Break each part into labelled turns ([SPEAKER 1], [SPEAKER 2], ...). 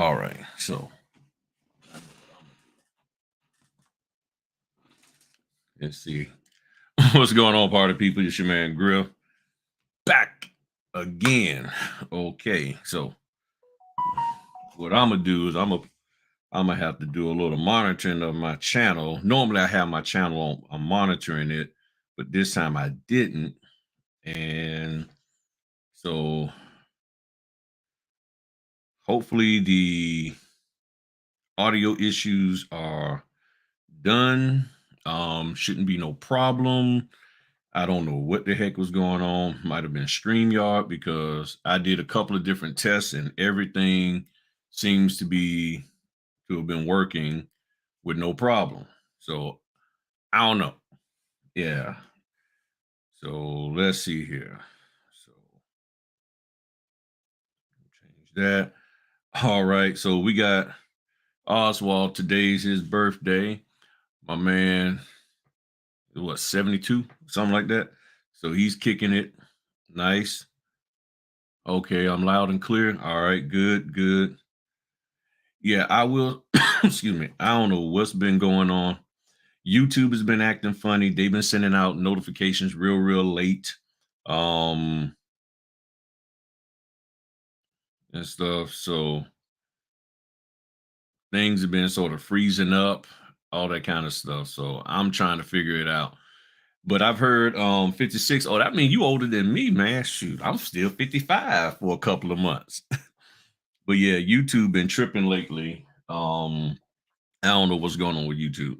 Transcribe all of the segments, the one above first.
[SPEAKER 1] All right, so let's see what's going on, party people. It's your man Grill back again. Okay, so what I'm gonna do is I'm gonna have to do a little monitoring of my channel. Normally, I have my channel on, I'm monitoring it, but this time I didn't, and so hopefully the audio issues are done. Shouldn't be no problem. I don't know what the heck was going on. Might have been StreamYard because I did a couple of different tests and everything seems to have been working with no problem. So I don't know. Yeah. So let's see here. So change that. All right. So we got Oswald. Today's his birthday. My man, what, 72? Something like that. So he's kicking it. Nice. Okay, I'm loud and clear. All right, good, good. Yeah, I will. Excuse me. I don't know what's been going on. YouTube has been acting funny. They've been sending out notifications real late. And stuff. So things have been sort of freezing up, all that kind of stuff. So I'm trying to figure it out. But I've heard 56. Oh, that means you older than me, man. Shoot, I'm still 55 for a couple of months. But yeah, YouTube been tripping lately. I don't know what's going on with YouTube.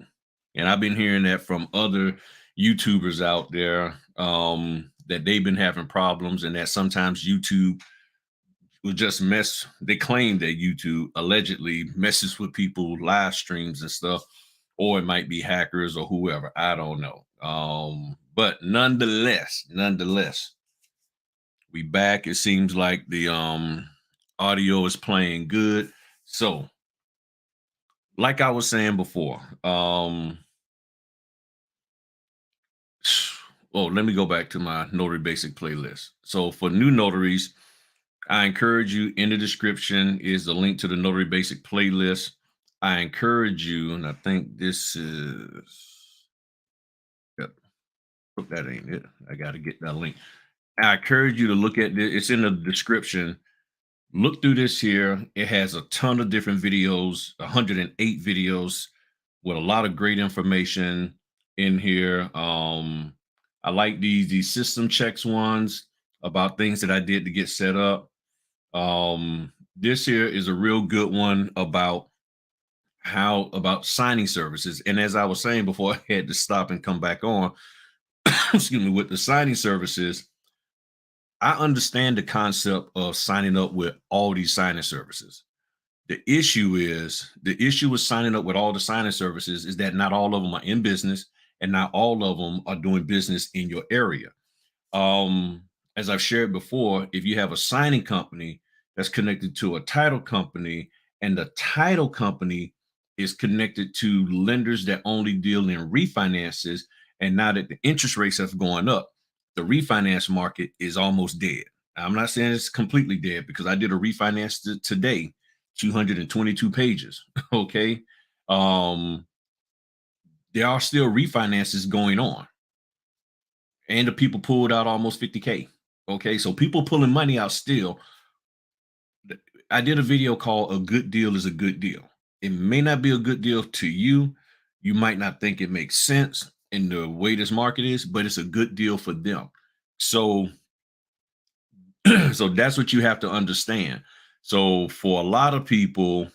[SPEAKER 1] And I've been hearing that from other YouTubers out there, that they've been having problems and that sometimes YouTube will just mess. They claim that YouTube allegedly messes with people live streams and stuff, or it might be hackers or whoever. I don't know. But nonetheless, we back. It seems like the audio is playing good. So, like I was saying before, well, let me go back to my Notary Basic playlist. So for new notaries, I encourage you, in the description is the link to the Notary Basic playlist. I encourage you, and I think this is, yep, that ain't it. I got to get that link. I encourage you to look at this. It's in the description. Look through this here. It has a ton of different videos, 108 videos with a lot of great information in here. I like these system checks ones about things that I did to get set up. This here is a real good one about signing services. And as I was saying before, I had to stop and come back on. Excuse me, with the signing services, I understand the concept of signing up with all these signing services. The issue with signing up with all the signing services is that not all of them are in business and not all of them are doing business in your area. As I've shared before, if you have a signing company that's connected to a title company and the title company is connected to lenders that only deal in refinances, and now that the interest rates have gone up, the refinance market is almost dead. I'm not saying it's completely dead because I did a refinance today, 222 pages. Okay. There are still refinances going on. And the people pulled out almost 50K. Okay. So people pulling money out still. I did a video called A Good Deal is a Good Deal. It may not be a good deal to you. You might not think it makes sense in the way this market is, but it's a good deal for them. So, so that's what you have to understand. So for a lot of people,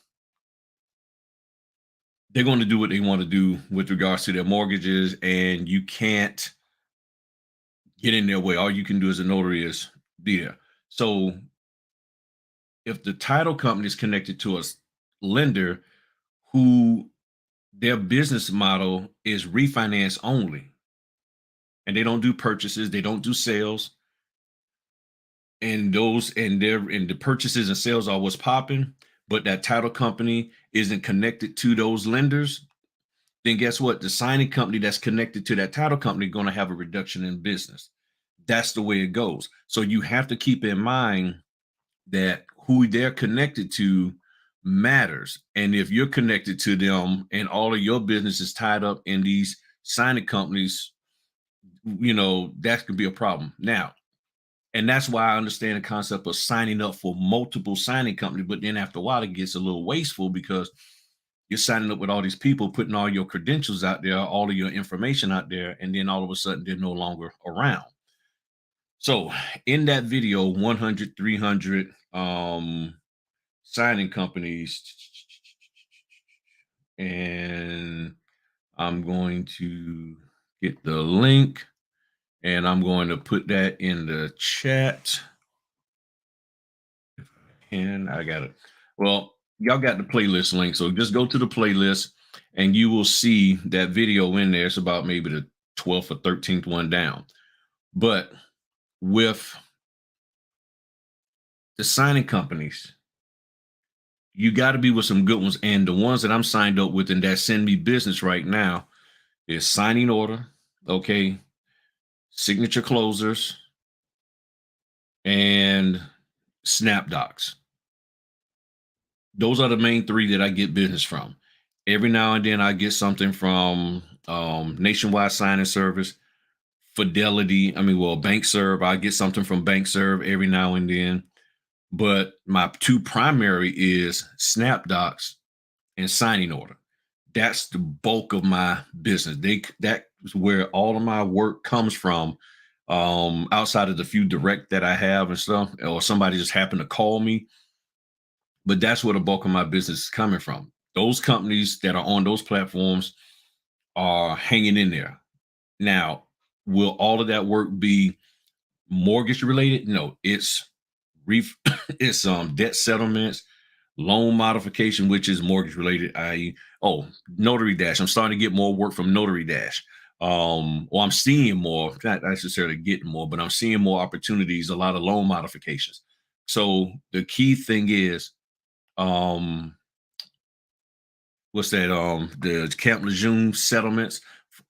[SPEAKER 1] they're going to do what they want to do with regards to their mortgages, and you can't get in their way. All you can do as a notary is be there. So if the title company is connected to a lender who their business model is refinance only, and they don't do purchases, they don't do sales, and the purchases and sales are what's popping, but that title company isn't connected to those lenders, then guess what? The signing company that's connected to that title company going to have a reduction in business. That's the way it goes. So you have to keep in mind that who they're connected to matters. And if you're connected to them and all of your business is tied up in these signing companies, that could be a problem. Now, and that's why I understand the concept of signing up for multiple signing companies. But then after a while, it gets a little wasteful because you're signing up with all these people, putting all your credentials out there, all of your information out there, and then all of a sudden they're no longer around. So in that video, 100, 300 signing companies, and I'm going to get the link and I'm going to put that in the chat. And I got it. Well, y'all got the playlist link. So just go to the playlist and you will see that video in there. It's about maybe the 12th or 13th one down. But with the signing companies, you got to be with some good ones. And the ones that I'm signed up with and that send me business right now is Signing Order, okay, Signature Closers, and SnapDocs. Those are the main three that I get business from. Every now and then I get something from Nationwide Signing Service, Fidelity. BankServe. I get something from BankServe every now and then. But my two primary is SnapDocs and Signing Order. That's the bulk of my business. That's where all of my work comes from. Outside of the few direct that I have and stuff, or somebody just happened to call me. But that's where the bulk of my business is coming from. Those companies that are on those platforms are hanging in there. Now, will all of that work be mortgage related? No, it's it's debt settlements, loan modification, which is mortgage related, i.e., Notary Dash. I'm starting to get more work from Notary Dash. I'm seeing more, not necessarily getting more, but I'm seeing more opportunities, a lot of loan modifications. So the key thing is, what's that? The Camp Lejeune settlements,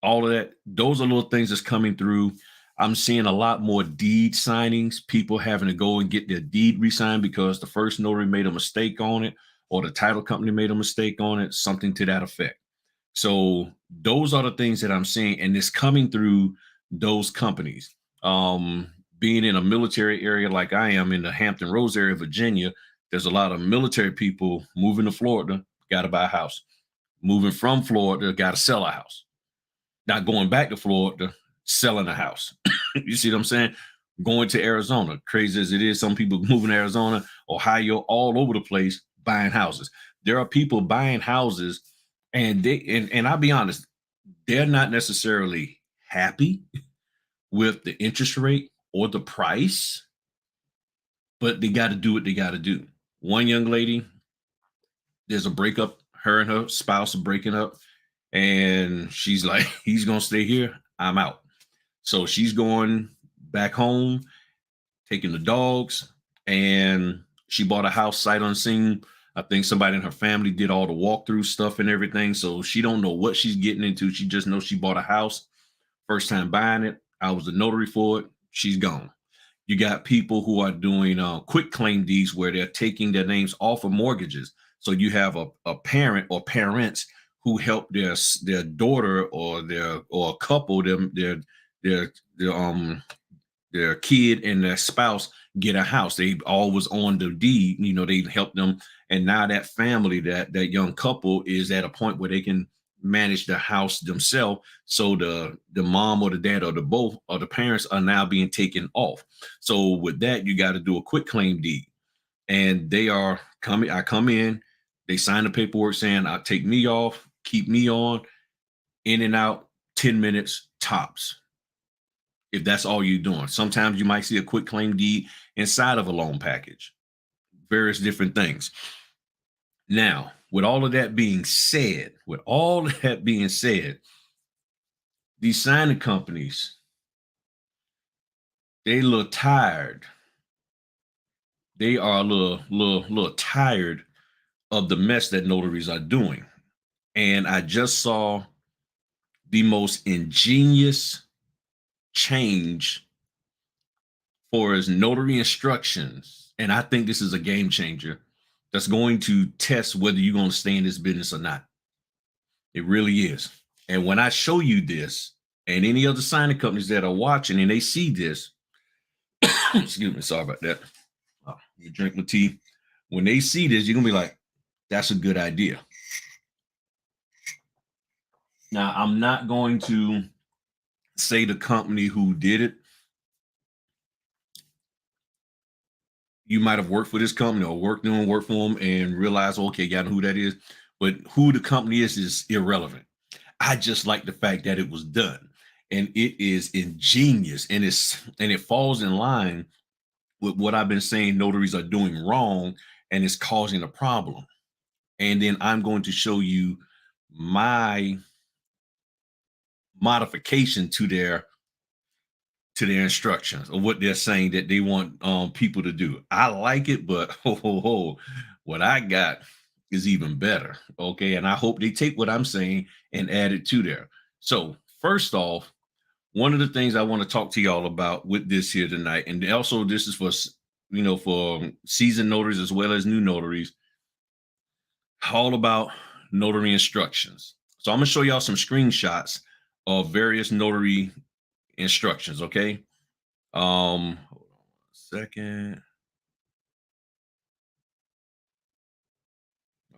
[SPEAKER 1] all of that. Those are little things that's coming through. I'm seeing a lot more deed signings, people having to go and get their deed re-signed because the first notary made a mistake on it, or the title company made a mistake on it, something to that effect. So those are the things that I'm seeing, and it's coming through those companies. Being in a military area like I am in the Hampton Roads area of Virginia, there's a lot of military people moving to Florida, got to buy a house. Moving from Florida, got to sell a house. Not going back to Florida, selling a house. You see what I'm saying? Going to Arizona, crazy as it is, some people moving to Arizona, Ohio, all over the place buying houses. There are people buying houses, and I'll be honest, they're not necessarily happy with the interest rate or the price, but they got to do what they got to do. One young lady, there's a breakup. Her and her spouse are breaking up, and she's like, he's gonna stay here, I'm out. So she's going back home, taking the dogs, and she bought a house sight unseen. I think somebody in her family did all the walkthrough stuff and everything, so she don't know what she's getting into. She just knows she bought a house, first time buying it. I was a notary for it. She's gone. You got people who are doing quick claim deeds where they're taking their names off of mortgages. So you have a parent or parents who help their daughter or a couple, their their kid and their spouse get a house. They always on the deed, they help them. And now that family, that young couple is at a point where they can manage the house themselves. So the mom or the dad or the both or the parents are now being taken off. So with that, you got to do a quick claim deed. And they are coming, I come in, they sign the paperwork saying I'll take me off, keep me on, in and out, 10 minutes tops. If that's all you're doing. Sometimes you might see a quick claim deed inside of a loan package, various different things. Now, with all of that being said, these signing companies, they look tired. They are a little tired of the mess that notaries are doing. And I just saw the most ingenious change for his notary instructions. And I think this is a game changer that's going to test whether you're going to stay in this business or not. It really is. And when I show you this, and any other signing companies that are watching and they see this, excuse me, sorry about that. You drink my tea. When they see this, you're gonna be like, that's a good idea. Now, I'm not going to say the company who did it. You might have worked for this company or worked for them and realize, okay, you know who that is. But who the company is irrelevant. I just like the fact that it was done, and it is ingenious, and it falls in line with what I've been saying notaries are doing wrong, and it's causing a problem. And then I'm going to show you my modification to their instructions or what they're saying that they want people to do. I like it, but what I got is even better. Okay. And I hope they take what I'm saying and add it to there. So, first off, one of the things I want to talk to y'all about with this here tonight, and also this is for for seasoned notaries as well as new notaries, all about notary instructions. So I'm gonna show y'all some screenshots of various notary instructions. Okay. Hold on a second.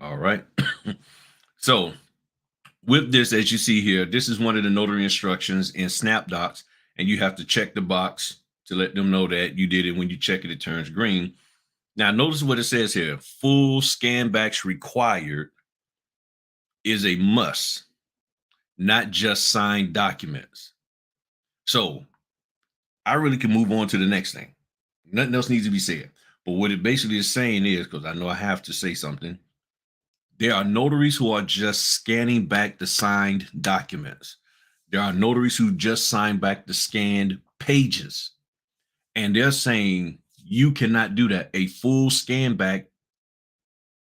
[SPEAKER 1] All right. So with this, as you see here, this is one of the notary instructions in SnapDocs, and you have to check the box to let them know that you did it. When you check it, it turns green. Now, notice what it says here: full scan backs required is a must, not just signed documents. So I really can move on to the next thing. Nothing else needs to be said. But what it basically is saying is, because I know I have to say something, there are notaries who are just scanning back the signed documents. There are notaries who just sign back the scanned pages. And they're saying you cannot do that. A full scan back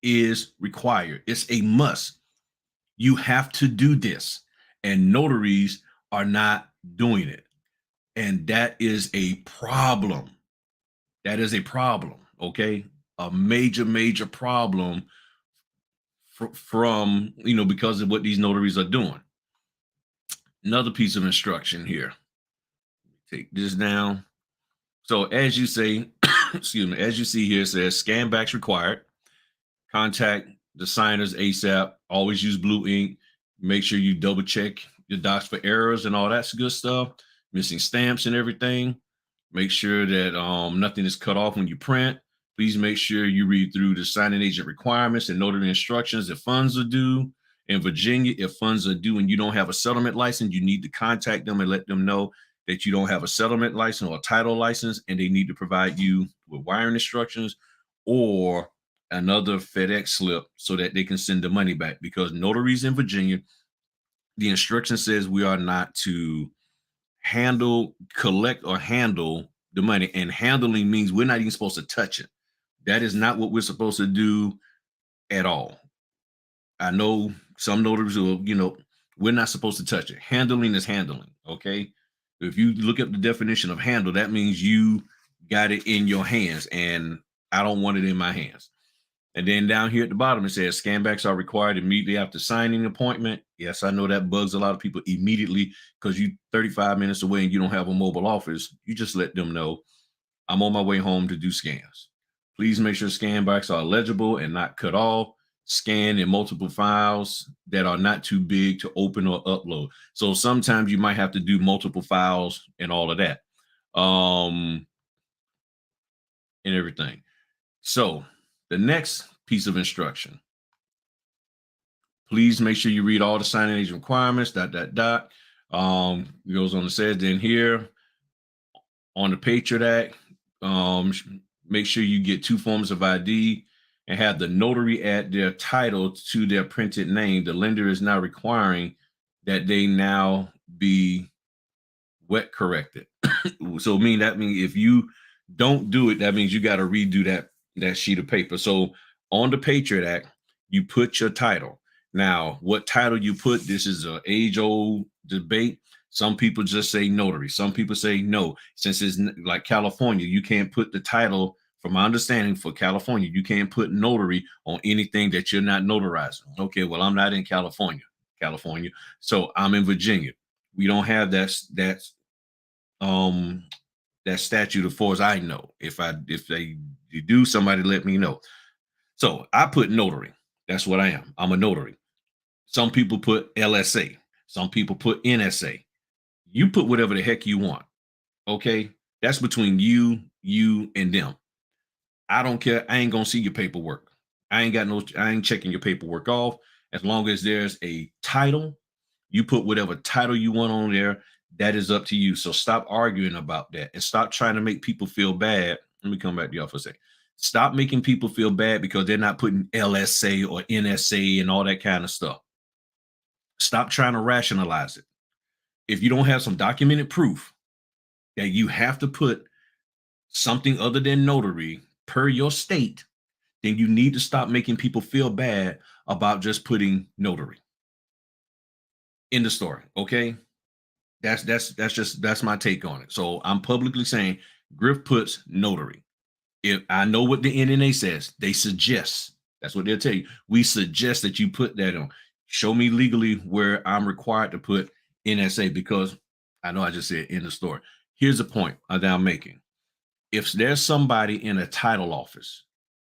[SPEAKER 1] is required. It's a must. You have to do this. And notaries are not doing it. And that is a problem. That is a problem. Okay. A major, major problem from, because of what these notaries are doing. Another piece of instruction here. Take this down. So as you say, excuse me, as you see here, it says scan backs required. Contact the signers ASAP. Always use blue ink. Make sure you double check your docs for errors and all that good stuff. Missing stamps and everything. Make sure that nothing is cut off when you print. Please make sure you read through the signing agent requirements and notary instructions if funds are due. In Virginia, if funds are due and you don't have a settlement license, you need to contact them and let them know that you don't have a settlement license or a title license, and they need to provide you with wiring instructions or another FedEx slip so that they can send the money back. Because notaries in Virginia, the instruction says we are not to collect or handle the money, and handling means we're not even supposed to touch it. That is not what we're supposed to do at all. I know some notaries will, we're not supposed to touch it. Handling is handling. Okay. If you look up the definition of handle, that means you got it in your hands, and I don't want it in my hands. And then down here at the bottom, it says scan backs are required immediately after signing an appointment. Yes, I know that bugs a lot of people immediately because you're 35 minutes away and you don't have a mobile office. You just let them know I'm on my way home to do scans. Please make sure scan backs are legible and not cut off. Scan in multiple files that are not too big to open or upload. So sometimes you might have to do multiple files and all of that. And everything. So the next piece of instruction, please make sure you read all the signing agent requirements, It goes on to say, then here on the Patriot Act, make sure you get 2 forms of ID and have the notary add their title to their printed name. The lender is now requiring that they now be wet corrected. So that means if you don't do it, that means you got to redo that sheet of paper. So on the Patriot Act, you put your title. Now, what title you put, this is an age-old debate. Some people just say notary. Some people say no. Since it's like California, you can't put the title From my understanding, for California, you can't put notary on anything that you're not notarizing. Okay, well, I'm not in California, so I'm in Virginia. We don't have um that statute as far as I know. If they you do, somebody let me know. So I put notary. That's what I am. I'm a notary. Some people put LSA. Some people put NSA. You put whatever the heck you want. Okay, that's between you, and them. I don't care. I ain't gonna see your paperwork. I ain't checking your paperwork off. As long as there's a title, you put whatever title you want on there. That is up to you. So stop arguing about that and stop trying to make people feel bad. Let me come back to y'all for a second. Stop making people feel bad because they're not putting LSA or NSA and all that kind of stuff. Stop trying to rationalize it. If you don't have some documented proof that you have to put something other than notary per your state, then you need to stop making people feel bad about just putting notary in the story. Okay. That's my take on it. So I'm publicly saying Griff puts notary. If I know what the NNA says, they suggest, that's what they'll tell you. We suggest that you put that on. Show me legally where I'm required to put NSA, because I know I just said in the story. Here's the point that I'm making. If there's somebody in a title office,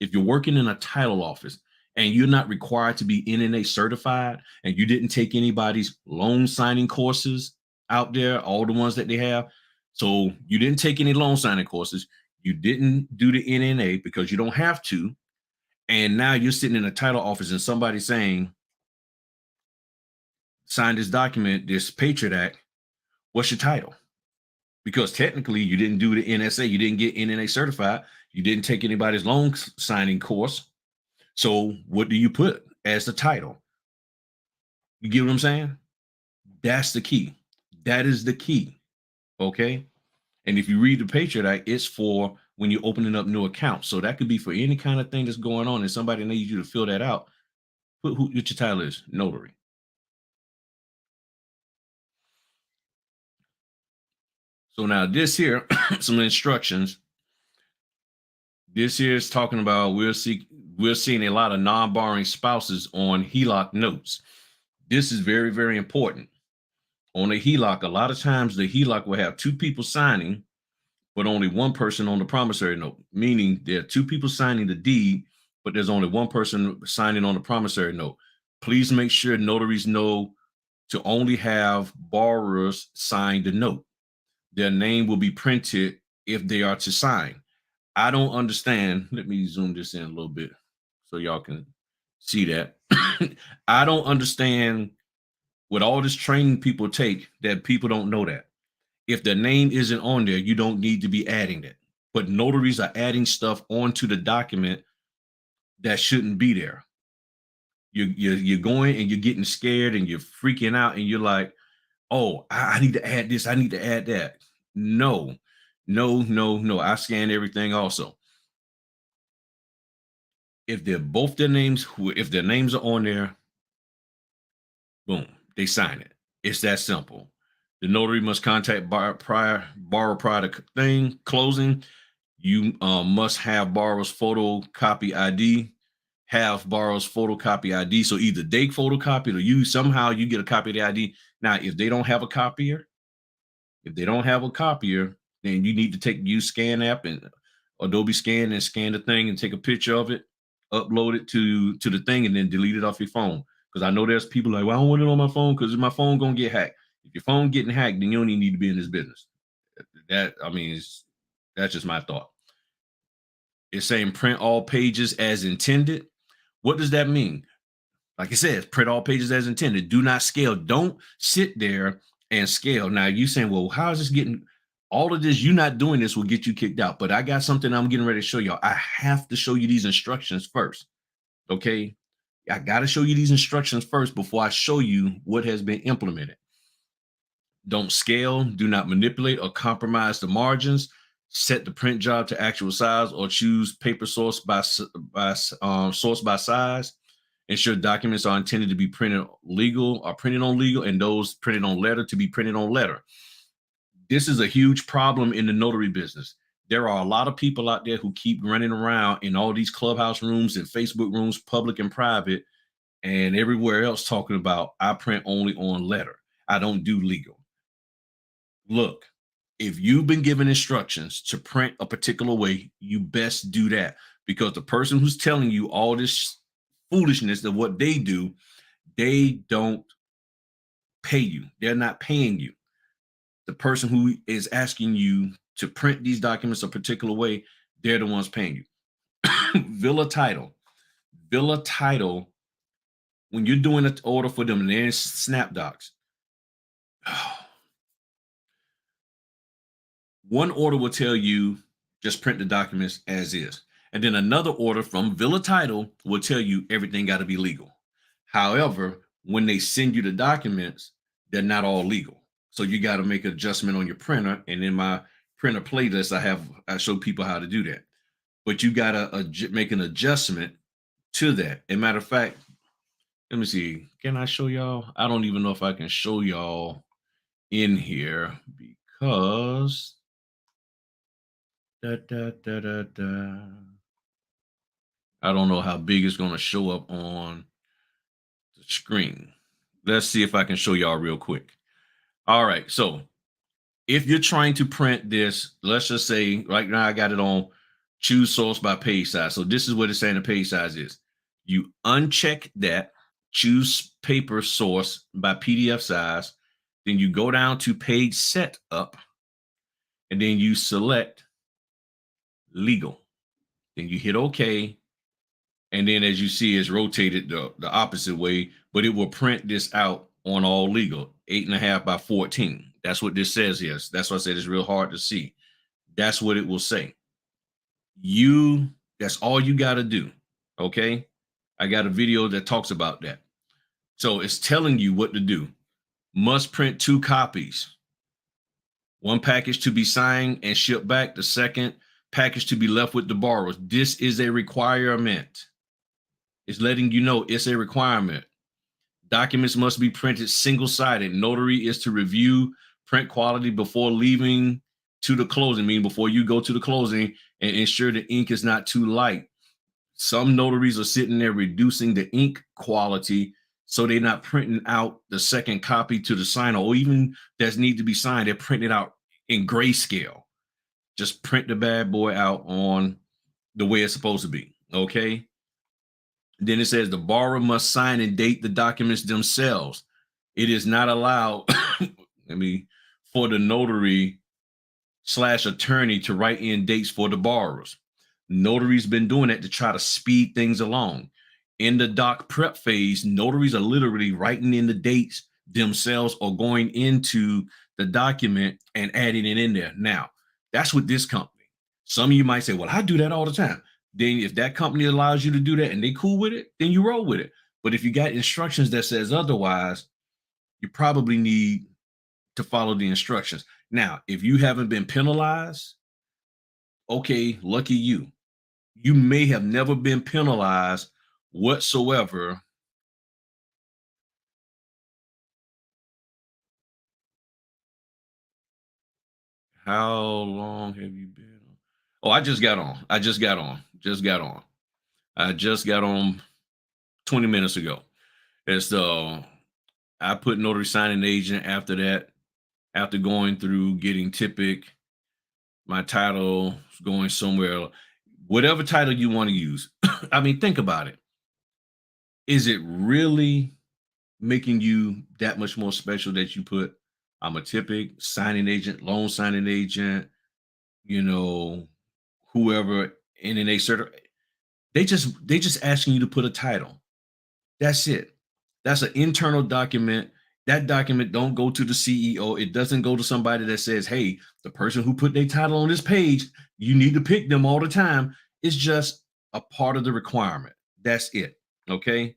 [SPEAKER 1] if you're working in a title office and you're not required to be NNA certified and you didn't take anybody's loan signing courses out there, all the ones that they have. So you didn't take any loan signing courses. You didn't do the NNA because you don't have to. And now you're sitting in a title office and somebody's saying, sign this document, this Patriot Act. What's your title? Because technically you didn't do the NSA, you didn't get NNA certified, you didn't take anybody's loan signing course. So what do you put as the title? You get what I'm saying? That's the key. That is the key. Okay. And if you read the Patriot Act, it's for when you're opening up new accounts. So that could be for any kind of thing that's going on and somebody needs you to fill that out. Put what your title is, notary. So now this here, some instructions. This here is talking about we're seeing a lot of non-borrowing spouses on HELOC notes. This is very, very important. On a HELOC, a lot of times the HELOC will have two people signing, but only one person on the promissory note, meaning there are two people signing the deed, but there's only one person signing on the promissory note. Please make sure notaries know to only have borrowers sign the note. Their name will be printed if they are to sign. I don't understand. Let me zoom this in a little bit so y'all can see that. I don't understand with all this training people take that people don't know that. If the name isn't on there, you don't need to be adding it. But notaries are adding stuff onto the document that shouldn't be there. You're going and you're getting scared and you're freaking out and you're like, oh, I need to add this. I need to add that. No, no, no, no. I scan everything also. If they're both their names, if their names are on there, boom, they sign it. It's that simple. The notary must contact borrower prior to thing closing. You must have borrower's photocopy ID. Have borrower's photocopy ID. So either they photocopy or you somehow you get a copy of the ID. Now, if they don't have a copier, then you need to use Scan app and Adobe Scan and scan the thing and take a picture of it, upload it to the thing, and then delete it off your phone. Because I know there's people like, well, I don't want it on my phone because my phone gonna get hacked. If your phone getting hacked, then you don't even need to be in this business. That's just my thought. It's saying print all pages as intended. What does that mean? Like it says, print all pages as intended. Do not scale. Don't sit there and scale. Now you saying, well, how is this getting all of this? You not doing this will get you kicked out. But I got something I'm getting ready to show y'all. I have to show you these instructions first. Okay. I got to show you these instructions first before I show you what has been implemented. Don't scale. Do not manipulate or compromise the margins. Set the print job to actual size or choose paper source by size. Ensure documents are intended to be printed on legal, and those printed on letter to be printed on letter. This is a huge problem in the notary business. There are a lot of people out there who keep running around in all these clubhouse rooms and Facebook rooms, public and private, and everywhere else talking about I print only on letter. I don't do legal. Look, if you've been given instructions to print a particular way, you best do that, because the person who's telling you all this foolishness of what they do, they don't pay you. They're not paying you. The person who is asking you to print these documents a particular way, they're the ones paying you. Villa title. Villa title, when you're doing an order for them, and they're in SnapDocs, one order will tell you just print the documents as is. And then another order from Villa Title will tell you everything got to be legal. However, when they send you the documents, they're not all legal. So you got to make an adjustment on your printer. And in my printer playlist, I show people how to do that. But you got to make an adjustment to that. As a matter of fact, let me see. Can I show y'all? I don't even know if I can show y'all in here, because I don't know how big it's going to show up on the screen. Let's see if I can show y'all real quick. All right. So if you're trying to print this, let's just say right now I got it on choose source by page size. So this is what it's saying the page size is. You uncheck that, choose paper source by PDF size. Then you go down to page setup, and then you select legal. Then you hit OK. And then as you see, it's rotated the opposite way, but it will print this out on all legal, 8.5 by 14. That's what this says here. That's why I said it's real hard to see. That's what it will say. That's all you got to do. Okay. I got a video that talks about that. So it's telling you what to do. Must print 2 copies. One package to be signed and shipped back. The second package to be left with the borrowers. This is a requirement. It's letting you know it's a requirement. Documents must be printed single-sided. Notary is to review print quality before leaving to the closing, meaning before you go to the closing, and ensure the ink is not too light. Some notaries are sitting there reducing the ink quality, so they're not printing out the second copy to the signer, or even that need to be signed, they're printing it out in grayscale. Just print the bad boy out on the way it's supposed to be, okay? Then it says the borrower must sign and date the documents themselves. It is not allowed for the notary / attorney to write in dates for the borrowers. Notaries been doing that to try to speed things along. In the doc prep phase, notaries are literally writing in the dates themselves or going into the document and adding it in there. Now, that's with this company. Some of you might say, well, I do that all the time. Then if that company allows you to do that and they cool with it, then you roll with it. But if you got instructions that says otherwise, you probably need to follow the instructions. Now, if you haven't been penalized, okay, lucky you. You may have never been penalized whatsoever. How long have you been? Oh, I just got on. I just got on 20 minutes ago. And so I put notary signing agent after that, after going through getting typic, my title going somewhere, whatever title you want to use. I mean, think about it. Is it really making you that much more special that you put I'm a typic signing agent, loan signing agent, whoever NNA certified? They just asking you to put a title. That's it. That's an internal document. That document don't go to the CEO. It doesn't go to somebody that says, hey, the person who put their title on this page, you need to pick them all the time. It's just a part of the requirement. That's it. Okay.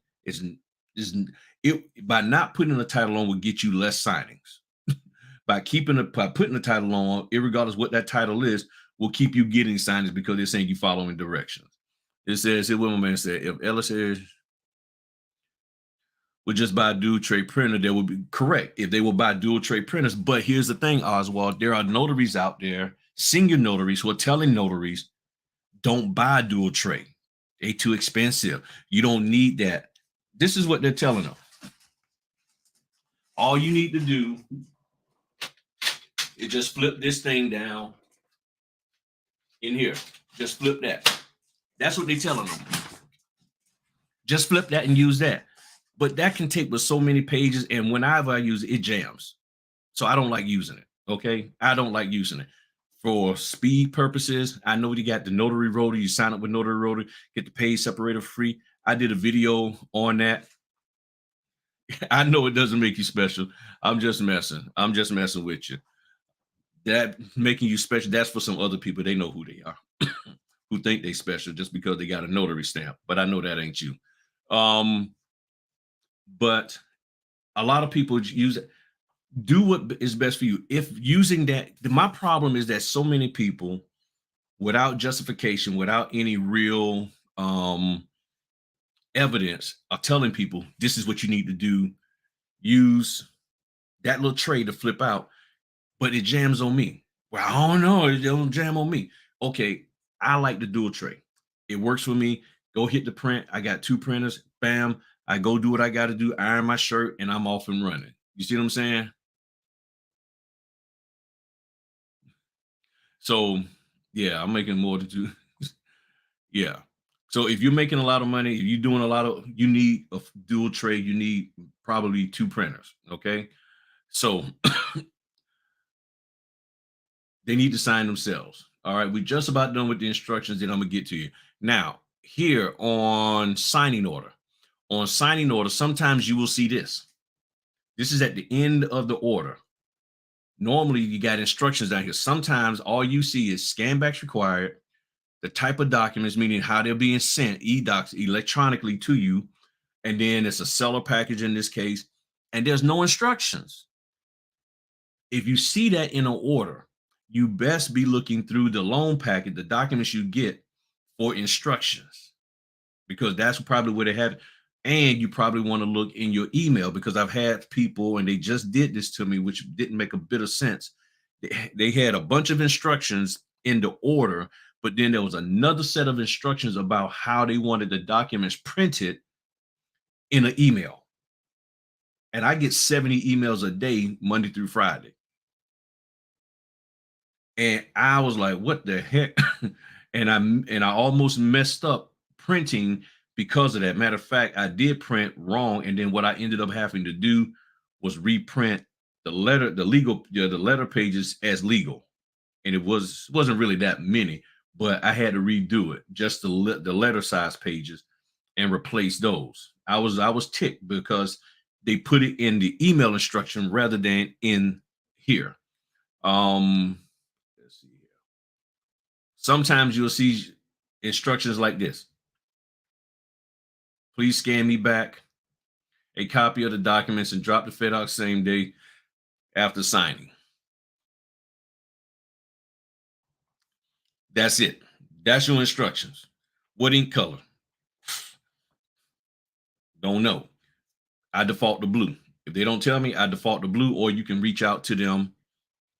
[SPEAKER 1] By not putting the title on will get you less signings. by putting the title on, irregardless what that title is, will keep you getting signings because they're saying you following directions. It says, what my man said, if Ellis says would just buy a dual tray printer, that would be correct if they will buy dual tray printers. But here's the thing, Oswald, there are notaries out there senior notaries who are telling notaries, don't buy dual tray. They too expensive. You don't need that. This is what they're telling them. All you need to do is just flip this thing down in here. Just flip that. That's what they're telling them. Just flip that and use that. But that can take with so many pages, and whenever I use it, it jams. So I don't like using it. Okay, I don't like using it for speed purposes. I know you got the Notary Rotor. You sign up with Notary Rotor, get the page separator free. I did a video on that. I know it doesn't make you special. I'm just messing. I'm just messing with you. That making you special, that's for some other people. They know who they are, who think they special just because they got a notary stamp. But I know that ain't you. But a lot of people use it. Do what is best for you. If using that, my problem is that so many people, without justification, without any real evidence, are telling people this is what you need to do. Use that little tray to flip out, but it jams on me. Well, I don't know, it don't jam on me. Okay, I like the dual tray. It works for me. Go hit the print. I got 2 printers. Bam. I go do what I got to do, iron my shirt, and I'm off and running. You see what I'm saying? So, yeah, I'm making more to do. Yeah. So if you're making a lot of money, if you're doing a lot of, you need a dual tray, you need probably 2 printers. Okay. So they need to sign themselves. All right. We're just about done with the instructions that I'm going to get to you. Now, here on signing order, sometimes you will see this. This is at the end of the order. Normally, you got instructions down here. Sometimes all you see is scan backs required, the type of documents, meaning how they're being sent, e-docs, electronically to you, and then it's a seller package in this case, and there's no instructions. If you see that in an order, you best be looking through the loan packet, the documents you get, for instructions, because that's probably where they have it. And you probably want to look in your email, because I've had people, and they just did this to me, which didn't make a bit of sense. They had a bunch of instructions in the order, but then there was another set of instructions about how they wanted the documents printed in an email. And I get 70 emails a day, Monday through Friday. And I was like, what the heck? and I almost messed up printing because of that. Matter of fact, I did print wrong. And then what I ended up having to do was reprint the letter pages as legal. And it wasn't really that many, but I had to redo it, just the letter size pages, and replace those. I was ticked because they put it in the email instruction rather than in here. Let's see here. Sometimes you'll see instructions like this. Please scan me back a copy of the documents and drop the FedEx same day after signing. That's it. That's your instructions. What ink color? Don't know. I default to blue. If they don't tell me, I default to blue, or you can reach out to them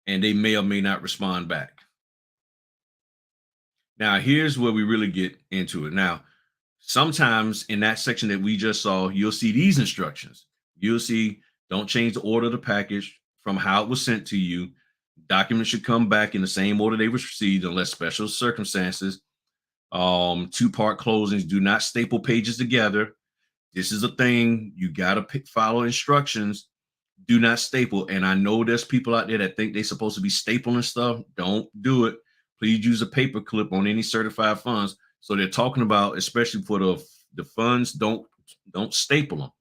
[SPEAKER 1] and they may or may not respond back. Now, here's where we really get into it. Now, sometimes in that section that we just saw, you'll see these instructions. You'll see, don't change the order of the package from how it was sent to you. Documents should come back in the same order they was received unless special circumstances. 2-part closings, do not staple pages together. This is a thing. You got to follow instructions. Do not staple. And I know there's people out there that think they're supposed to be stapling stuff. Don't do it. Please use a paper clip on any certified funds. So they're talking about, especially for the funds, don't staple them.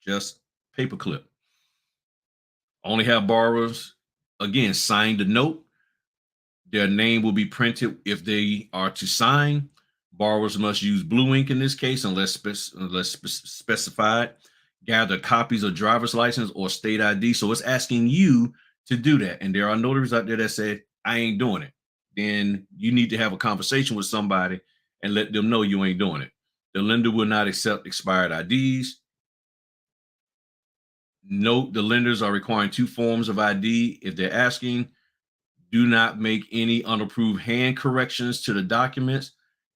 [SPEAKER 1] Just paper clip. Only have borrowers, again, sign the note. Their name will be printed if they are to sign. Borrowers must use blue ink in this case, unless specified. Gather copies of driver's license or state ID. So it's asking you to do that. And there are notaries out there that say, I ain't doing it. Then you need to have a conversation with somebody and let them know you ain't doing it. The lender will not accept expired IDs. Note the lenders are requiring 2 forms of ID if they're asking. Do not make any unapproved hand corrections to the documents.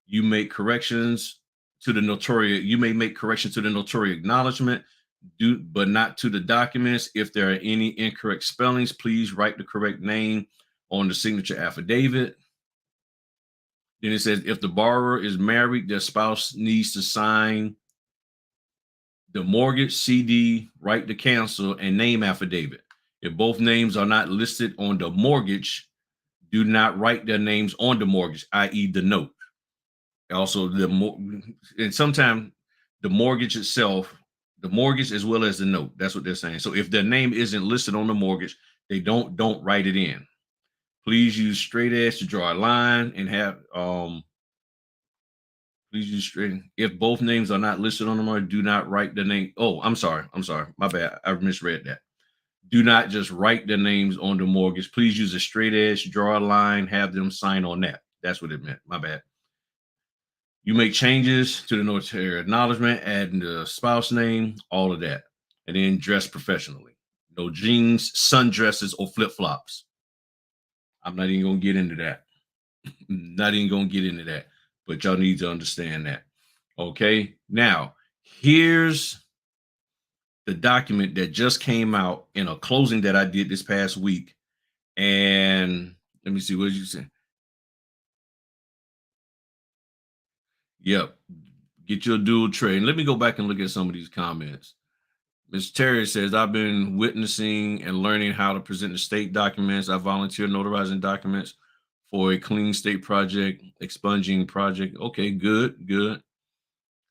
[SPEAKER 1] You make corrections to the notary. You may make corrections to the notary acknowledgement, but not to the documents. If there are any incorrect spellings, please write the correct name on the signature affidavit. Then it says if the borrower is married, their spouse needs to sign the mortgage, CD, right to cancel, and name affidavit. If both names are not listed on the mortgage, do not write their names on the mortgage, i.e., the note. Also, and sometimes the mortgage itself, the mortgage as well as the note. That's what they're saying. So if their name isn't listed on the mortgage, they don't write it in. Please use straight edge to draw a line and have please use straight. If both names are not listed on the mortgage, do not write the name. Oh, I'm sorry. My bad. I misread that. Do not just write the names on the mortgage. Please use a straight edge, draw a line, have them sign on that. That's what it meant. My bad. You make changes to the notary acknowledgement, adding the spouse name, all of that. And then dress professionally. No jeans, sundresses, or flip-flops. I'm not even going to get into that. Not even going to get into that. But y'all need to understand that. Okay. Now, here's the document that just came out in a closing that I did this past week. And let me see, what did you say? Yep. Get your dual trade. Let me go back and look at some of these comments. Ms. Terry says, I've been witnessing and learning how to present the state documents. I volunteer notarizing documents for a clean state project, expunging project. Okay, good, good.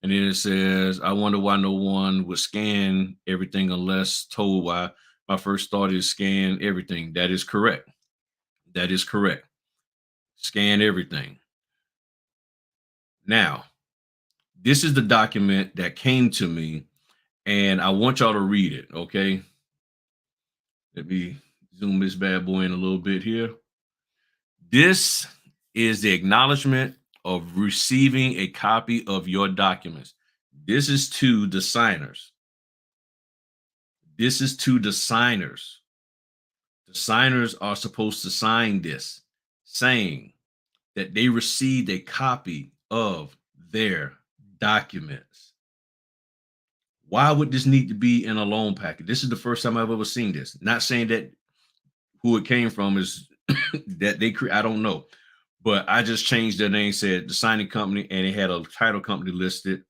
[SPEAKER 1] And then it says, I wonder why no one would scan everything unless told why. My first thought is scan everything. That is correct. That is correct. Scan everything. Now, this is the document that came to me, and I want y'all to read it, okay? Let me zoom this bad boy in a little bit here. This is the acknowledgement of receiving a copy of your documents. This is to the signers. This is to the signers. The signers are supposed to sign this, saying that they received a copy of their documents. Why would this need to be in a loan packet? This is the first time I've ever seen this. Not saying that who it came from is that they create, I don't know. But I just changed their name, said the signing company, and it had a title company listed.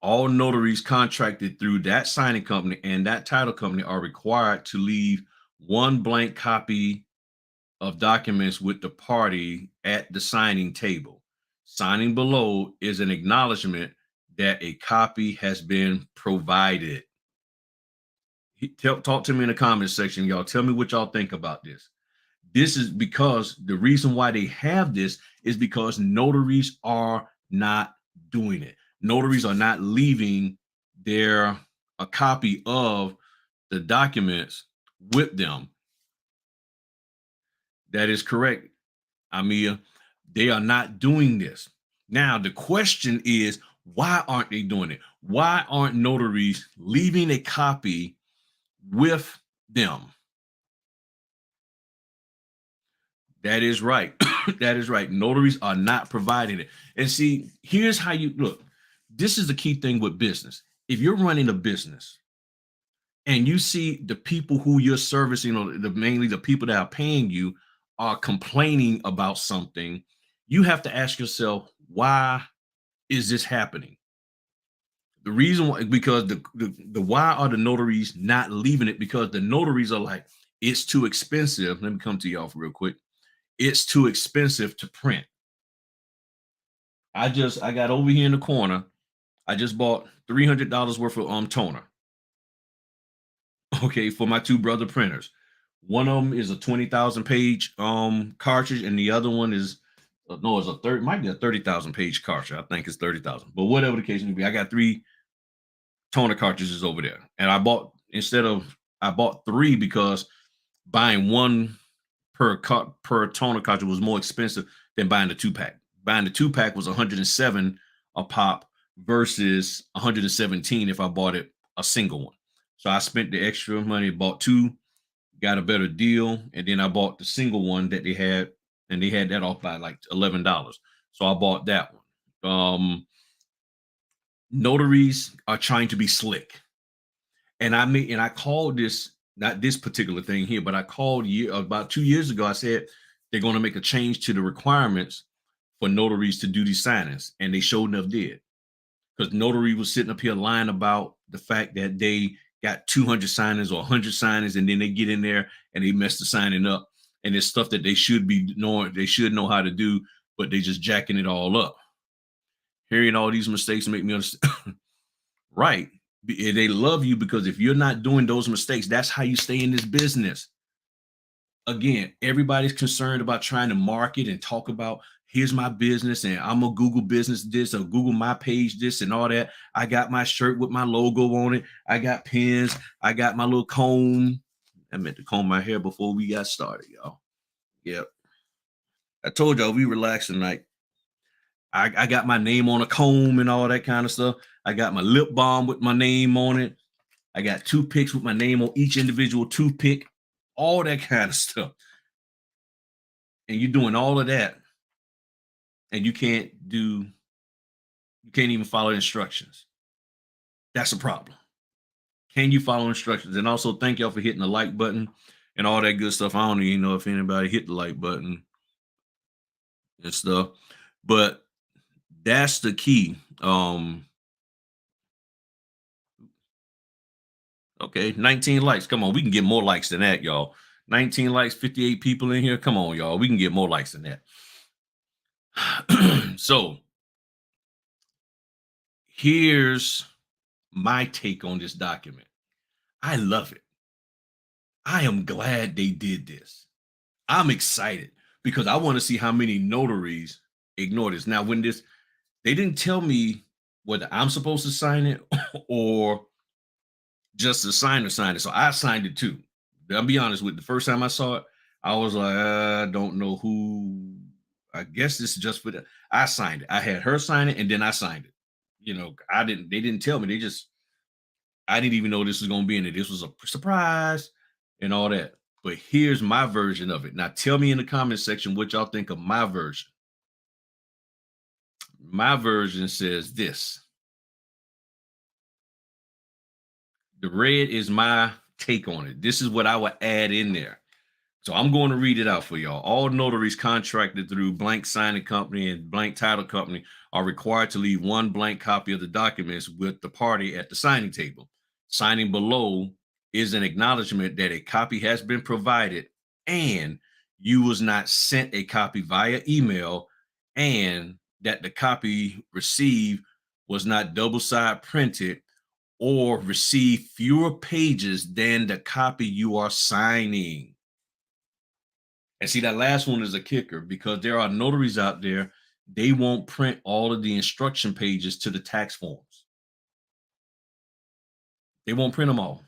[SPEAKER 1] All notaries contracted through that signing company and that title company are required to leave one blank copy of documents with the party at the signing table. Signing below is an acknowledgement that a copy has been provided. Talk to me in the comments section, y'all. Tell me what y'all think about this. This is because the reason why they have this is because notaries are not doing it. Notaries are not leaving a copy of the documents with them. That is correct, Amia. They are not doing this. Now, the question is, why aren't they doing it? Why aren't notaries leaving a copy with them? That is right. That is right. Notaries are not providing it. And see, here's how you look. This is the key thing with business. If you're running a business and you see the people who you're servicing, or mainly the people that are paying you, are complaining about something, you have to ask yourself, why is this happening? The reason why, because the why are the notaries not leaving it? Because the notaries are like, it's too expensive. Let me come to y'all for real quick. It's too expensive to print. I got over here in the corner. I just bought $300 worth of toner. Okay, for my two brother printers. One of them is a 20,000 page cartridge, and the other one is no, it's might be a 30,000 page cartridge. I think it's 30,000. But whatever the case may be, I got 3 toner cartridges over there. And I bought three because buying one per toner cartridge was more expensive than buying the 2-pack. Buying the 2-pack was 107 a pop versus 117 if I bought it a single one. So I spent the extra money, bought 2 got a better deal, and then I bought the single one that they had, and they had that off by like $11. So I bought that one. Notaries are trying to be slick. And I called this, not this particular thing here, but I called about 2 years ago. I said they're going to make a change to the requirements for notaries to do these signings, and they sure enough did. Because notary was sitting up here lying about the fact that they got 200 signings or 100 signings, and then they get in there and they mess the signing up, and it's stuff that they should be knowing, they should know how to do, but they just jacking it all up. Hearing all these mistakes make me understand. Right. They love you because if you're not doing those mistakes, that's how you stay in this business. Again, everybody's concerned about trying to market and talk about, here's my business and I'm a Google business this or Google my page this and all that. I got my shirt with my logo on it. I got pins. I got my little comb. I meant to comb my hair before we got started, y'all. Yep. I told y'all we relaxed tonight. I got my name on a comb and all that kind of stuff. I got my lip balm with my name on it. I got toothpicks with my name on each individual toothpick, all that kind of stuff. And you're doing all of that, and you can't even follow instructions. That's a problem. Can you follow instructions? And also, thank y'all for hitting the like button and all that good stuff. I don't even know if anybody hit the like button and stuff, but that's the key. Okay, 19 likes. Come on, we can get more likes than that, y'all. 19 likes, 58 people in here. Come on, y'all. We can get more likes than that. So here's my take on this document. I love it. I am glad they did this. I'm excited because I want to see how many notaries ignore this. Now, they didn't tell me whether I'm supposed to sign it or just the signer signed it. So I signed it too. I'll be honest with you, the first time I saw it, I was like, I don't know who. I guess this is just for the. I signed it. I had her sign it, and then I signed it. They didn't tell me. I didn't even know this was going to be in it. This was a surprise and all that. But here's my version of it. Now, tell me in the comment section what y'all think of my version. My version says this. The red is my take on it. This is what I would add in there. So I'm going to read it out for y'all. All notaries contracted through blank signing company and blank title company are required to leave one blank copy of the documents with the party at the signing table. Signing below is an acknowledgement that a copy has been provided and you was not sent a copy via email, and that the copy received was not double-side printed or received fewer pages than the copy you are signing. And see, that last one is a kicker because there are notaries out there, they won't print all of the instruction pages to the tax forms. They won't print them all.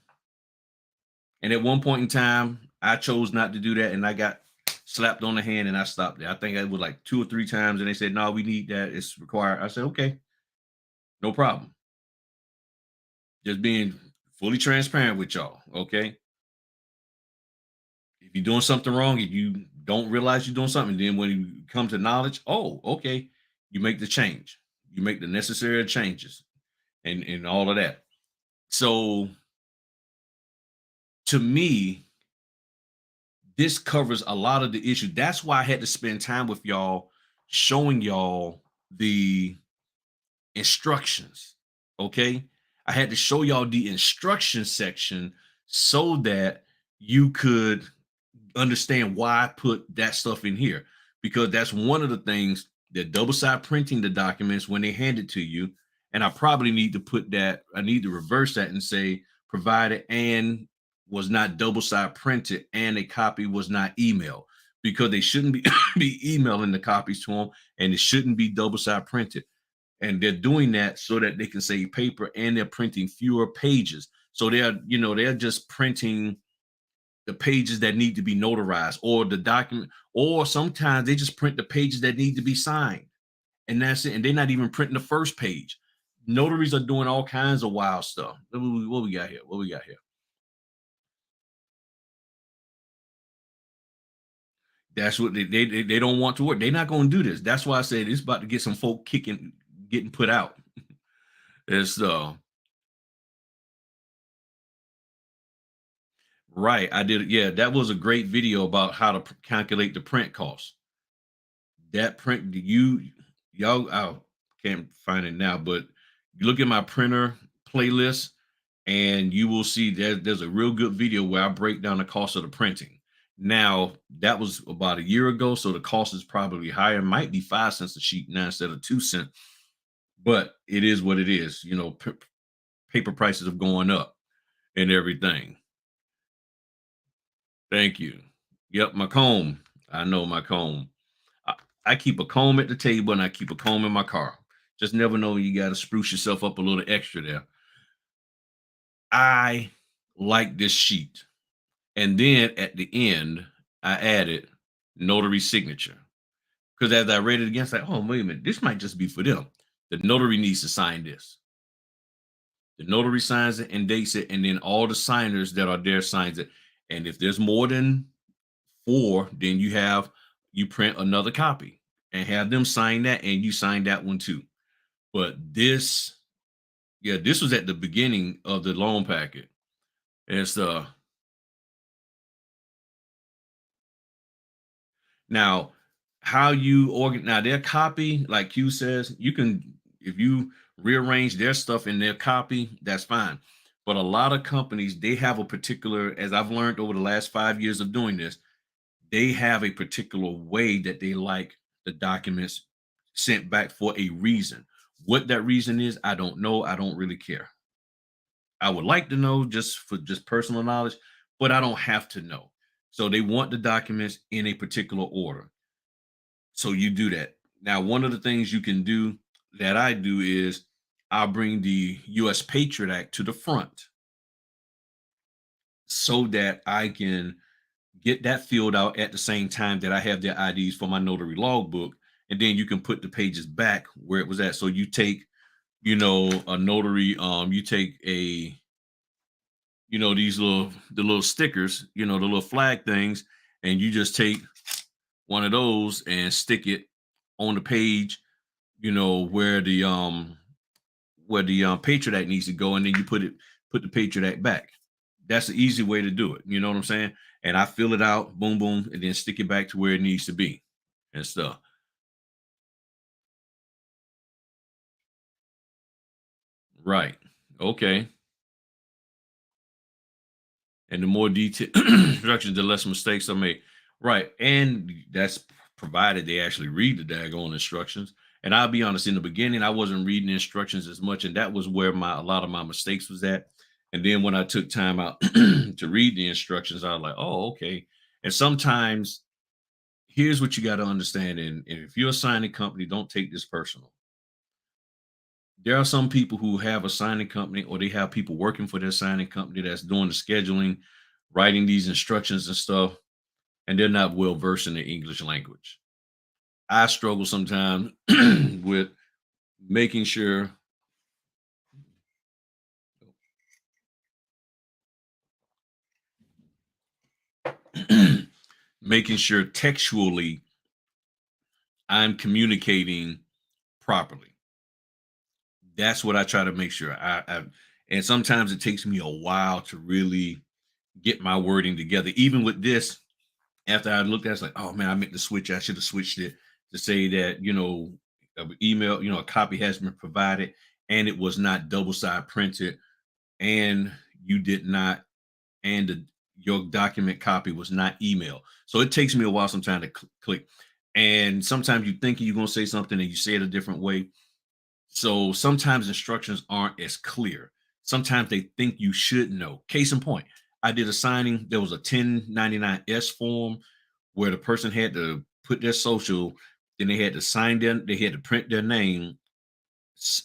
[SPEAKER 1] And at one point in time, I chose not to do that, and I got slapped on the hand, and I stopped there. I think it was like 2 or 3 times, and they said, no, we need that. It's required. I said, okay, no problem. Just being fully transparent with y'all, okay? If you're doing something wrong, if you don't realize you're doing something, then when you come to knowledge, oh, okay, you make the change. You make the necessary changes and all of that. So to me, this covers a lot of the issue. That's why I had to spend time with y'all showing y'all the instructions. Okay. I had to show y'all the instruction section so that you could understand why I put that stuff in here, because that's one of the things that double side printing the documents when they hand it to you. And I probably need to put that, I need to reverse that and say provided and was not double side printed and a copy was not emailed, because they shouldn't be, be emailing the copies to them, and it shouldn't be double side printed. And they're doing that so that they can save paper, and they're printing fewer pages. So they're just printing the pages that need to be notarized or the document, or sometimes they just print the pages that need to be signed, and that's it. And they're not even printing the first page. Notaries are doing all kinds of wild stuff. What we got here? That's what they don't want to work. They're not going to do this. That's why I said it's about to get some folk getting put out. It's right. I did. Yeah, that was a great video about how to calculate the print cost. That print y'all I can't find it now, but you look at my printer playlist and you will see there's a real good video where I break down the cost of the printing. Now, that was about a year ago, so the cost is probably higher. Might be 5 cents a sheet now instead of 2 cents, but it is what it is. Paper prices have gone up and everything. Thank you. Yep, my comb. I know my comb. I, I keep a comb at the table and I keep a comb in my car. Just never know, you got to spruce yourself up a little extra there. I like this sheet. And then at the end, I added notary signature. Because as I read it again, it's like, oh, wait a minute, this might just be for them. The notary needs to sign this. The notary signs it and dates it, and then all the signers that are there signs it. And if there's more than four, then you print another copy and have them sign that, and you sign that one too. But this, yeah, this was at the beginning of the loan packet. It's now how you organ now their copy, like Q says, you can, if you rearrange their stuff in their copy, that's fine. But a lot of companies, they have a particular, as I've learned over the last 5 years of doing this, they have a particular way that they like the documents sent back for a reason. What that reason is, I don't know. I don't really care. I would like to know just for just personal knowledge, but I don't have to know. So they want the documents in a particular order. So you do that. Now, one of the things you can do that I do is I'll bring the US Patriot Act to the front so that I can get that filled out at the same time that I have their IDs for my notary logbook. And then you can put the pages back where it was at. So you take, a notary, you take these the little stickers, the little flag things, and you just take one of those and stick it on the page, where the Patriot Act needs to go, and then you put the Patriot Act back. That's the easy way to do it. You know what I'm saying? And I fill it out, boom, boom, and then stick it back to where it needs to be and stuff. Right. Okay. And the more detailed instructions, the less mistakes I make. Right. And that's provided they actually read the daggone instructions. And I'll be honest, in the beginning, I wasn't reading the instructions as much, and that was where a lot of my mistakes was at. And then when I took time out to read the instructions, I was like, oh, okay. And sometimes here's what you got to understand. And if you're a signing company, don't take this personal. There are some people who have a signing company, or they have people working for their signing company that's doing the scheduling, writing these instructions and stuff, and they're not well versed in the English language. I struggle sometimes with making sure making sure textually I'm communicating properly. That's what I try to make sure. And sometimes it takes me a while to really get my wording together. Even with this, after I looked at it, it's like, oh man, I meant to switch. I should have switched it to say that, email, a copy has been provided and it was not double side printed, and you did not, and your document copy was not email. So it takes me a while sometimes to click. And sometimes you think you're going to say something and you say it a different way. So sometimes instructions aren't as clear. Sometimes they think you should know. Case in point, I did a signing. There was a 1099-S form where the person had to put their social, then they had to sign them, they had to print their name,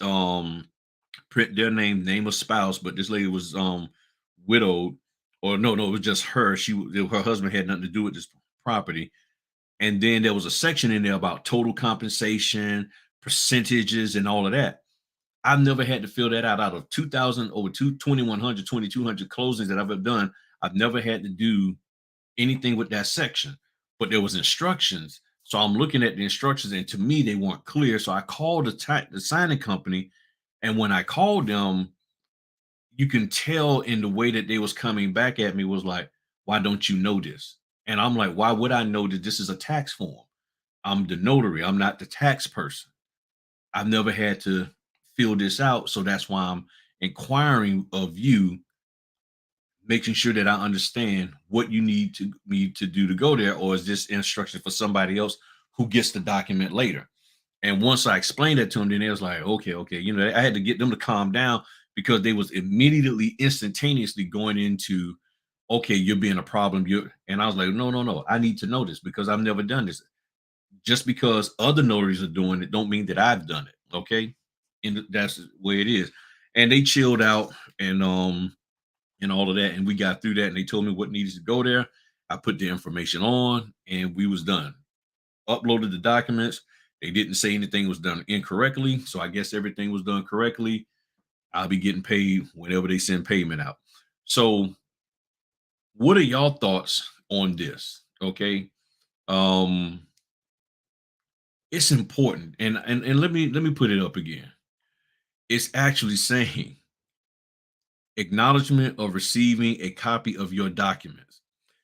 [SPEAKER 1] um, name of spouse, but this lady was widowed, or no, it was just her. Her husband had nothing to do with this property. And then there was a section in there about total compensation, percentages, and all of that. I've never had to fill that out of 2,000 over 2,100, 2,200 closings that I've ever done. I've never had to do anything with that section. but there was instructions. So I'm looking at the instructions, and to me, they weren't clear. So I called the signing company, and when I called them, you can tell in the way that they was coming back at me was like, "Why don't you know this?" And I'm like, "Why would I know that this is a tax form? I'm the notary. I'm not the tax person. I've never had to fill this out, so that's why I'm inquiring of you, making sure that I understand what you need to do to go there, or is this instruction for somebody else who gets the document later?" And once I explained that to them, then they was like, "Okay, okay." I had to get them to calm down because they was immediately, instantaneously going into, "Okay, you're being a problem." And I was like, "No, no, no. I need to know this because I've never done this. Just because other notaries are doing it, don't mean that I've done it." Okay, and that's the way it is. And they chilled out, and all of that, and we got through that. And they told me what needed to go there. I put the information on, and we was done. Uploaded the documents. They didn't say anything was done incorrectly, so I guess everything was done correctly. I'll be getting paid whenever they send payment out. So, what are y'all thoughts on this? Okay, um, it's important, and let me put it up again. It's actually saying acknowledgement of receiving a copy of your documents.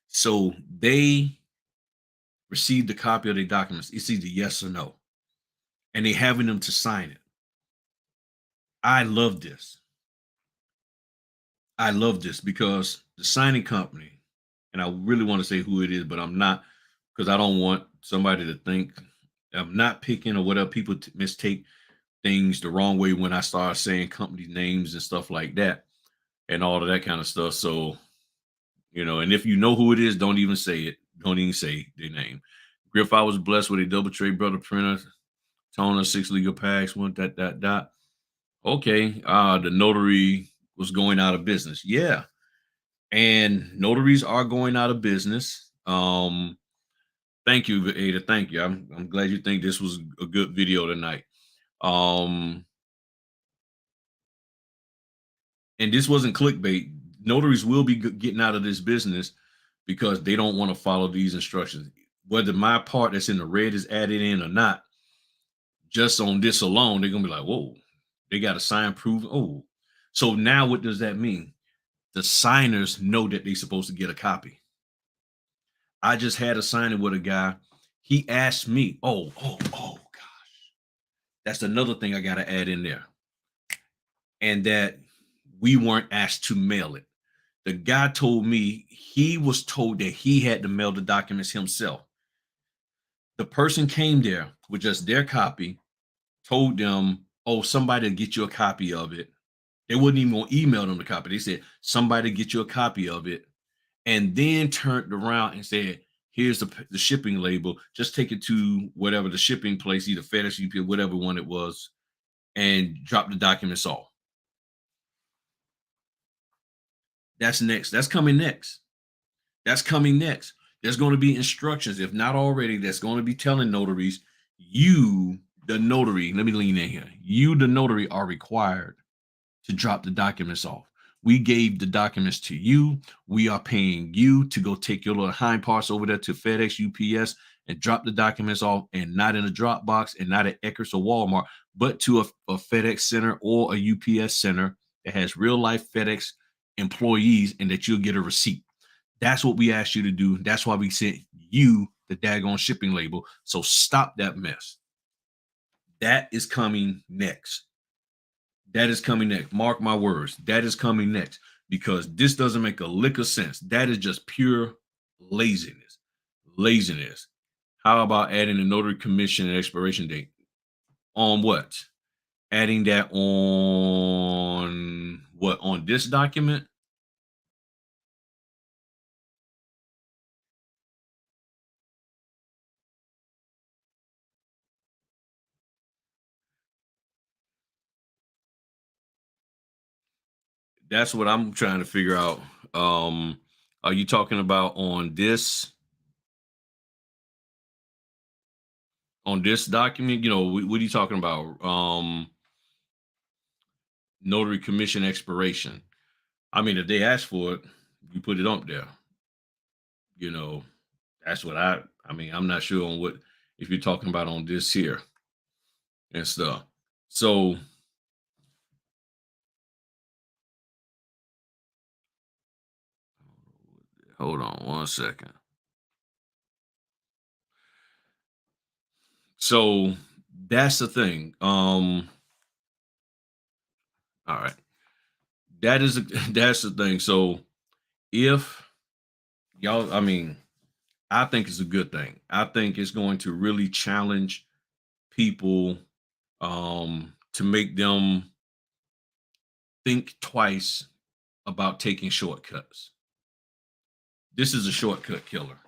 [SPEAKER 1] So they received a copy of their documents. It's either yes or no, and they having them to sign it. I love this. I love this because the signing company, and I really want to say who it is, but I'm not, because I don't want somebody to think I'm not picking or whatever. People mistake things the wrong way when I start saying company names and stuff like that and all of that kind of stuff. So, and if you know who it is, don't even say it. Don't even say their name. Griff, I was blessed with a double tray brother printer, toner, 6 legal packs, one dot dot dot. Okay. The notary was going out of business. Yeah. And notaries are going out of business. Thank you, Ada. Thank you. I'm glad you think this was a good video tonight. Um, and this wasn't clickbait. Notaries will be getting out of this business because they don't want to follow these instructions. Whether my part that's in the red is added in or not, just on this alone, they're gonna be like, "Whoa, they got to sign proof." Oh, so now what does that mean? The signers know that they're supposed to get a copy. I just had a signing with a guy. He asked me, oh, gosh, that's another thing I got to add in there. And that we weren't asked to mail it. The guy told me he was told that he had to mail the documents himself. The person came there with just their copy, told them, "Oh, somebody will get you a copy of it." They wouldn't even going to email them the copy. They said, "Somebody get you a copy of it," and then turned around and said, "Here's the shipping label. Just take it to whatever the shipping place, either FedEx, UPS, whatever one it was, and drop the documents off." That's next. That's coming next. That's coming next. There's going to be instructions, if not already, that's going to be telling notaries, you, the notary, let me lean in here. You, the notary, are required to drop the documents off. We gave the documents to you. We are paying you to go take your little hind parts over there to FedEx, UPS, and drop the documents off, and not in a Dropbox and not at Eckers or Walmart, but to a FedEx center or a UPS center that has real life FedEx employees, and that you'll get a receipt. That's what we asked you to do. That's why we sent you the daggone shipping label. So stop that mess. That is coming next. That is coming next. Mark my words. That is coming next because this doesn't make a lick of sense. That is just pure laziness. Laziness. How about adding the notary commission and expiration date? On what? Adding that on what? On this document? That's what I'm trying to figure out. Um, are you talking about on this document? What are you talking about? Notary commission expiration. I mean, if they ask for it, you put it up there. You know, That's what I mean, I'm not sure on what if you're talking about on this here and stuff. So hold on one second. So that's the thing. All right. That is that's the thing. So if y'all, I mean, I think it's a good thing. I think it's going to really challenge people to make them think twice about taking shortcuts. This is a shortcut killer.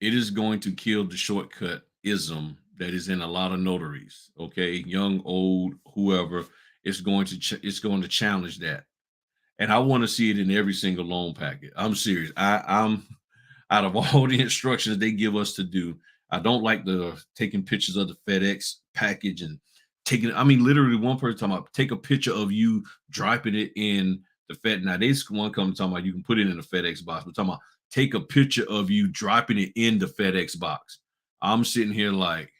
[SPEAKER 1] It is going to kill the shortcut ism that is in a lot of notaries. Okay, young, old, whoever. It's going to challenge that, and I want to see it in every single loan packet. I'm serious. I'm out of all the instructions they give us to do. I don't like the taking pictures of the FedEx package and taking. I mean, literally, one person talking about take a picture of you dropping it in the Fed. Now, this one come talking about you can put it in the FedEx box. We're talking about take a picture of you dropping it in the FedEx box. I'm sitting here like,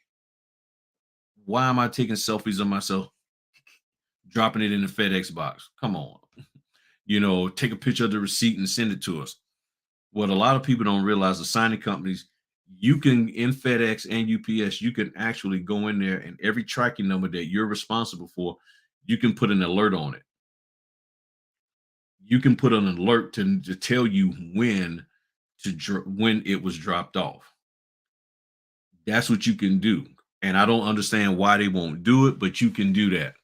[SPEAKER 1] why am I taking selfies of myself dropping it in the FedEx box? Come on, take a picture of the receipt and send it to us. What a lot of people don't realize, the signing companies, you can in FedEx and UPS, you can actually go in there and every tracking number that you're responsible for, you can put an alert on it. You can put an alert to tell you when it was dropped off. That's what you can do. And I don't understand why they won't do it, but you can do that.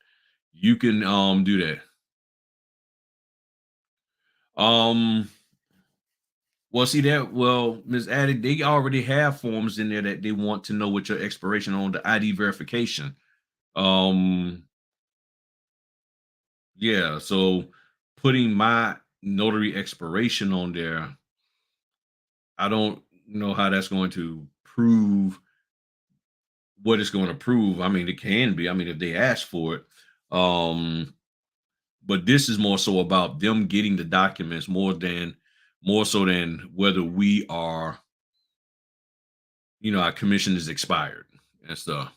[SPEAKER 1] You can do that. Um well, see that. Well, Ms. Addie, they already have forms in there that they want to know what your expiration on the ID verification. Um, yeah. So putting my notary expiration on there, I don't know how that's going to prove what it's going to prove. I mean, it can be. I mean, if they ask for it. Um, but this is more so about them getting the documents more so than whether we are, our commission is expired and stuff.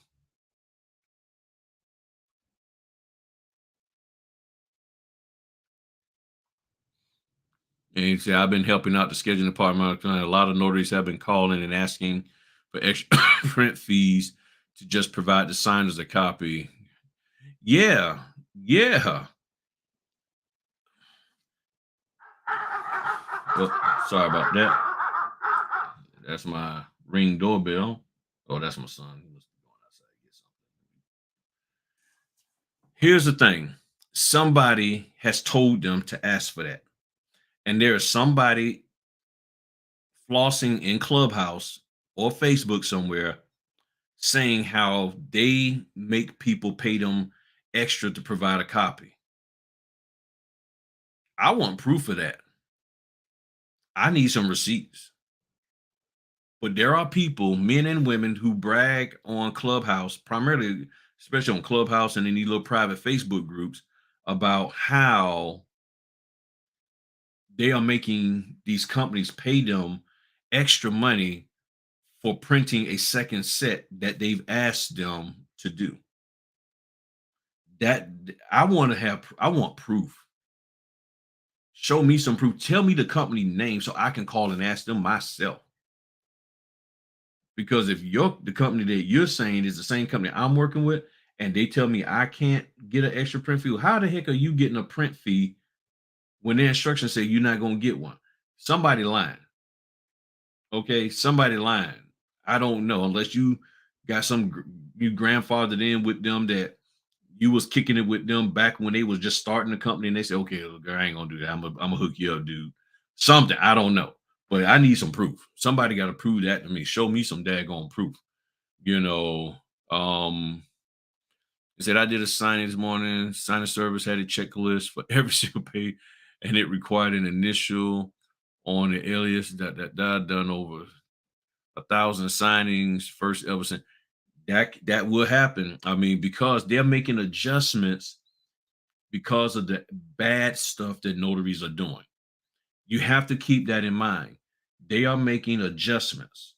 [SPEAKER 1] And he said, I've been helping out the scheduling department. A lot of notaries have been calling and asking for extra print fees to just provide the signers a copy. Yeah, yeah. Well, sorry about that. That's my ring doorbell. Oh, that's my son. He must be going outside to get something. Here's the thing. Somebody has told them to ask for that. And there is somebody flossing in Clubhouse or Facebook somewhere saying how they make people pay them extra to provide a copy. I want proof of that. I need some receipts. But there are people, men and women, who brag on Clubhouse, primarily, especially on Clubhouse and in these little private Facebook groups, about how they are making these companies pay them extra money for printing a second set that they've asked them to do. That I want proof. Show me some proof. Tell me the company name so I can call and ask them myself. Because if the company that you're saying is the same company I'm working with, and they tell me I can't get an extra print fee, how the heck are you getting a print fee when the instructions say you're not going to get one? Somebody lying. Okay, somebody lying. I don't know unless you got you grandfathered in with them that you was kicking it with them back when they was just starting the company and they said, okay, look, I ain't gonna do that. I'm gonna hook you up, dude. Something. I don't know. But I need some proof. Somebody got to prove that to me. Show me some daggone proof. You know, um, he said I did a signing this morning. Signing service had a checklist for every single pay, and it required an initial on the alias that done over 1,000 signings first ever since. That will happen. I mean, because they're making adjustments because of the bad stuff that notaries are doing. You have to keep that in mind. they are making adjustments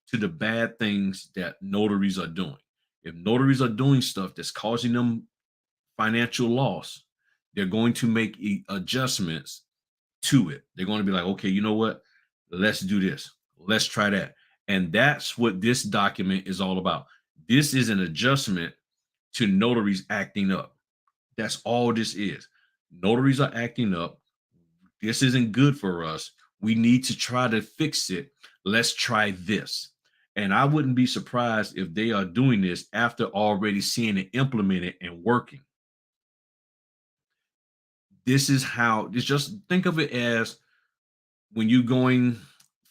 [SPEAKER 1] to the bad things that notaries are doing. If notaries are doing stuff that's causing them financial loss, they're going to make adjustments to it. They're going to be like, okay, you know what? Let's do this. Let's try that. And that's what this document is all about. This is an adjustment to notaries acting up. That's all this is. Notaries are acting up. This isn't good for us. We need to try to fix it. Let's try this. And I wouldn't be surprised if they are doing this after already seeing it implemented and working. This is how, it's just think of it as when you're going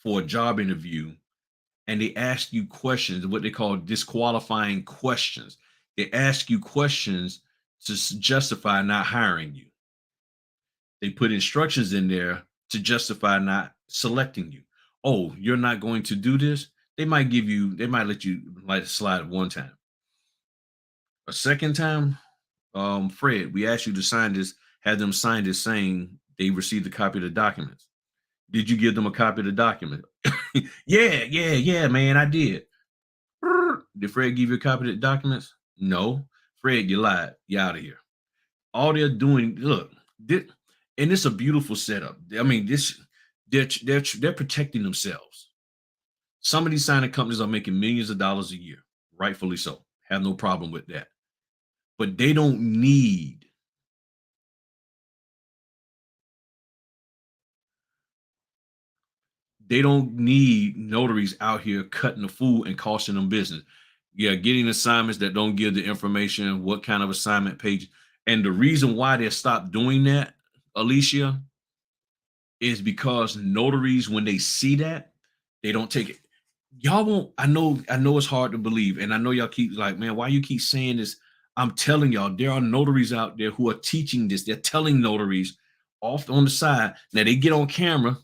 [SPEAKER 1] for a job interview and they ask you questions, what they call disqualifying questions. They ask you questions to justify not hiring you. They put instructions in there to justify not selecting you. Oh, you're not going to do this? They might let you like slide one time. A second time, Fred, we asked you to sign this, have them sign this saying they received a copy of the documents. Did you give them a copy of the document? Yeah, man, I did. Did Fred give you a copy of the documents? No. Fred, you lied. You out of here. All they're doing, look, and it's a beautiful setup. I mean, they're protecting themselves. Some of these signing companies are making millions of dollars a year, rightfully so. Have no problem with that. But they don't need notaries out here cutting the fool and costing them business. Yeah, getting assignments that don't give the information, what kind of assignment page. And the reason why they stopped doing that, Alicia, is because notaries, when they see that, they don't take it. Y'all won't, I know it's hard to believe, and I know y'all keep like, man, why you keep saying this? I'm telling y'all, there are notaries out there who are teaching this. They're telling notaries off on the side. Now they get on camera,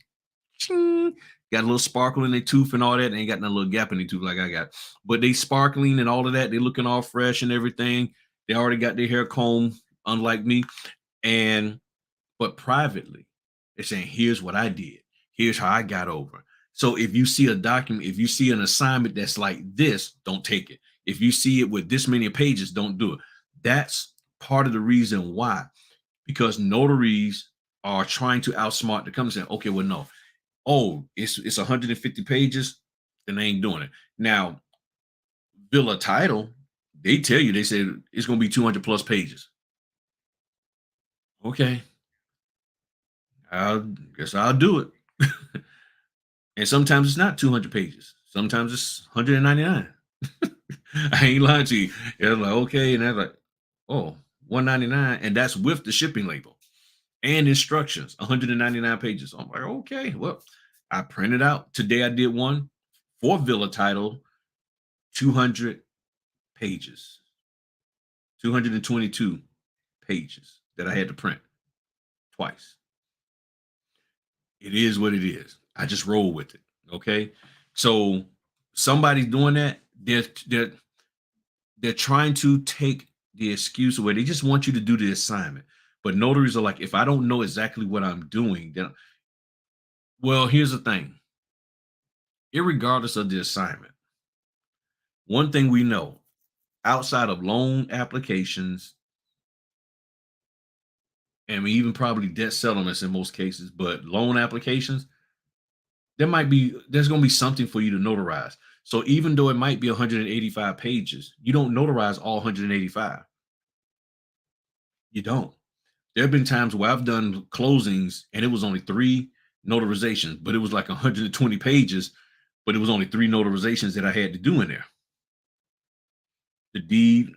[SPEAKER 1] ching, got a little sparkle in their tooth and all that. They ain't got no little gap in their tooth like I got, but they sparkling and all of that. They looking all fresh and everything. They already got their hair combed, unlike me. And but privately, they're saying, here's what I did. Here's how I got over. So if you see a document, if you see an assignment that's like this, don't take it. If you see it with this many pages, don't do it. That's part of the reason why, because notaries are trying to outsmart the company saying, okay, well, no. Oh, it's 150 pages, then they ain't doing it. Now, bill of title, they tell you, they say it's going to be 200 plus pages. Okay, I guess I'll do it. And sometimes it's not 200 pages. Sometimes it's 199. I ain't lying to you. Yeah, like, okay. And they're like, oh, 199. And that's with the shipping label and instructions, 199 pages. I'm like, okay, well, I printed out. Today I did one for Villa title, 200 pages, 222 pages that I had to print twice. It is what it is. I just roll with it. Okay. So somebody's doing that. They're trying to take the excuse away. They just want you to do the assignment. But notaries are like, if I don't know exactly what I'm doing, then well, here's the thing. Irregardless of the assignment, one thing we know outside of loan applications and even probably debt settlements in most cases, but loan applications, there's going to be something for you to notarize. So even though it might be 185 pages, you don't notarize all 185. You don't. There have been times where I've done closings and it was only 3 notarizations, but it was like 120 pages, but it was only 3 notarizations that I had to do in there. The deed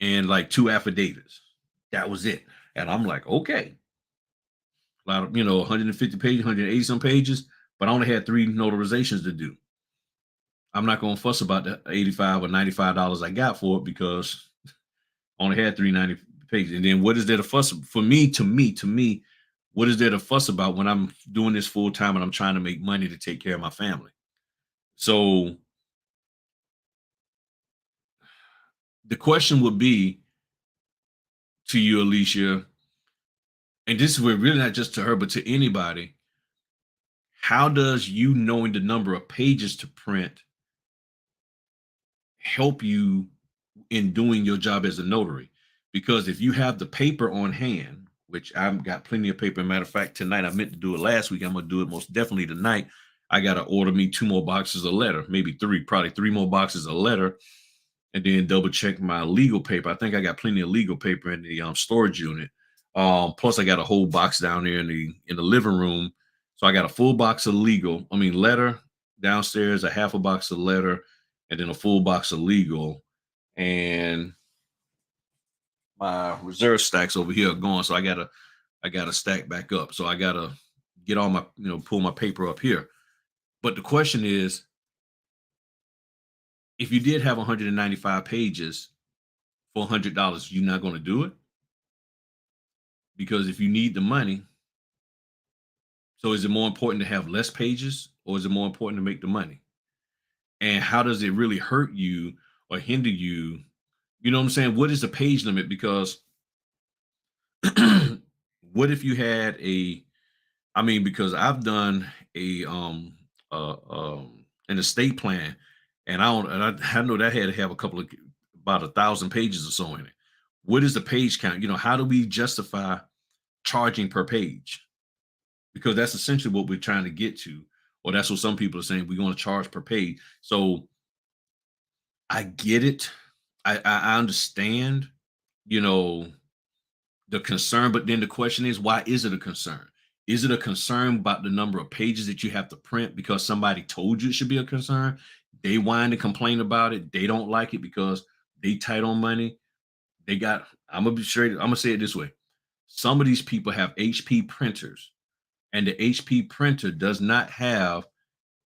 [SPEAKER 1] and like 2 affidavits. That was it. And I'm like, okay. A lot of, 150 pages, 180 some pages, but I only had 3 notarizations to do. I'm not going to fuss about the 85 or $95 I got for it because I only had 390 pages. And then what is there to fuss for me, to me, what is there to fuss about when I'm doing this full time and I'm trying to make money to take care of my family? So the question would be to you, Alicia, and this is really not just to her, but to anybody. How does you knowing the number of pages to print help you in doing your job as a notary? Because if you have the paper on hand, which I've got plenty of paper. Matter of fact, tonight I meant to do it last week. I'm gonna do it most definitely tonight. I gotta order me 2 more boxes of letter, maybe three, probably 3 more boxes of letter, and then double check my legal paper. I think I got plenty of legal paper in the storage unit. Plus I got a whole box down there in the living room. So I got a full box of letter downstairs, a half a box of letter, and then a full box of legal. And my reserve stacks over here are gone. So I gotta stack back up. So I gotta get all my, pull my paper up here. But the question is, if you did have 195 pages for $100, you're not going to do it because if you need the money, so is it more important to have less pages or is it more important to make the money? And how does it really hurt you or hinder you? You know what I'm saying? What is the page limit? Because what if you had because I've done an estate plan, and I know that had to have about 1,000 pages or so in it. What is the page count? How do we justify charging per page? Because that's essentially what we're trying to get to, or that's what some people are saying. We're going to charge per page. So I get it. I understand, you know, the concern, but then the question is, why is it a concern? Is it a concern about the number of pages that you have to print because somebody told you it should be a concern? They whine and complain about it. They don't like it because they tight on money. I'm gonna be straight. I'm gonna say it this way. Some of these people have HP printers, and the HP printer does not have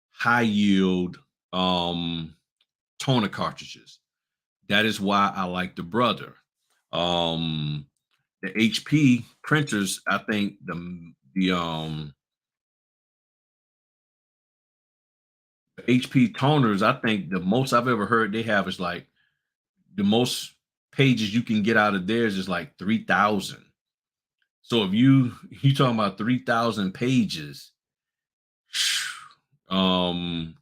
[SPEAKER 1] high yield toner cartridges. That is why I like the brother. Um, the HP printers, I think the HP toners, I think the most I've ever heard they have is like the most pages you can get out of theirs is like 3,000. So if you talking about 3,000 pages, um,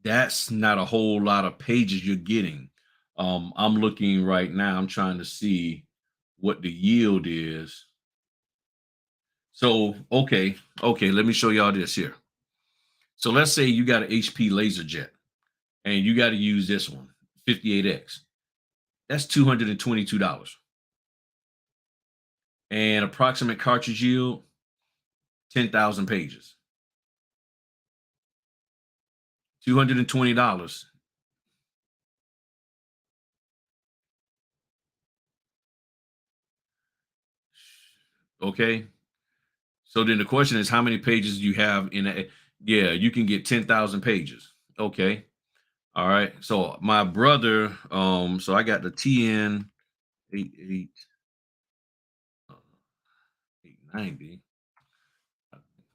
[SPEAKER 1] that's not a whole lot of pages you're getting. I'm looking right now. I'm trying to see what the yield is. So okay, let me show y'all this here. So let's say you got an HP LaserJet and you got to use this one, 58X. That's $222. And approximate cartridge yield, 10,000 pages. $220. Okay. So then the question is, how many pages do you have in a? Yeah, you can get 10,000 pages. Okay. All right. So my brother, so I got the TN 88 890.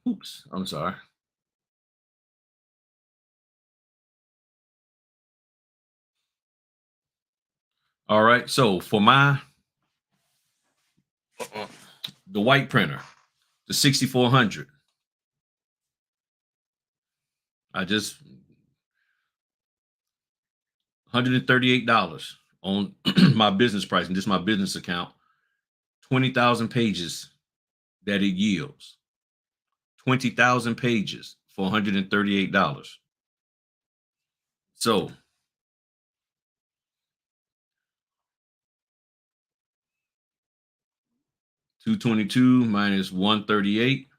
[SPEAKER 1] Oops, I'm sorry. All right. So for the white printer, the 6400, I just $138 on my business price, and just my business account, 20,000 pages that it yields. 20,000 pages for $138. So 222 minus 138,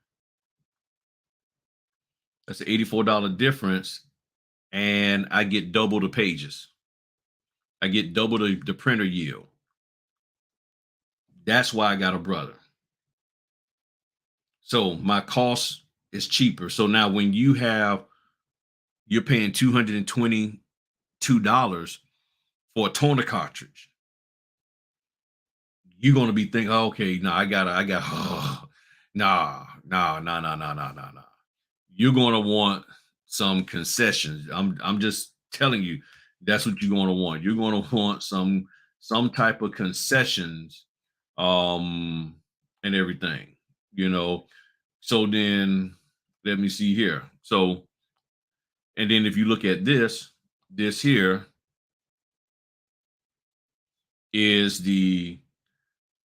[SPEAKER 1] that's an $84 difference. And I get double the pages. I get double the printer yield. That's why I got a brother. So my cost is cheaper. So now when you're paying $222 for a toner cartridge, you're gonna be thinking, oh, okay, no, I got nah. You're gonna want some concessions. I'm just telling you, that's what you're gonna want. You're gonna want some type of concessions, and everything, you know. So then let me see here. So, and then if you look at this here is the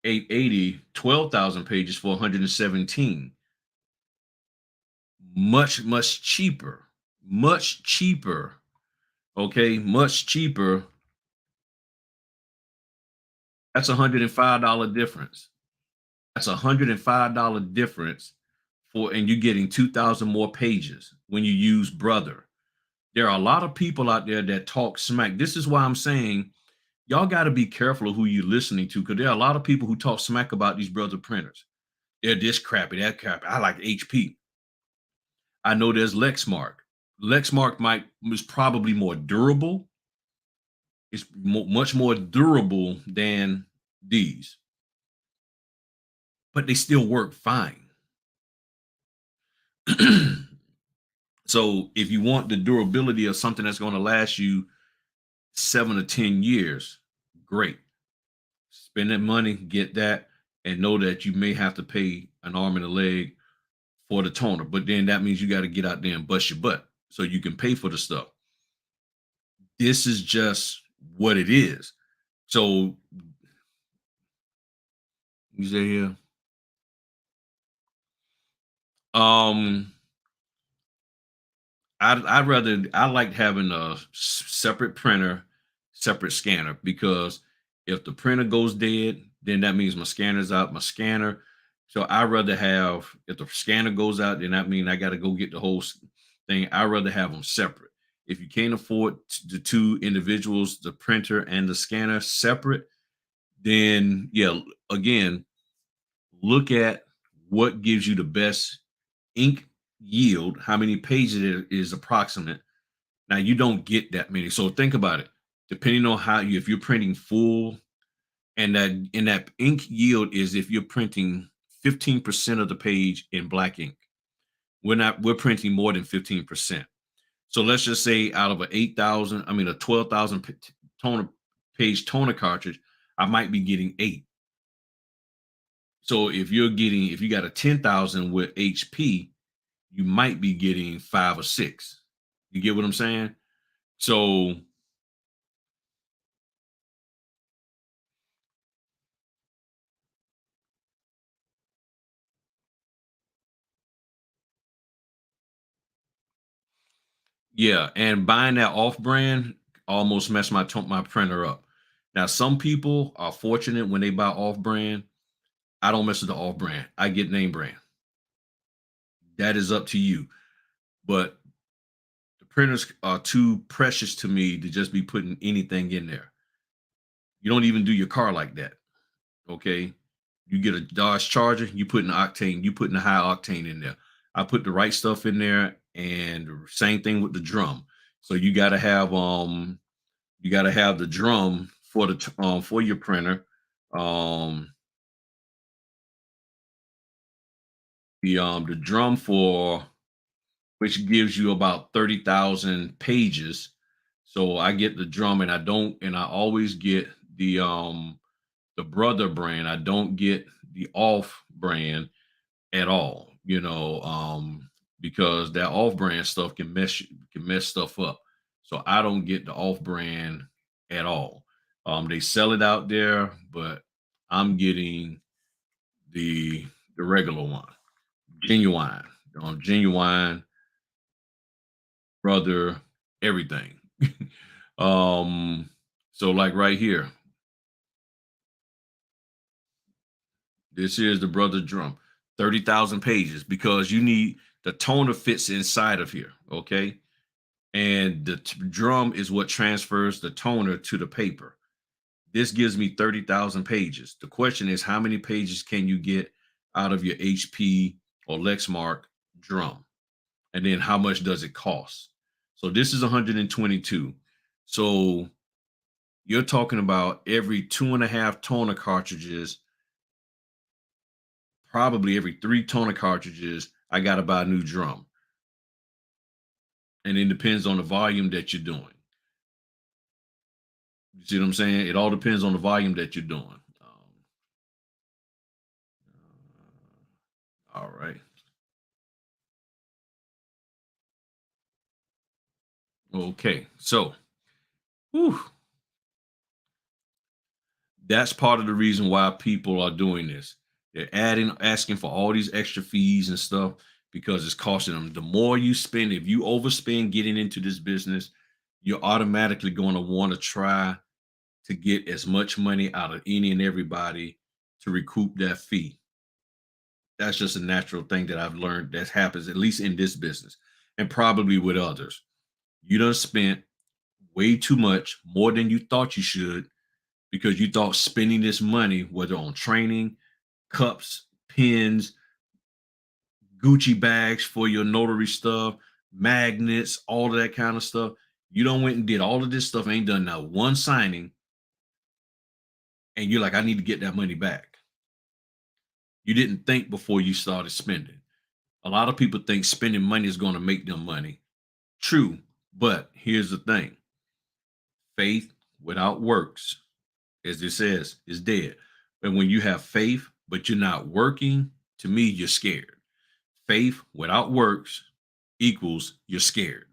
[SPEAKER 1] 880, 12,000 pages for 117. Much cheaper. Much cheaper. Okay, much cheaper. That's $105 difference. That's $105 difference for, and you're getting 2,000 more pages when you use Brother. There are a lot of people out there that talk smack. This is why I'm saying y'all got to be careful of who you're listening to, because there are a lot of people who talk smack about these Brother printers. They're this crappy, that crappy. I like HP. I know there's Lexmark. Lexmark might is probably more durable. It's much more durable than these, but they still work fine. So if you want the durability of something that's going to last you 7 to 10 years, great. Spend that money, get that, and know that you may have to pay an arm and a leg for the toner. But then that means you got to get out there and bust your butt so you can pay for the stuff. This is just what it is. So you say here, um, I like having a separate printer, separate scanner, because if the printer goes dead, then that means my scanner's out, my scanner. So I rather have, if the scanner goes out, then that means I got to go get the whole thing. I rather have them separate. If you can't afford the two individuals, the printer and the scanner separate, then yeah, again, look at what gives you the best ink yield, how many pages it is approximate. Now you don't get that many. So think about it. Depending on how you, if you're printing full, and that ink yield is if you're printing 15% of the page in black ink. We're printing more than 15%. So let's just say out of a 12,000 toner page toner cartridge, I might be getting 8. So if you got a 10,000 with HP, you might be getting 5 or 6. You get what I'm saying? So yeah, and buying that off brand almost messed my printer up. Now some people are fortunate when they buy off brand. I don't mess with the off brand. I get name brand. That is up to you. But the printers are too precious to me to just be putting anything in there. You don't even do your car like that. Okay. You get a Dodge Charger, you put an octane, you put in a high octane in there. I put the right stuff in there, and same thing with the drum. So you got to have the drum for for your printer. Um the drum for which gives you about 30,000 pages. So I get the drum, and I always get the Brother brand. I don't get the off brand at all, because that off brand stuff can mess stuff up. So I don't get the off brand at all. They sell it out there, but I'm getting the regular one, genuine, genuine Brother, everything. um, so like right here, this is the Brother drum, 30,000 pages, because you need the toner fits inside of here, okay? And the drum is what transfers the toner to the paper. This gives me 30,000 pages. The question is, how many pages can you get out of your HP or Lexmark drum? And then how much does it cost? So this is 122. So you're talking about every 2.5 toner cartridges, probably every 3 toner cartridges, I got to buy a new drum. And it depends on the volume that you're doing. You see what I'm saying? It all depends on the volume that you're doing. All right. Okay. So, whew, that's part of the reason why people are doing this. They're asking for all these extra fees and stuff because it's costing them. The more you spend, if you overspend getting into this business, you're automatically going to want to try to get as much money out of any and everybody to recoup that fee. That's just a natural thing that I've learned that happens, at least in this business and probably with others. You done spent way too much, more than you thought you should, because you thought spending this money, whether on training, cups, pens, Gucci bags for your notary stuff, magnets, all of that kind of stuff. You don't went and did all of this stuff, ain't done now one signing, and you're like, I need to get that money back. You didn't think before you started spending. A lot of people think spending money is going to make them money. True, but here's the thing: faith without works, as it says, is dead. And when you have faith, but you're not working, to me, you're scared. Faith without works equals you're scared.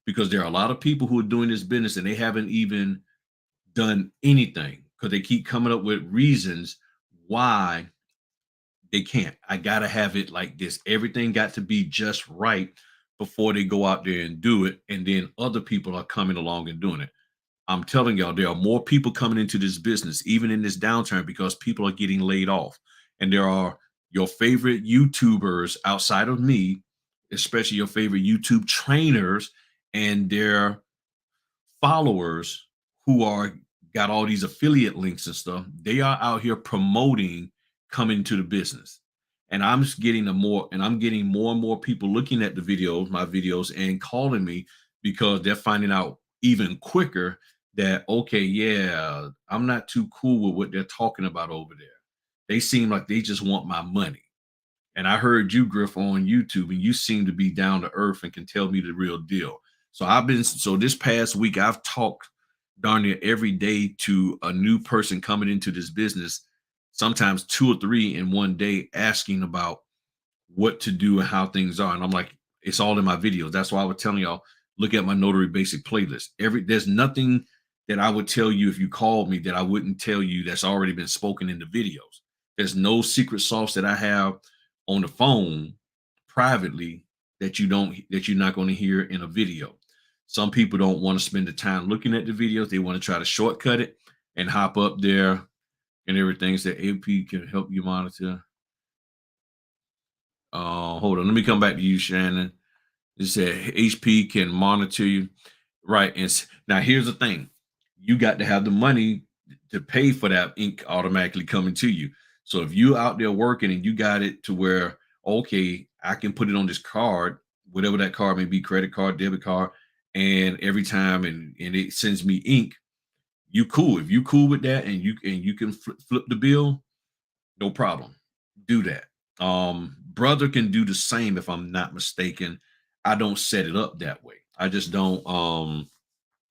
[SPEAKER 1] Because there are a lot of people who are doing this business and they haven't even done anything because they keep coming up with reasons why they can't. I gotta have it like this. Everything got to be just right before they go out there and do it. And then other people are coming along and doing it. I'm telling y'all, there are more people coming into this business, even in this downturn, because people are getting laid off. And there are your favorite YouTubers outside of me, especially your favorite YouTube trainers and their followers who are got all these affiliate links and stuff. They are out here promoting coming to the business. And I'm just getting I'm getting more and more people looking at the videos, my videos, and calling me because they're finding out even quicker that okay, yeah, I'm not too cool with what they're talking about over there. They seem like they just want my money. And I heard you, Griff, on YouTube, and you seem to be down to earth and can tell me the real deal. So this past week I've talked darn near every day to a new person coming into this business, sometimes two or three in one day, asking about what to do and how things are. And I'm like, it's all in my videos. That's why I was telling y'all, look at my notary basic playlist. There's nothing that I would tell you if you called me that I wouldn't tell you that's already been spoken in the videos. There's no secret sauce that I have on the phone privately that you're not going to hear in a video. Some people don't want to spend the time looking at the videos. They want to try to shortcut it and hop up there and everything. So AP can help you monitor. Hold on. Let me come back to you, Shannon. It said HP can monitor you. Right. And now here's the thing. You got to have the money to pay for that ink automatically coming to you. So if you out there working and you got it to where, okay, I can put it on this card, whatever that card may be, credit card, debit card, and every time and it sends me ink, you cool. If you cool with that and you can flip the bill, no problem. Do that. Brother can do the same if I'm not mistaken. I don't set it up that way. I just don't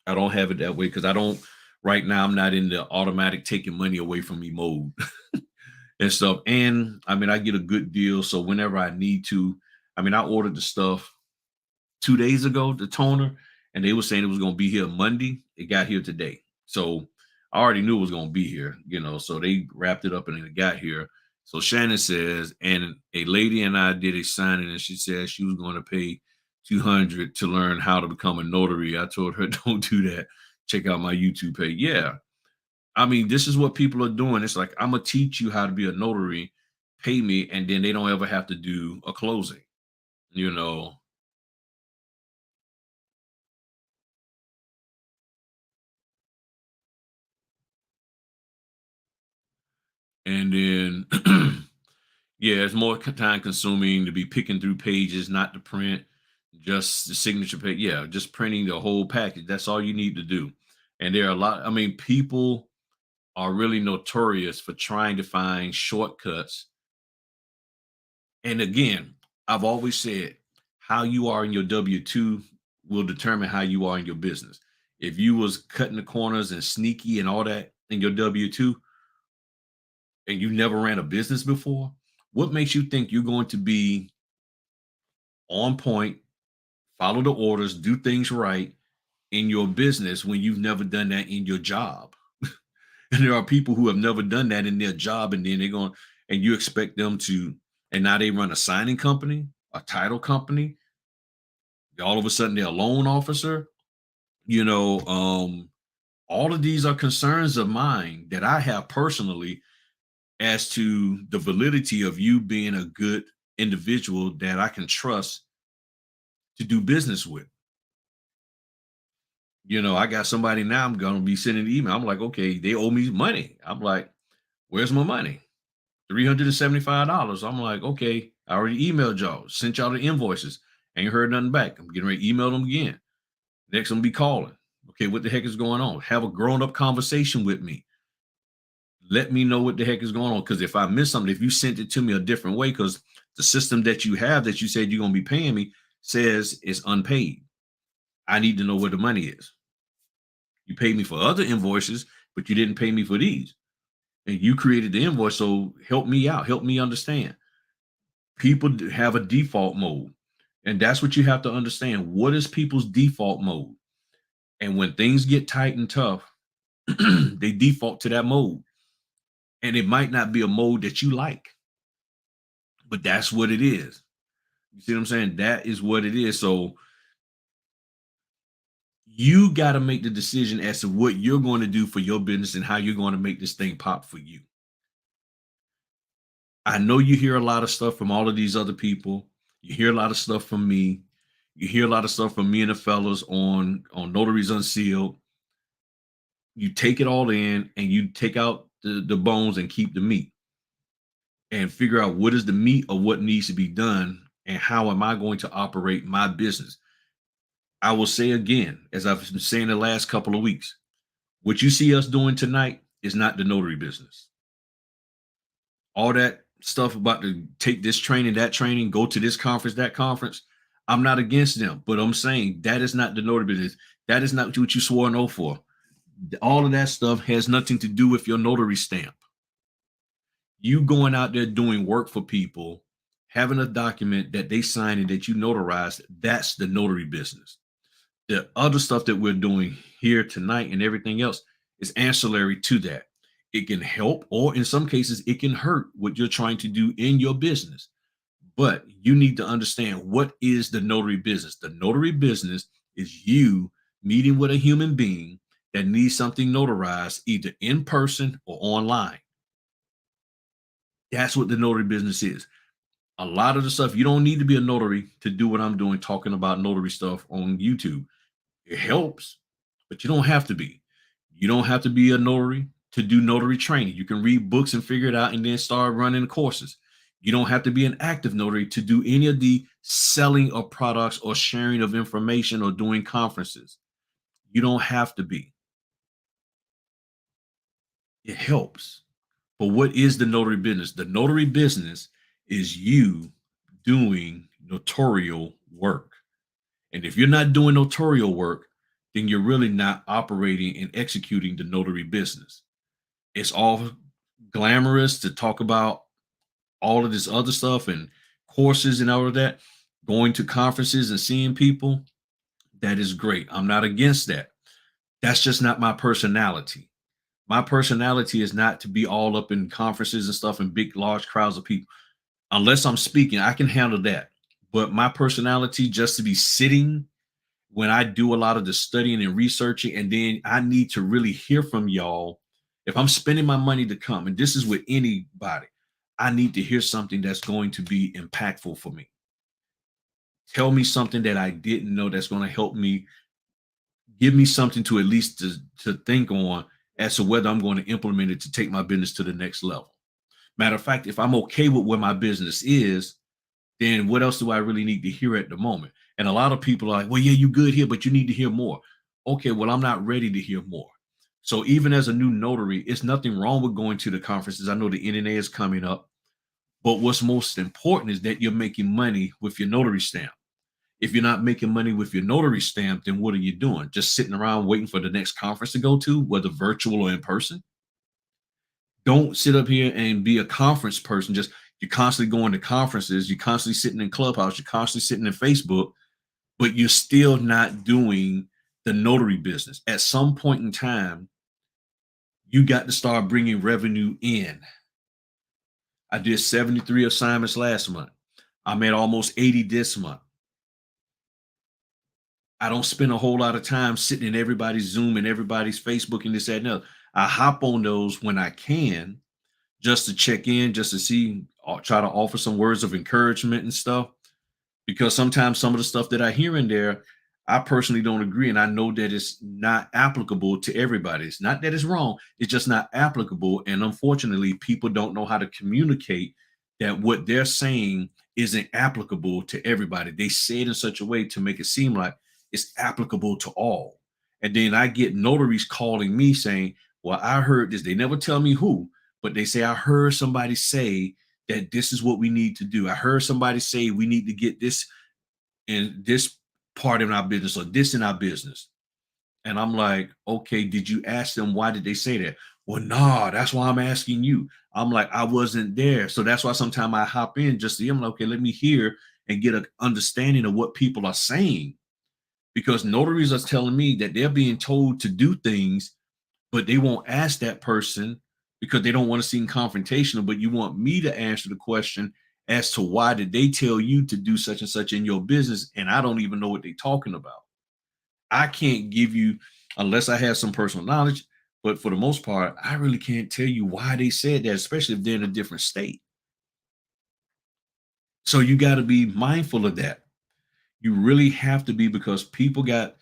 [SPEAKER 1] I don't have it that way because I don't right now I'm not in the automatic taking money away from me mode and stuff. And I mean I get a good deal. So whenever I need to, I mean I ordered the stuff 2 days ago, the toner, and they were saying it was going to be here Monday. It got here today. So I already knew it was going to be here, so they wrapped it up and it got here. So Shannon says, and a lady and I did a signing and she said she was going to pay 200 to learn how to become a notary. I told her, don't do that. Check out my YouTube page. Yeah. I mean, this is what people are doing. It's like, I'm going to teach you how to be a notary, pay me, and then they don't ever have to do a closing, you know. And then, yeah, it's more time consuming to be picking through pages, not to print just the signature page. Yeah, just printing the whole package. That's all you need to do. And there are a lot, I mean, people are really notorious for trying to find shortcuts. And again, I've always said how you are in your W 2 will determine how you are in your business. If you was cutting the corners and sneaky and all that in your W 2, and you never ran a business before, what makes you think you're going to be on point, follow the orders, do things right, in your business when you've never done that in your job. And there are people who have never done that in their job, and then they're going and you expect them to, and now they run a signing company, a title company. All of a sudden, they're a loan officer. You know, all of these are concerns of mine that I have personally as to the validity of you being a good individual that I can trust to do business with. You know, I got somebody now, I'm going to be sending an email. I'm like, okay, they owe me money. I'm like, where's my money? $375. I'm like, okay, I already emailed y'all, sent y'all the invoices. Ain't heard nothing back. I'm getting ready to email them again. Next, I'm gonna be calling. Okay, what the heck is going on? Have a grown-up conversation with me. Let me know what the heck is going on. Because if I miss something, if you sent it to me a different way, because the system that you have that you said you're gonna be paying me says it's unpaid. I need to know where the money is. You paid me for other invoices, but you didn't pay me for these. And you created the invoice, so help me out, help me understand. People have a default mode, and that's what you have to understand. What is people's default mode? And when things get tight and tough, they default to that mode. And it might not be a mode that you like, but that's what it is. You see what I'm saying? That is what it is. So you got to make the decision as to what you're going to do for your business and how you're going to make this thing pop for you. I know you hear a lot of stuff from all of these other people. You hear a lot of stuff from me. You hear a lot of stuff from me and the fellas on Notaries Unsealed. You take it all in and you take out the bones and keep the meat and figure out what is the meat of what needs to be done and how am I going to operate my business. I will say again, as I've been saying the last couple of weeks, what you see us doing tonight is not the notary business. All that stuff about to take this training, that training, go to this conference, that conference, I'm not against them, but I'm saying that is not the notary business. That is not what you swore an oath for. All of that stuff has nothing to do with your notary stamp. You going out there doing work for people, having a document that they sign and that you notarized, that's the notary business. The other stuff that we're doing here tonight and everything else is ancillary to that. It can help, or in some cases, it can hurt what you're trying to do in your business. But you need to understand what is the notary business. The notary business is you meeting with a human being that needs something notarized either in person or online. That's what the notary business is. A lot of the stuff, you don't need to be a notary to do what I'm doing, talking about notary stuff on YouTube. It helps, but you don't have to be. You don't have to be a notary to do notary training. You can read books and figure it out and then start running courses. You don't have to be an active notary to do any of the selling of products or sharing of information or doing conferences. You don't have to be. It helps. But what is the notary business? The notary business is you doing notarial work. And if you're not doing notarial work, then you're really not operating and executing the notary business. It's all glamorous to talk about all of this other stuff and courses and all of that, going to conferences and seeing people. That is great. I'm not against that. That's just not my personality. My personality is not to be all up in conferences and stuff and big, large crowds of people. Unless I'm speaking, I can handle that. But my personality, just to be sitting when I do a lot of the studying and researching, and then I need to really hear from y'all. If I'm spending my money to come, and this is with anybody, I need to hear something that's going to be impactful for me. Tell me something that I didn't know that's going to help me, give me something to at least to think on as to whether I'm going to implement it to take my business to the next level. Matter of fact, if I'm okay with where my business is, then what else do I really need to hear at the moment? And a lot of people are like, well, yeah, you good here, but you need to hear more. Okay, well, I'm not ready to hear more. So even as a new notary, it's nothing wrong with going to the conferences. I know the NNA is coming up, but what's most important is that you're making money with your notary stamp. If you're not making money with your notary stamp, then what are you doing? Just sitting around waiting for the next conference to go to, whether virtual or in person? Don't sit up here and be a conference person. Just you're constantly going to conferences, you're constantly sitting in Clubhouse, you're constantly sitting in Facebook, but you're still not doing the notary business. At some point in time, you got to start bringing revenue in. I did 73 assignments last month. I'm at almost 80 this month. I don't spend a whole lot of time sitting in everybody's Zoom and everybody's Facebook and this, that, and the other. I hop on those when I can just to check in, just to see, try to offer some words of encouragement and stuff. Because sometimes some of the stuff that I hear in there, I personally don't agree. And I know that it's not applicable to everybody. It's not that it's wrong, it's just not applicable. And unfortunately, people don't know how to communicate that what they're saying isn't applicable to everybody. They say it in such a way to make it seem like it's applicable to all. And then I get notaries calling me saying, well, I heard this. They never tell me who, but they say, I heard somebody say that this is what we need to do. I heard somebody say we need to get this in this part of our business or this in our business. And I'm like, okay, did you ask them why did they say that? Well, nah, that's why I'm asking you. I'm like, I wasn't there. So that's why sometimes I hop in just to, I'm like, okay, let me hear and get an understanding of what people are saying. Because notaries are telling me that they're being told to do things, but they won't ask that person because they don't want to seem confrontational. But you want me to answer the question as to why did they tell you to do such and such in your business, and I don't even know what they're talking about. I can't give you, unless I have some personal knowledge, but for the most part, I really can't tell you why they said that, especially if they're in a different state. So you got to be mindful of that. You really have to be, because people got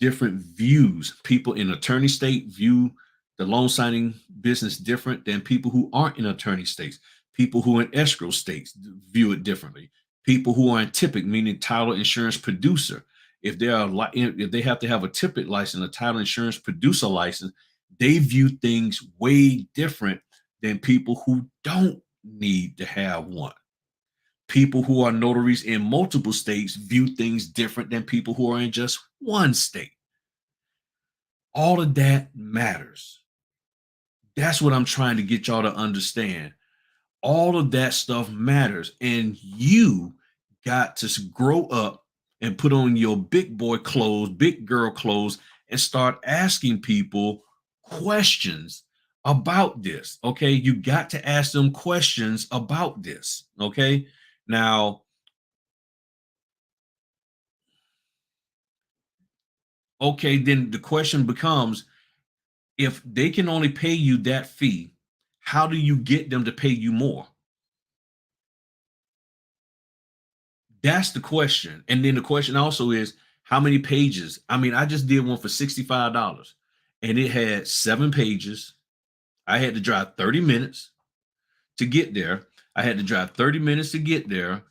[SPEAKER 1] different views. People in attorney state view the loan signing business different than people who aren't in attorney states. People who are in escrow states view it differently. People who are in TIPIC, meaning title insurance producer, if they have to have a TIPIC license, a title insurance producer license, they view things way different than people who don't need to have one. People who are notaries in multiple states view things different than people who are in just one state. All of that matters. That's what I'm trying to get y'all to understand. All of that stuff matters. And you got to grow up and put on your big boy clothes, big girl clothes, and start asking people questions about this. Okay. You got to ask them questions about this. Okay. Now, okay, then the question becomes, if they can only pay you that fee, how do you get them to pay you more? That's the question. And then the question also is, how many pages? I mean, I just did one for $65 and it had 7 pages. I had to drive 30 minutes to get there. I had to drive 30 minutes to get there.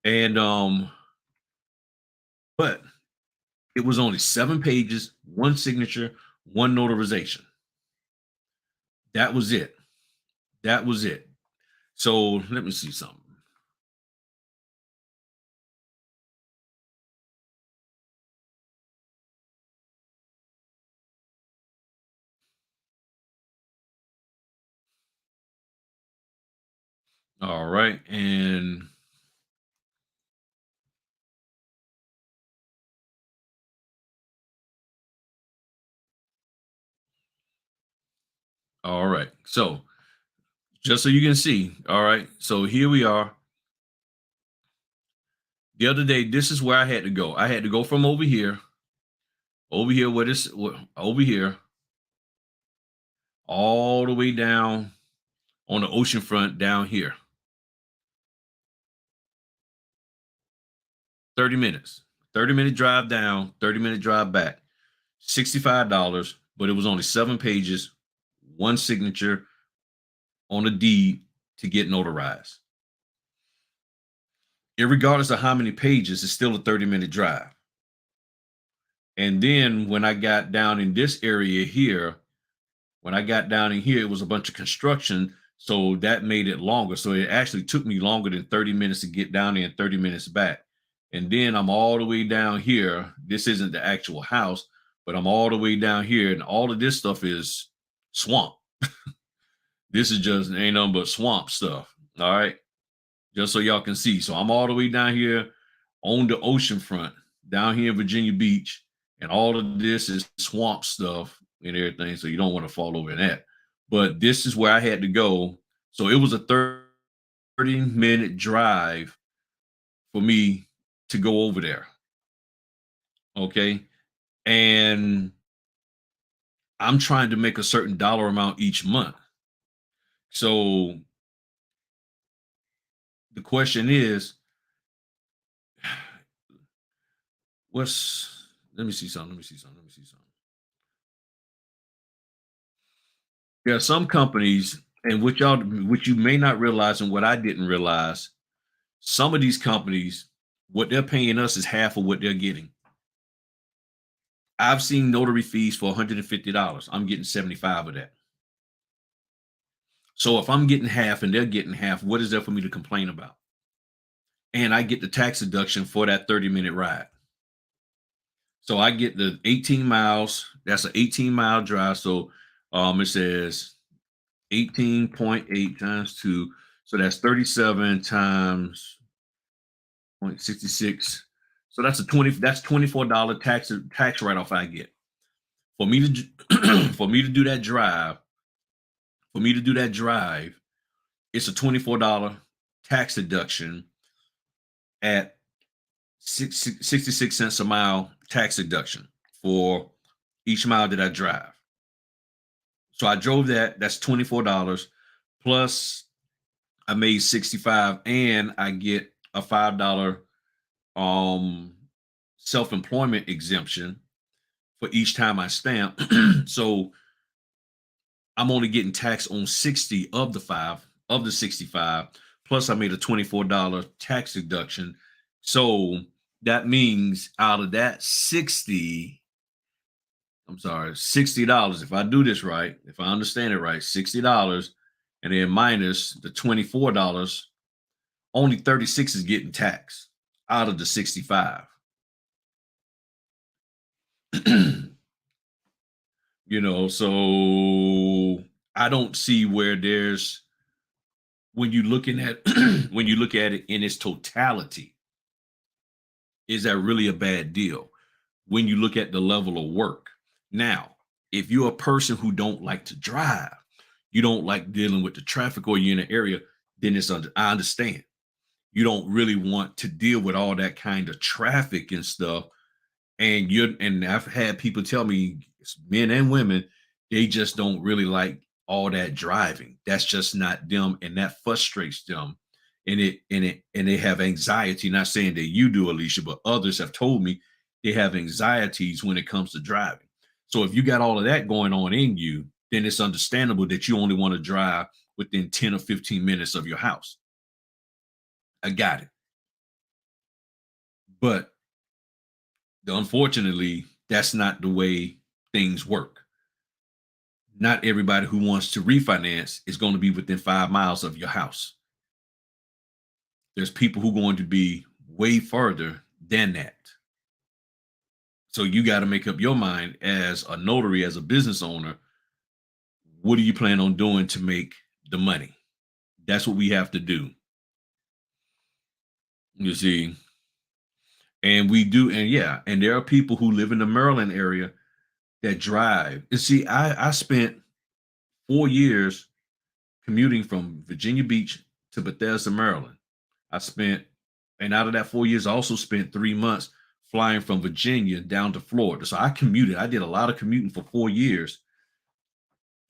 [SPEAKER 1] And but it was only 7 pages, one signature, one notarization. That was it. That was it. So let me see something. All right. And all right. So just so you can see, all right. So here we are. The other day, this is where I had to go. I had to go from over here, over here, all the way down on the ocean front down here. 30 minutes. 30-minute drive down, 30-minute drive back. $65, but it was only 7 pages, one signature on a deed to get notarized. Irregardless of how many pages, it's still a 30-minute drive. And then when I got down in this area here, when I got down in here, it was a bunch of construction. So that made it longer. So it actually took me longer than 30 minutes to get down there and 30 minutes back. And then I'm all the way down here. This isn't the actual house, but I'm all the way down here. And all of this stuff is swamp. This is just ain't nothing but swamp stuff. All right. Just so y'all can see. So I'm all the way down here on the ocean front, down here in Virginia Beach. and all of this is swamp stuff and everything. So you don't want to fall over in that. But this is where I had to go. So it was a 30-minute drive for me to go over there. Okay. And I'm trying to make a certain dollar amount each month. So the question is, what's let me see something. Let me see something. Let me see something. There are some companies, and which you may not realize, and what I didn't realize, some of these companies, what they're paying us is half of what they're getting. I've seen notary fees for $150. I'm getting 75 of that. So if I'm getting half and they're getting half, what is there for me to complain about? And I get the tax deduction for that 30-minute ride. So I get the 18 miles. That's an 18-mile drive. So it says 18.8 times 2. So that's 37 times 0.66. So that's $24 tax write-off I get. For me to for me to do that drive, it's a $24 tax deduction at 66 cents a mile tax deduction for each mile that I drive. So I drove that. That's $24 plus I made 65, and I get a $5 um self-employment exemption for each time I stamp. So I'm only getting taxed on 60 of the 65, plus I made a $24 tax deduction. So that means out of that 60, I'm sorry, $60. If I do this right, if I understand it right, $60 and then minus the $24, only 36 is getting taxed out of the 65. So I don't see where there's when you looking at when you look at it in its totality, is that really a bad deal? When you look at the level of work. Now, if you're a person who don't like to drive, you don't like dealing with the traffic, or you're in an area, then I understand. You don't really want to deal with all that kind of traffic and stuff. And I've had people tell me, men and women, they just don't really like all that driving. That's just not them, and that frustrates them. And they have anxiety. Not saying that you do, Alicia, but others have told me they have anxieties when it comes to driving. So if you got all of that going on in you, then it's understandable that you only want to drive within 10 or 15 minutes of your house. I got it. But unfortunately, that's not the way things work. Not everybody who wants to refinance is going to be within 5 miles of your house. There's people who are going to be way further than that. So you got to make up your mind as a notary, as a business owner, what do you plan on doing to make the money? That's what we have to do. You see, and we do, and yeah, and there are people who live in the Maryland area that drive. You see, I spent 4 years commuting from Virginia Beach to Bethesda, Maryland. And out of that 4 years, I also spent 3 months flying from Virginia down to Florida. So I commuted. I did a lot of commuting for 4 years.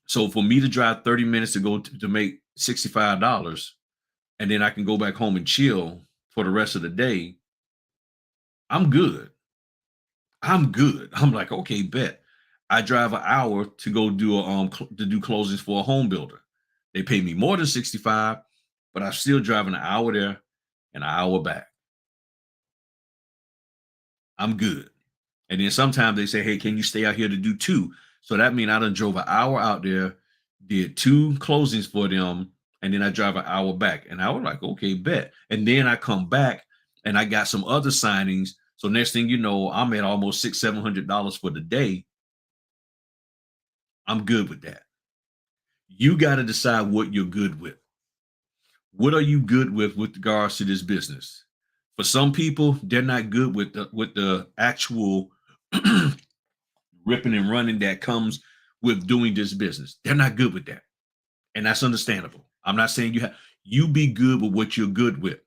[SPEAKER 1] So for me to drive 30 minutes to go to make $65, and then I can go back home and chill for the rest of the day, I'm good. I'm like, okay, bet. I drive an hour to go do to do closings for a home builder. They pay me more than 65, but I'm still driving an hour there and an hour back. I'm good. And then sometimes they say, hey, can you stay out here to do two? So that means I done drove an hour out there, did two closings for them, and then I drive an hour back. And I was like, okay, bet. And then I come back and I got some other signings. So next thing you know, I'm at almost $600-700 for the day. I'm good with that. You got to decide what you're good with. What are you good with regards to this business? For some people, they're not good with the actual ripping and running that comes with doing this business. They're not good with that. And that's understandable. I'm not saying you be good with what you're good with.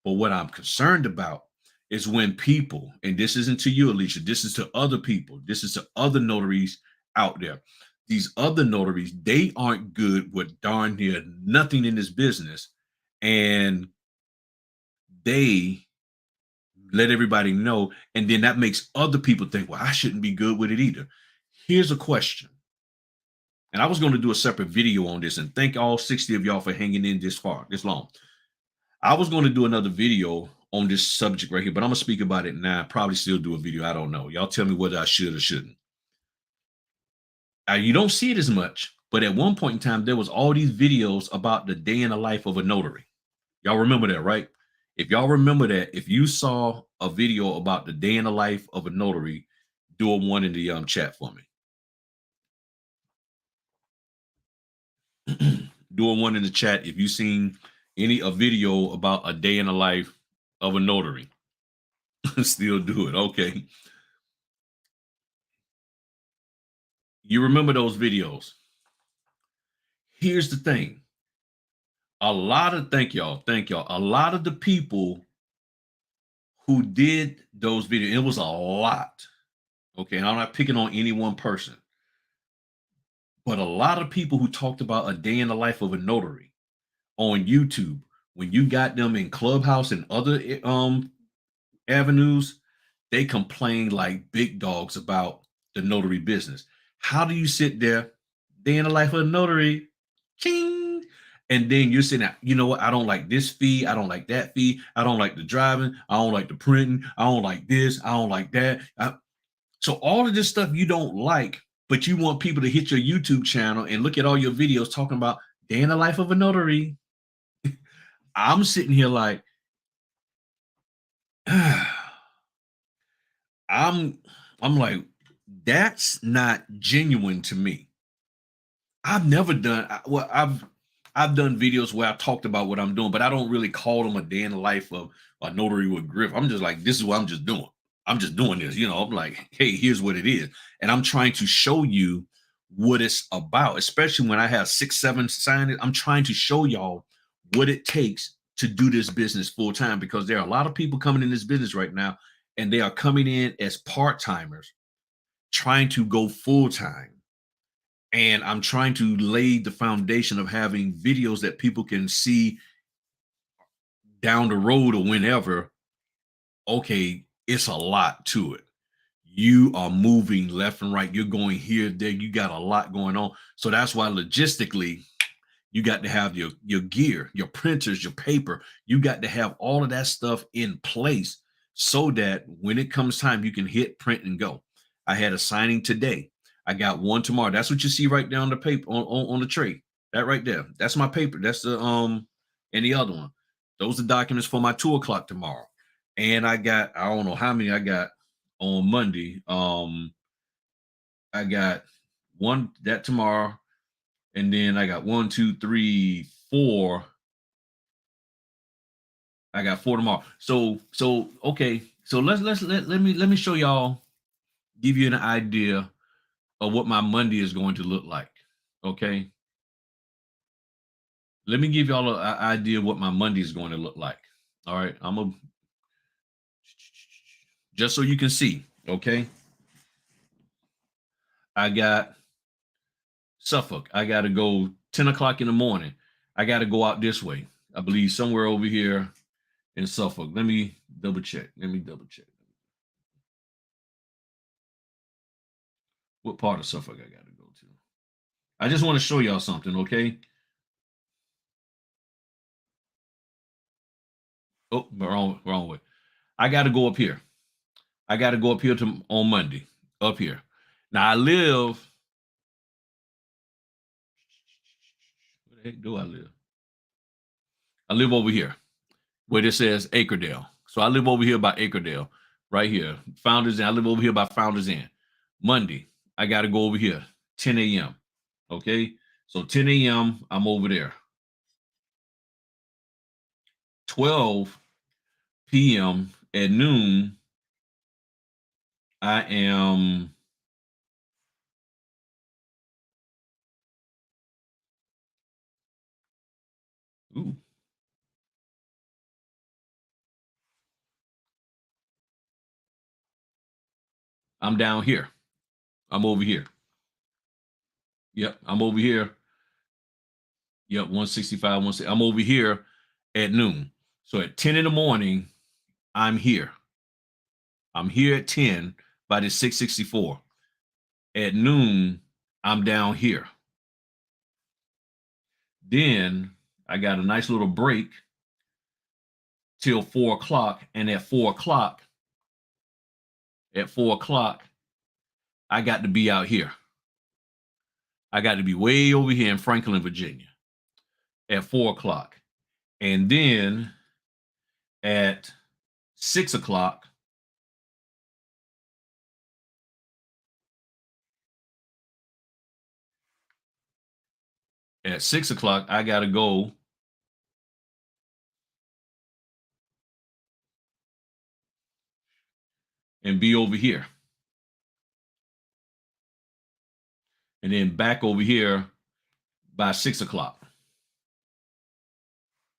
[SPEAKER 1] But what I'm concerned about is when people, and this isn't to you, Alicia, this is to other people, this is to other notaries out there. These other notaries, they aren't good with darn near nothing in this business. And they let everybody know. And then that makes other people think, well, I shouldn't be good with it either. Here's a question. And I was going to do a separate video on this, and thank all 60 of y'all for hanging in this far, this long. I was going to do another video on this subject right here, but I'm going to speak about it now. Probably still do a video. I don't know. Y'all tell me whether I should or shouldn't. You don't see it as much, but at one point in time, there was all these videos about the day in the life of a notary. Y'all remember that, right? If y'all remember that, if you saw a video about the day in the life of a notary, do a one in the chat for me. Do a one in the chat if you've seen a video about a day in the life of a notary. Still do it. Okay. You remember those videos. Here's the thing. Thank y'all. A lot of the people who did those videos, it was a lot. Okay. And I'm not picking on any one person, but a lot of people who talked about a day in the life of a notary on YouTube, when you got them in Clubhouse and other avenues, they complain like big dogs about the notary business. How do you sit there, day in the life of a notary, ching, and then you're sitting out, you know what? I don't like this fee. I don't like that fee. I don't like the driving. I don't like the printing. I don't like this. I don't like that. So all of this stuff you don't like, but you want people to hit your YouTube channel and look at all your videos talking about day in the life of a notary. I'm sitting here like, I'm like, that's not genuine to me. I've never done I've done videos where I talked about what I'm doing, but I don't really call them a day in the life of a notary with Griff. I'm just like, this is what I'm just doing. I'm just doing this, I'm like, hey, here's what it is. And I'm trying to show you what it's about, especially when I have 6, 7 signed. I'm trying to show y'all what it takes to do this business full time, because there are a lot of people coming in this business right now, and they are coming in as part-timers trying to go full time. And I'm trying to lay the foundation of having videos that people can see down the road or whenever. Okay, it's a lot to it. You are moving left and right. You're going here, there. You got a lot going on. So that's why logistically, you got to have your gear, your printers, your paper. You got to have all of that stuff in place so that when it comes time, you can hit print and go. I had a signing today. I got one tomorrow. That's what you see right down the paper on the tray. That right there. That's my paper. That's the and the other one. Those are documents for my 2:00 tomorrow. And I don't know how many I got on Monday. I got one that tomorrow. And then I got 1, 2, 3, 4. I got 4 tomorrow. So okay. So let me show y'all, give you an idea of what my Monday is going to look like. Okay. Let me give y'all an idea of what my Monday is going to look like. All right. Just so you can see. Okay. I got Suffolk. I got to go 10:00 in the morning. I got to go out this way. I believe somewhere over here in Suffolk. Let me double check. What part of Suffolk I got to go to? I just want to show y'all something, okay? Oh, wrong way. I got to go up here. I got to go up here on Monday. Up here. Now I live. Where the heck do I live? I live over here where it says Acredale. So I live over here by Acredale, right here. Founders Inn. I live over here by Founders Inn. Monday, I got to go over here, 10 a.m. Okay, so 10 a.m. I'm over there. 12 p.m. at noon, I am ooh, I'm down here. I'm over here. Yep, I'm over here. Yep, 165, 160. I'm over here at noon. So at 10 in the morning, I'm here. I'm here at 10 by the 664. At noon, I'm down here. Then I got a nice little break till 4 o'clock. And at 4 o'clock, I got to be out here. I got to be way over here in Franklin, Virginia at 4 o'clock. And then at 6 o'clock, I got to go and be over here. And then back over here by 6 o'clock.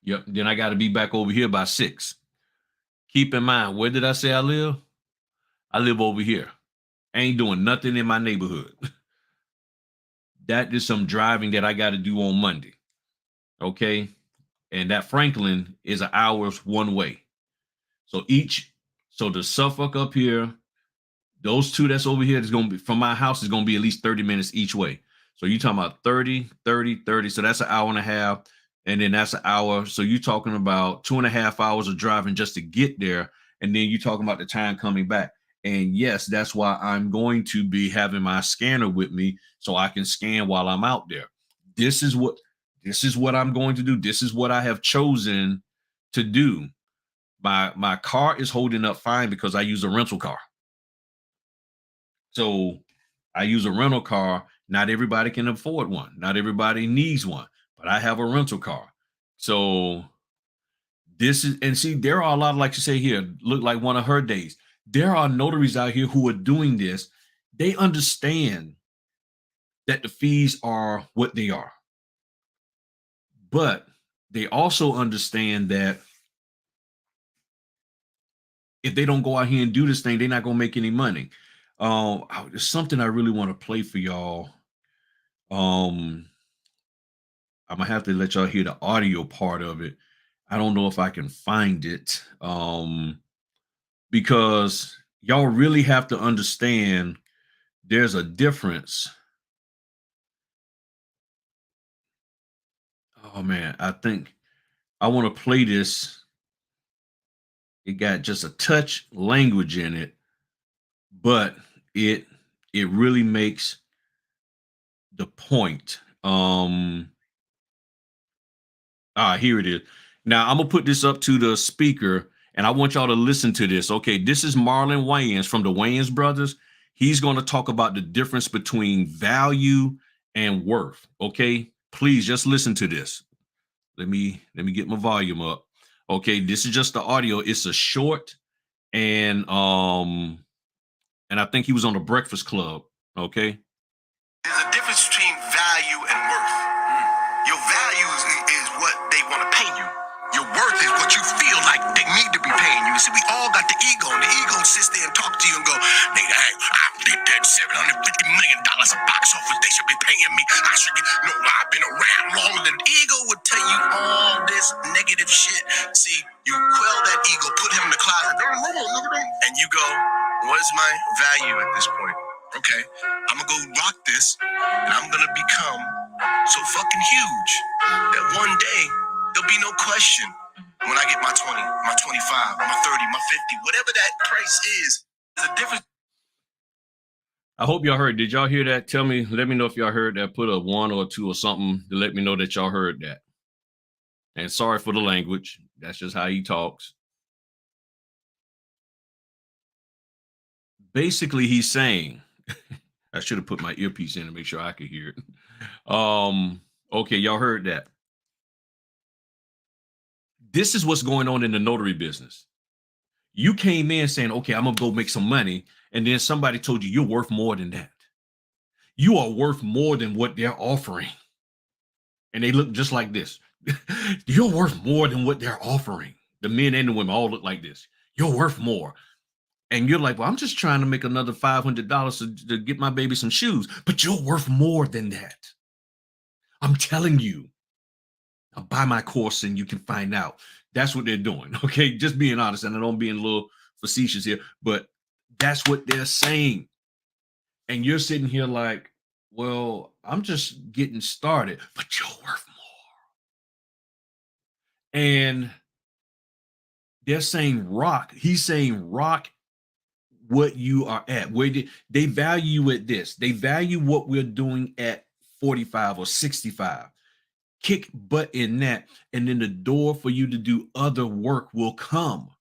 [SPEAKER 1] Yep. Then I got to be back over here by 6. Keep in mind, where did I say I live? I live over here. I ain't doing nothing in my neighborhood. That is some driving that I got to do on Monday. Okay. And that Franklin is an hour's one way. So the Suffolk up here, those two that's over here is going to be from my house is going to be at least 30 minutes each way. So you're talking about 30, 30, 30. So that's an hour and a half. And then that's an hour. So you're talking about 2.5 hours of driving just to get there. And then you're talking about the time coming back. And yes, that's why I'm going to be having my scanner with me so I can scan while I'm out there. This is what I'm going to do. This is what I have chosen to do. My car is holding up fine because I use a rental car. So I use a rental car. Not everybody can afford one. Not everybody needs one, but I have a rental car. So this is, and see, there are a lot, like you say here, look like one of her days. There are notaries out here who are doing this. They understand that the fees are what they are, but they also understand that if they don't go out here and do this thing, they're not going to make any money. There's something I really want to play for y'all. I'm gonna have to let y'all hear the audio part of it. I don't know if I can find it. Because y'all really have to understand there's a difference. Oh man, I think I want to play this. It got just a touch language in it, but it really makes the point. Here it is. Now I'm gonna put this up to the speaker, and I want y'all to listen to this. Okay, this is Marlon Wayans from the Wayans brothers. He's going to talk about the difference between value and worth. Okay, please just listen to this. Let me get my volume up. Okay, this is just the audio. It's a short, and I think he was on the Breakfast Club. Okay.
[SPEAKER 2] There's a difference between value and worth. Your value is what they want to pay you. Your worth is what you feel like they need to be paying you. See, we all got the ego, and the ego sits there and talk to you and go, "Nigga, hey, I did that $750 million a box office. They should be paying me. I should get, no, I've been around longer than." The ego would tell you all this negative shit. See, you quell that ego, put him in the closet, and you go, "What is my value at this point? Okay, I'm gonna go rock this, and I'm gonna become so fucking huge that one day there'll be no question when I get my 20, my 25, my 30, my 50, whatever that price is. There's a difference."
[SPEAKER 1] I hope y'all heard. Did y'all hear that? Tell me, let me know if y'all heard that. Put a 1 or 2 or something to let me know that y'all heard that. And sorry for the language. That's just how he talks. Basically, he's saying, I should have put my earpiece in to make sure I could hear it. Okay, y'all heard that. This is what's going on in the notary business. You came in saying, okay, I'm gonna go make some money, And then somebody told you you're worth more than that. You are worth more than what they're offering. And they look just like this. You're worth more than what they're offering. The men and the women all look like this. You're worth more. And you're like, well, I'm just trying to make another $500 to get my baby some shoes. But you're worth more than that. I'm telling you. I'll buy my course and you can find out. That's what they're doing. Okay. Just being honest. And I don't being a little facetious here, but that's what they're saying. And you're sitting here like, well, I'm just getting started, but you're worth more. And they're saying rock. He's saying rock what you are at. Where they value you at this. They value what we're doing at 45 or 65. Kick butt in that, and then the door for you to do other work will come.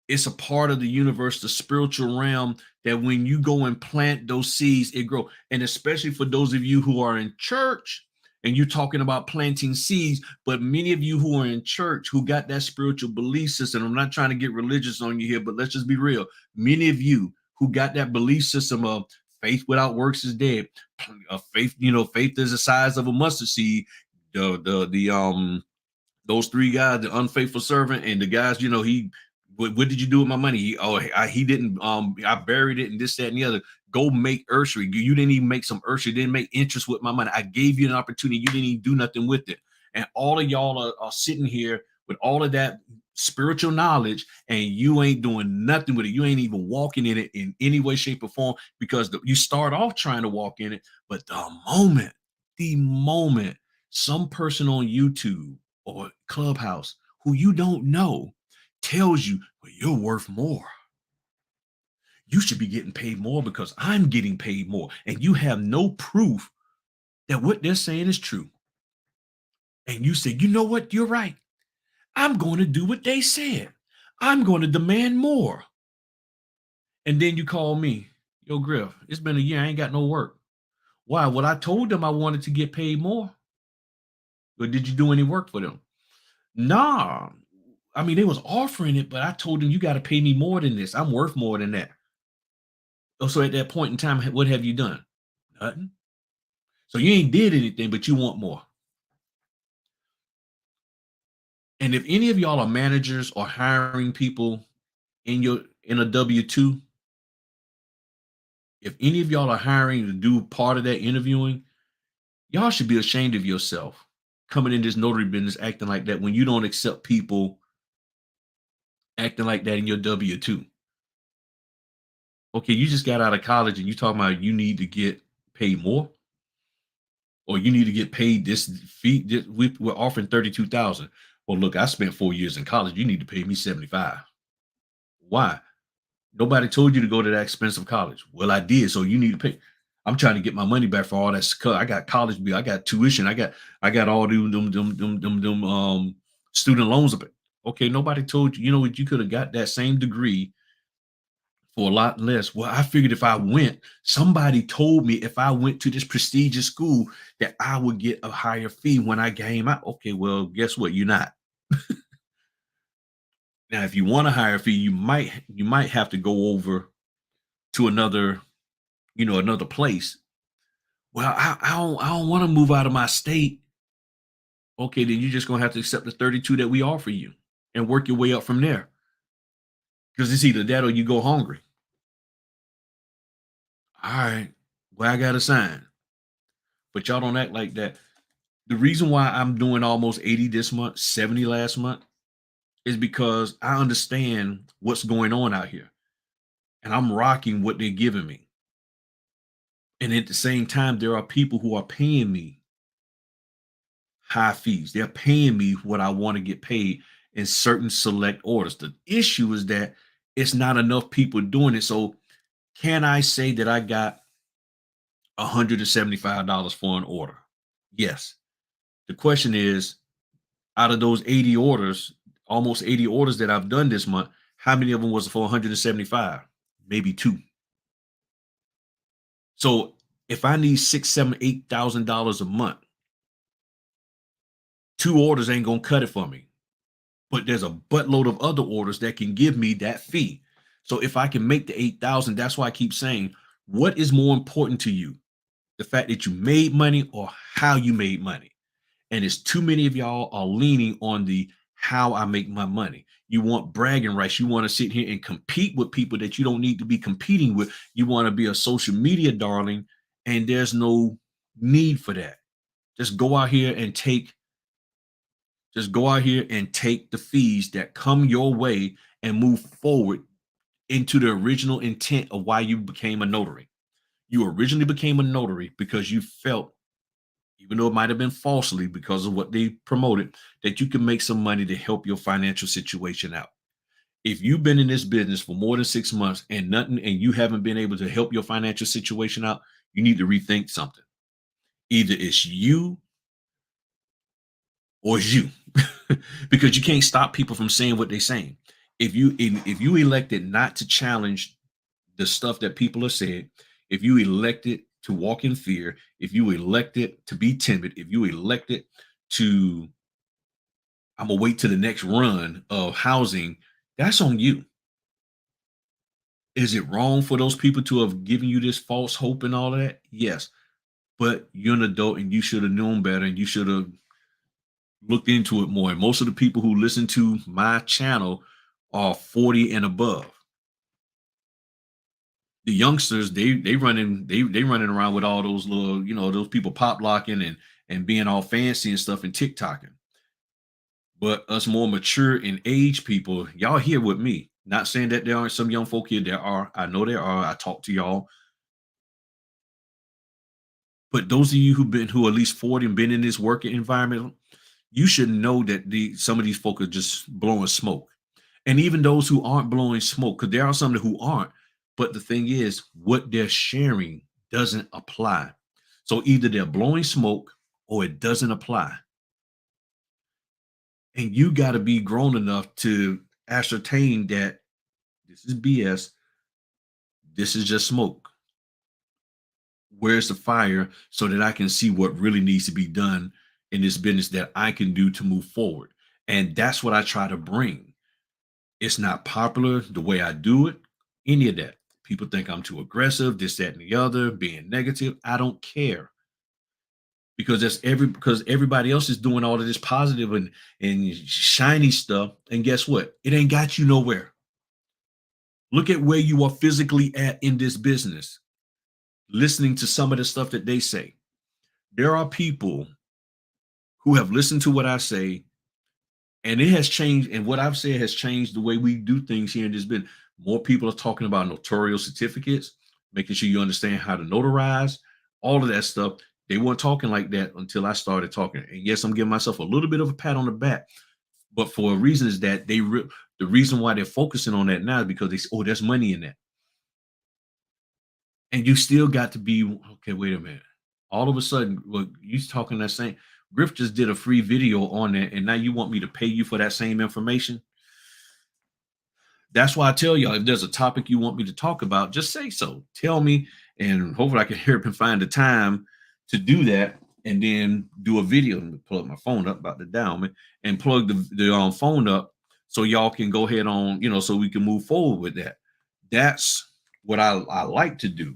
[SPEAKER 1] It's a part of the universe, the spiritual realm, that when you go and plant those seeds, it grows. And especially for those of you who are in church and you're talking about planting seeds, but many of you who are in church who got that spiritual belief system, I'm not trying to get religious on you here, but let's just be real. Many of you who got that belief system of faith without works is dead. Faith, faith is the size of a mustard seed. Those three guys, the unfaithful servant and the guys, what did you do with my money? He didn't, I buried it and this, that, and the other. Go make usury. You didn't even make some usury. Didn't make interest with my money. I gave you an opportunity. You didn't even do nothing with it. And all of y'all are sitting here with all of that spiritual knowledge and you ain't doing nothing with it. You ain't even walking in it in any way, shape, or form, because you start off trying to walk in it. But the moment some person on YouTube or Clubhouse who you don't know tells you, well, you're worth more. You should be getting paid more because I'm getting paid more. And you have no proof that what they're saying is true. And you say, you know what? You're right. I'm going to do what they said. I'm going to demand more. And then you call me, yo, Griff, it's been a year. I ain't got no work. Why? Well, I told them I wanted to get paid more. But did you do any work for them? Nah. I mean, they was offering it, but I told them you got to pay me more than this. I'm worth more than that. Oh, so at that point in time, what have you done? Nothing. So you ain't did anything, but you want more. And if any of y'all are managers or hiring people in a W-2, if any of y'all are hiring to do part of that interviewing, y'all should be ashamed of yourself coming in this notary business acting like that when you don't accept people acting like that in your W-2. Okay, you just got out of college and you talking about you need to get paid more, or you need to get paid this fee. We're offering 32,000. Well, look, I spent 4 years in college. You need to pay me 75. Why? Nobody told you to go to that expensive college. Well, I did, so you need to pay. I'm trying to get my money back for all that. I got college bill. I got tuition. I got all them student loans. Okay, nobody told you. You know what? You could have got that same degree for a lot less. Well, I figured if I went, somebody told me if I went to this prestigious school that I would get a higher fee when I came out. Okay, well, guess what? You're not. Now, if you want a higher fee, you might have to go over to another place. Well, I don't want to move out of my state. Okay, then you're just gonna have to accept the 32 that we offer you and work your way up from there. Because it's either that or you go hungry. All right, well, I got to sign. But y'all don't act like that. The reason why I'm doing almost 80 this month, 70 last month, is because I understand what's going on out here. And I'm rocking what they're giving me. And at the same time, there are people who are paying me high fees. They're paying me what I want to get paid in certain select orders. The issue is that it's not enough people doing it. So can I say that I got $175 for an order? Yes. The question is, out of those 80 orders, almost 80 orders that I've done this month, how many of them was for 175? Maybe 2. So if I need $6,000, $7,000, $8,000 a month, 2 orders ain't gonna cut it for me. But there's a buttload of other orders that can give me that fee. So if I can make the 8,000, that's why I keep saying, what is more important to you? The fact that you made money or how you made money? And it's too many of y'all are leaning on the how I make my money. You want bragging rights. You want to sit here and compete with people that you don't need to be competing with. You want to be a social media darling, and there's no need for that. Just go out here and take, just go out here and take the fees that come your way and move forward into the original intent of why you became a notary. You originally became a notary because you felt, even though it might have been falsely because of what they promoted, that you can make some money to help your financial situation out. If you've been in this business for more than 6 months and nothing, and you haven't been able to help your financial situation out, you need to rethink something. Either it's you or it's you, because you can't stop people from saying what they're saying. If you elected not to challenge the stuff that people have said, if you elected to walk in fear, if you elected to be timid, if you elected to, I'm gonna wait to the next run of housing, that's on you. Is it wrong for those people to have given you this false hope and all of that? Yes. But you're an adult and you should have known better and you should have looked into it more. And most of the people who listen to my channel are 40 and above. The youngsters, they running around with all those little, those people pop locking and being all fancy and stuff and TikToking. But us more mature in age people, y'all here with me. Not saying that there aren't some young folk here. There are. I know there are. I talk to y'all. But those of you who are at least 40 and been in this working environment, you should know that some of these folk are just blowing smoke. And even those who aren't blowing smoke, because there are some who aren't. But the thing is, what they're sharing doesn't apply. So either they're blowing smoke or it doesn't apply. And you got to be grown enough to ascertain that this is BS. This is just smoke. Where's the fire so that I can see what really needs to be done in this business that I can do to move forward? And that's what I try to bring. It's not popular the way I do it, any of that. People think I'm too aggressive, this, that, and the other, being negative. I don't care. Because because everybody else is doing all of this positive and shiny stuff. And guess what? It ain't got you nowhere. Look at where you are physically at in this business, listening to some of the stuff that they say. There are people who have listened to what I say, and it has changed. And what I've said has changed the way we do things here in this business. More people are talking about notarial certificates, making sure you understand how to notarize, all of that stuff. They weren't talking like that until I started talking. And yes, I'm giving myself a little bit of a pat on the back, but for a reason is that the reason why they're focusing on that now is because there's money in that. And you still got to be, okay, wait a minute. All of a sudden, well, you talking that same, Griff just did a free video on that, and now you want me to pay you for that same information? That's why I tell y'all, if there's a topic you want me to talk about, just say so. Tell me, and hopefully I can hear and find the time to do that, and then do a video. And pull up my phone up, about to down me, and plug the phone up so y'all can go ahead on, so we can move forward with that. That's what I like to do.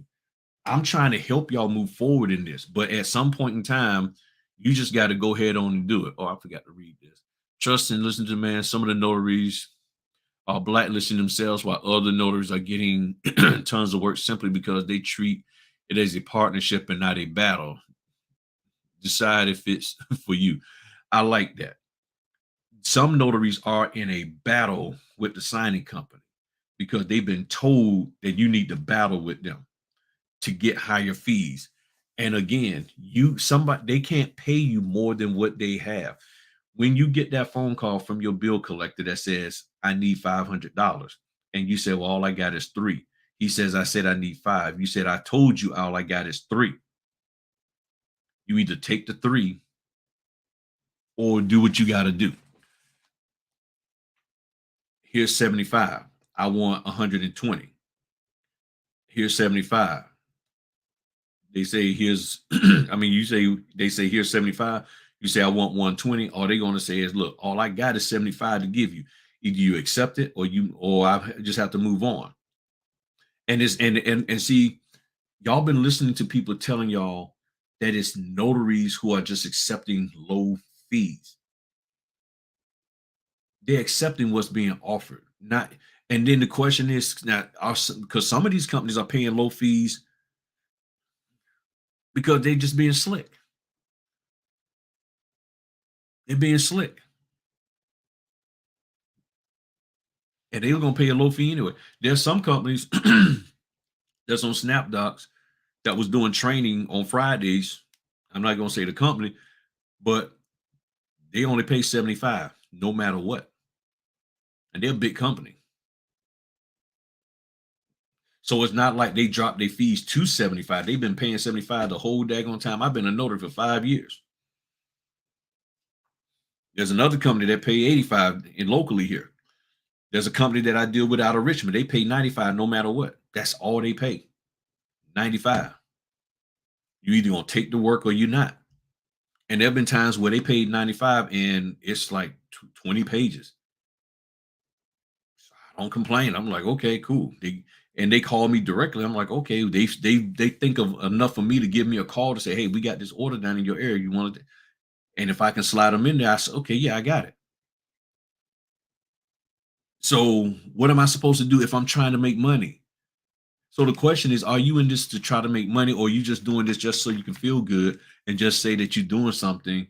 [SPEAKER 1] I'm trying to help y'all move forward in this, but at some point in time, you just got to go ahead on and do it. Oh, I forgot to read this. Trust and listen to, man. Some of the notaries are blacklisting themselves while other notaries are getting tons of work simply because they treat it as a partnership and not a battle. Decide if it's for you. I like that. Some notaries are in a battle with the signing company because they've been told that you need to battle with them to get higher fees. And again, they can't pay you more than what they have. When you get that phone call from your bill collector that says, I need $500, and you say, well, all I got is $3. He says, I said I need $5. You said, I told you all I got is $3. You either take the $3 or do what you got to do. Here's 75. I want 120. Here's 75. They say here's, they say here's 75. You say I want 120. All they're going to say is, look, all I got is 75 to give you. Either you accept it or I just have to move on. And it's and see, y'all been listening to people telling y'all that it's notaries who are just accepting low fees. They're accepting what's being offered, not. And then the question is now, because some of these companies are paying low fees because they're just being slick. They're being slick, and they're gonna pay a low fee anyway. There's some companies that's on SnapDocs that was doing training on Fridays. I'm not gonna say the company, but they only pay 75 no matter what. And they're a big company. So it's not like they dropped their fees to 75. They've been paying 75 the whole daggone time. I've been a notary for 5 years. There's another company that pay 85 in locally here. There's a company that I deal with out of Richmond. They pay 95 no matter what. That's all they pay. 95. You either gonna take the work or you're not. And there have been times where they paid 95 and it's like 20 pages. I don't complain. I'm like, okay, cool. They call me directly. I'm like, okay, they think of enough of me to give me a call to say, hey, we got this order down in your area. You want it? And if I can slide them in there, I say, okay, yeah, I got it. So what am I supposed to do if I'm trying to make money? So the question is, are you in this to try to make money, or are you just doing this just so you can feel good and just say that you're doing something?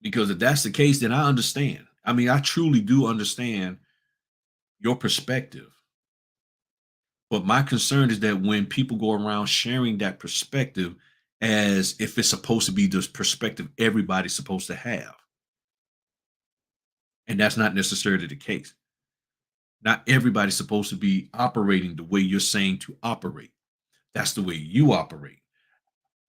[SPEAKER 1] Because if that's the case, then I understand. I mean, I truly do understand your perspective. But my concern is that when people go around sharing that perspective as if it's supposed to be this perspective everybody's supposed to have, and that's not necessarily the case. Not everybody's supposed to be operating the way you're saying to operate. That's the way you operate.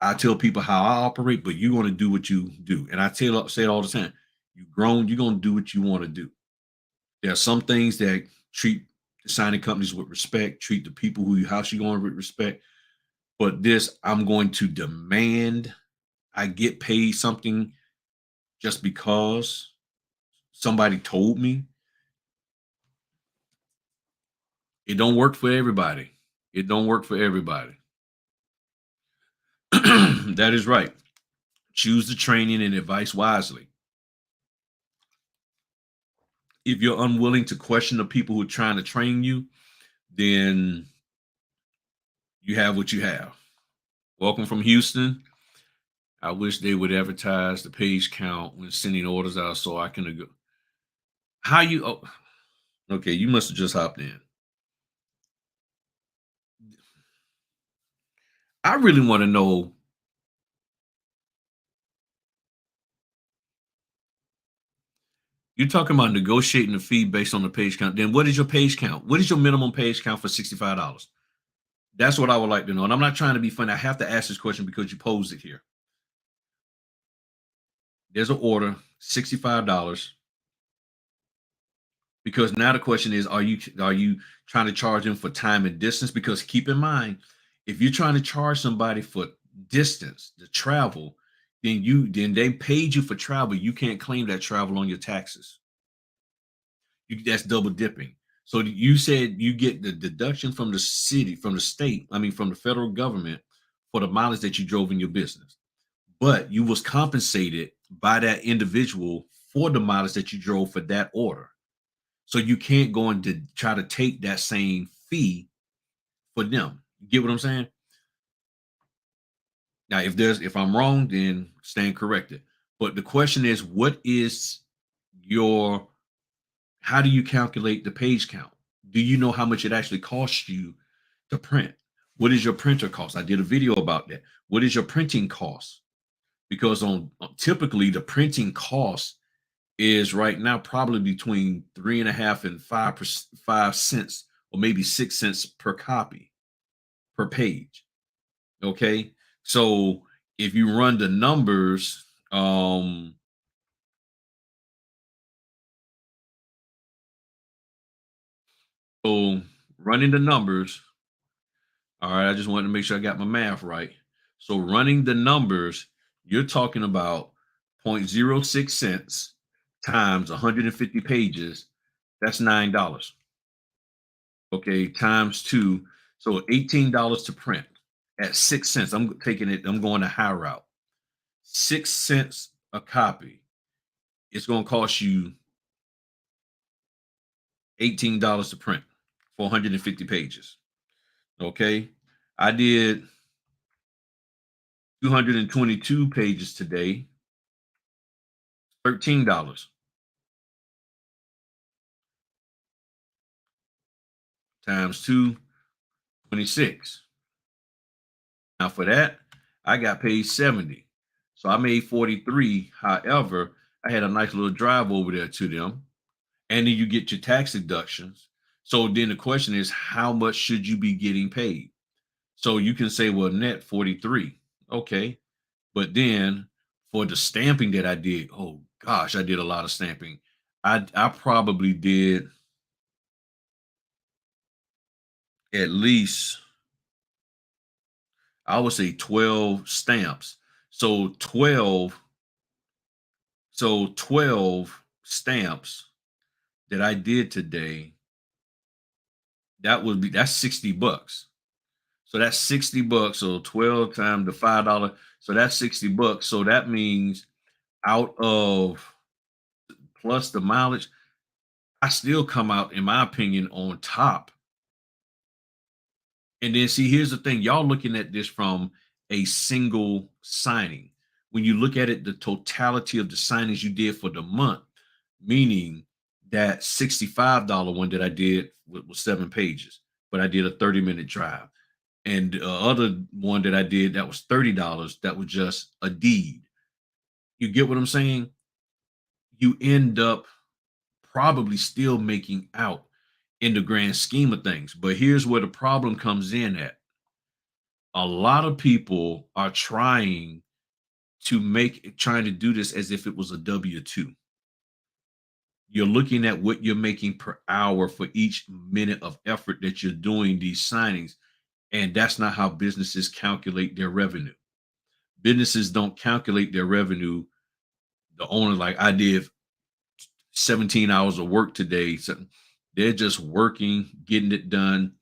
[SPEAKER 1] I tell people how I operate, but you're going to do what you do. And say it all the time. You've grown, you're going to do what you want to do. There are some things that treat the signing companies with respect, treat the people who house you going with respect. But this, I'm going to demand I get paid something just because somebody told me. It don't work for everybody. It don't work for everybody. That is right. Choose the training and advice wisely. If you're unwilling to question the people who are trying to train you, then you have what you have. Welcome from Houston. I wish they would advertise the page count when sending orders out so I can go. How you? Oh, okay. You must have just hopped in. I really want to know. You're talking about negotiating the fee based on the page count. Then what is your page count? What is your minimum page count for $65? That's what I would like to know. And I'm not trying to be funny. I have to ask this question because you posed it here. There's an order, $65. Because now the question is, are you trying to charge them for time and distance? Because keep in mind, if you're trying to charge somebody for distance, the travel, then they paid you for travel. You can't claim that travel on your taxes. That's double dipping. So you said you get the deduction from the city, from the state, I mean from the federal government for the mileage that you drove in your business. But you was compensated by that individual for the mileage that you drove for that order. So you can't go and try to take that same fee for them. You get what I'm saying? Now, if I'm wrong, then stand corrected. But the question is, what is your how do you calculate the page count? Do you know how much it actually costs you to print? What is your printer cost? I did a video about that. What is your printing cost? Because typically the printing cost is right now probably between 3.5 and 5 cents, or maybe 6 cents per copy per page. Okay, so if you run the numbers, so running the numbers, all right, I just wanted to make sure I got my math right. So running the numbers, you're talking about 0.06 cents times 150 pages. That's $9. Okay, times two. So $18 to print at 6 cents. I'm taking it, I'm going the high route. 6 cents a copy. It's going to cost you $18 to print, 450 pages. Okay. I did 222 pages today, $13 times two, 26. Now for that, I got paid 70. So I made 43. However, I had a nice little drive over there to them. And then you get your tax deductions. So then the question is, how much should you be getting paid? So you can say, well, net 43. Okay. But then for the stamping that I did, oh gosh, I did a lot of stamping. I probably did at least, I would say 12 stamps. So 12, so 12 stamps that I did today, that's 60 bucks. So that's 60 bucks. So 12 times the $5. So that's 60 bucks. So that means out of plus the mileage, I still come out, in my opinion, on top. And then see, here's the thing. Y'all looking at this from a single signing. When you look at it, the totality of the signings you did for the month, meaning that $65 one that I did was 7 pages, but I did a 30-minute drive. And the other one that I did that was $30, that was just a deed. You get what I'm saying? You end up probably still making out in the grand scheme of things. But here's where the problem comes in at. A lot of people are trying to do this as if it was a W-2. You're looking at what you're making per hour for each minute of effort that you're doing these signings. And that's not how businesses calculate their revenue. Businesses don't calculate their revenue. The owner, like I did 17 hours of work today. So they're just working, getting it done.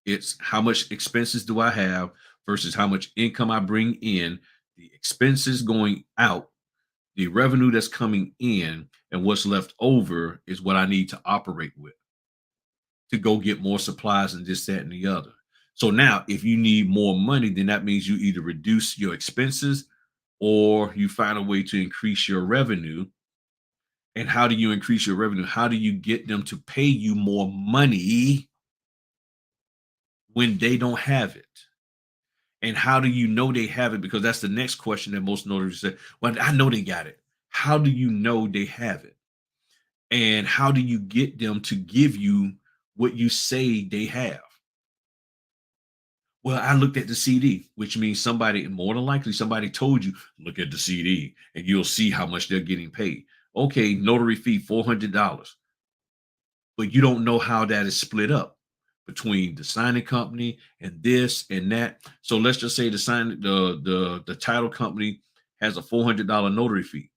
[SPEAKER 1] It's how much expenses do I have versus how much income I bring in, the expenses going out, the revenue that's coming in, and what's left over is what I need to operate with to go get more supplies and this, that, and the other. So now, if you need more money, then that means you either reduce your expenses or you find a way to increase your revenue. And how do you increase your revenue? How do you get them to pay you more money when they don't have it? And how do you know they have it? Because that's the next question that most notaries say. Well, I know they got it. How do you know they have it? And how do you get them to give you what you say they have? Well, I looked at the CD, which means somebody, more than likely, somebody told you, look at the CD and you'll see how much they're getting paid. Okay, notary fee, $400. But you don't know how that is split up between the signing company and this and that. So let's just say the title company has a $400 notary fee.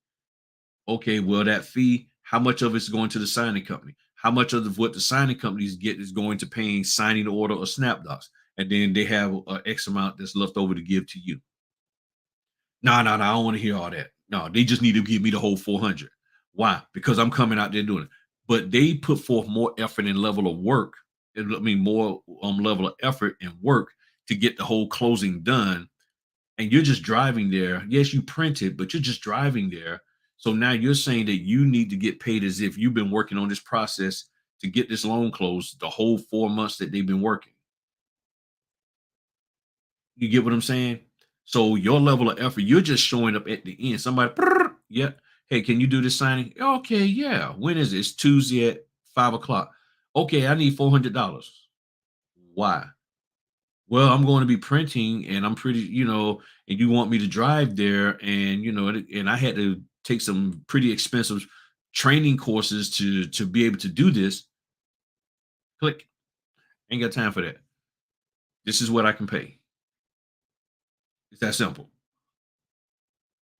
[SPEAKER 1] Okay, well, that fee, how much of it's going to the signing company? How much of what the signing companies get is going to paying signing order or SnapDocs? And then they have a X amount that's left over to give to you. No, no, no, I don't want to hear all that. No, they just need to give me the whole 400. Why? Because I'm coming out there doing it. But they put forth more effort and level of work. I mean, more level of effort and work to get the whole closing done. And you're just driving there. Yes, you printed, but you're just driving there. So now you're saying that you need to get paid as if you've been working on this process to get this loan closed the whole 4 months that they've been working. You get what I'm saying? So your level of effort, you're just showing up at the end. Somebody, yeah, hey, can you do this signing? Okay, yeah. When is it? It's Tuesday at 5 o'clock. Okay, I need $400. Why? Well, I'm going to be printing, and I'm pretty, and you want me to drive there, and and I had to take some pretty expensive training courses to be able to do this. Click. Ain't got time for that. This is what I can pay. It's that simple.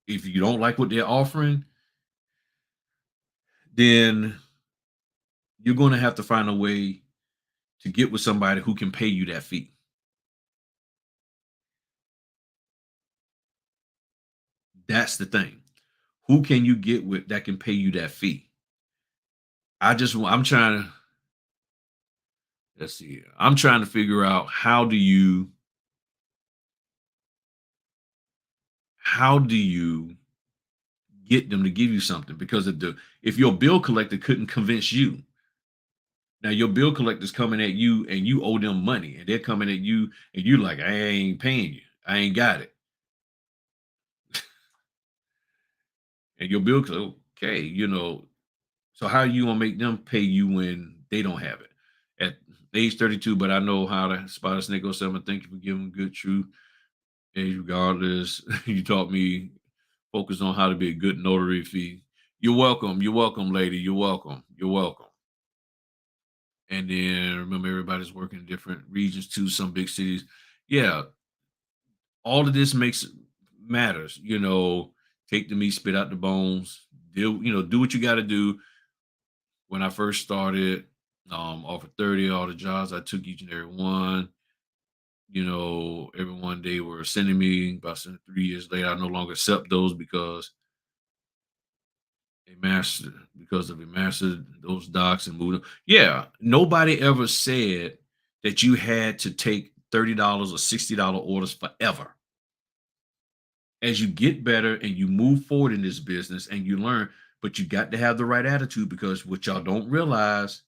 [SPEAKER 1] If you don't like what they're offering, then you're going to have to find a way to get with somebody who can pay you that fee. That's the thing. Who can you get with that can pay you that fee? I'm trying to let's see here. I'm trying to figure out how do you get them to give you something, because if your bill collector couldn't convince you, now your bill collector's coming at you and you owe them money and they're coming at you and you like, I ain't paying you. I ain't got it. And your bill collector, okay, so how you gonna make them pay you when they don't have it? At age 32, but I know how to spot a snake or something. Thank you for giving good truth. Age regardless. You taught me focus on how to be a good notary fee. You're welcome. You're welcome, lady. You're welcome. You're welcome. And then remember, everybody's working in different regions too, some big cities. Yeah, all of this matters. Take the meat, spit out the bones. Do what you got to do. When I first started, off of 30, all the jobs I took, each and every one. Everyone they were sending me about 3 years later, I no longer accept those because of a mastered those docs and moved them. Yeah, nobody ever said that you had to take $30 or $60 orders forever. As you get better and you move forward in this business and you learn, but you got to have the right attitude, because what y'all don't realize,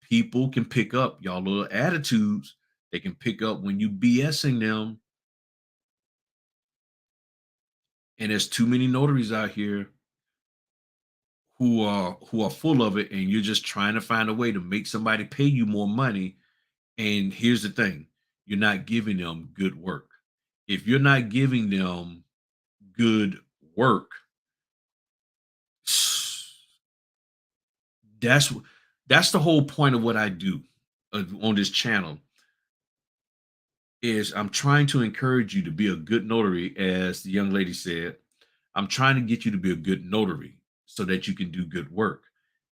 [SPEAKER 1] people can pick up y'all little attitudes. They can pick up when you BSing them. And there's too many notaries out here who are full of it, and you're just trying to find a way to make somebody pay you more money. And here's the thing, you're not giving them good work. If you're not giving them good work, that's that's the whole point of what I do on this channel, is I'm trying to encourage you to be a good notary. As the young lady said, I'm trying to get you to be a good notary so that you can do good work,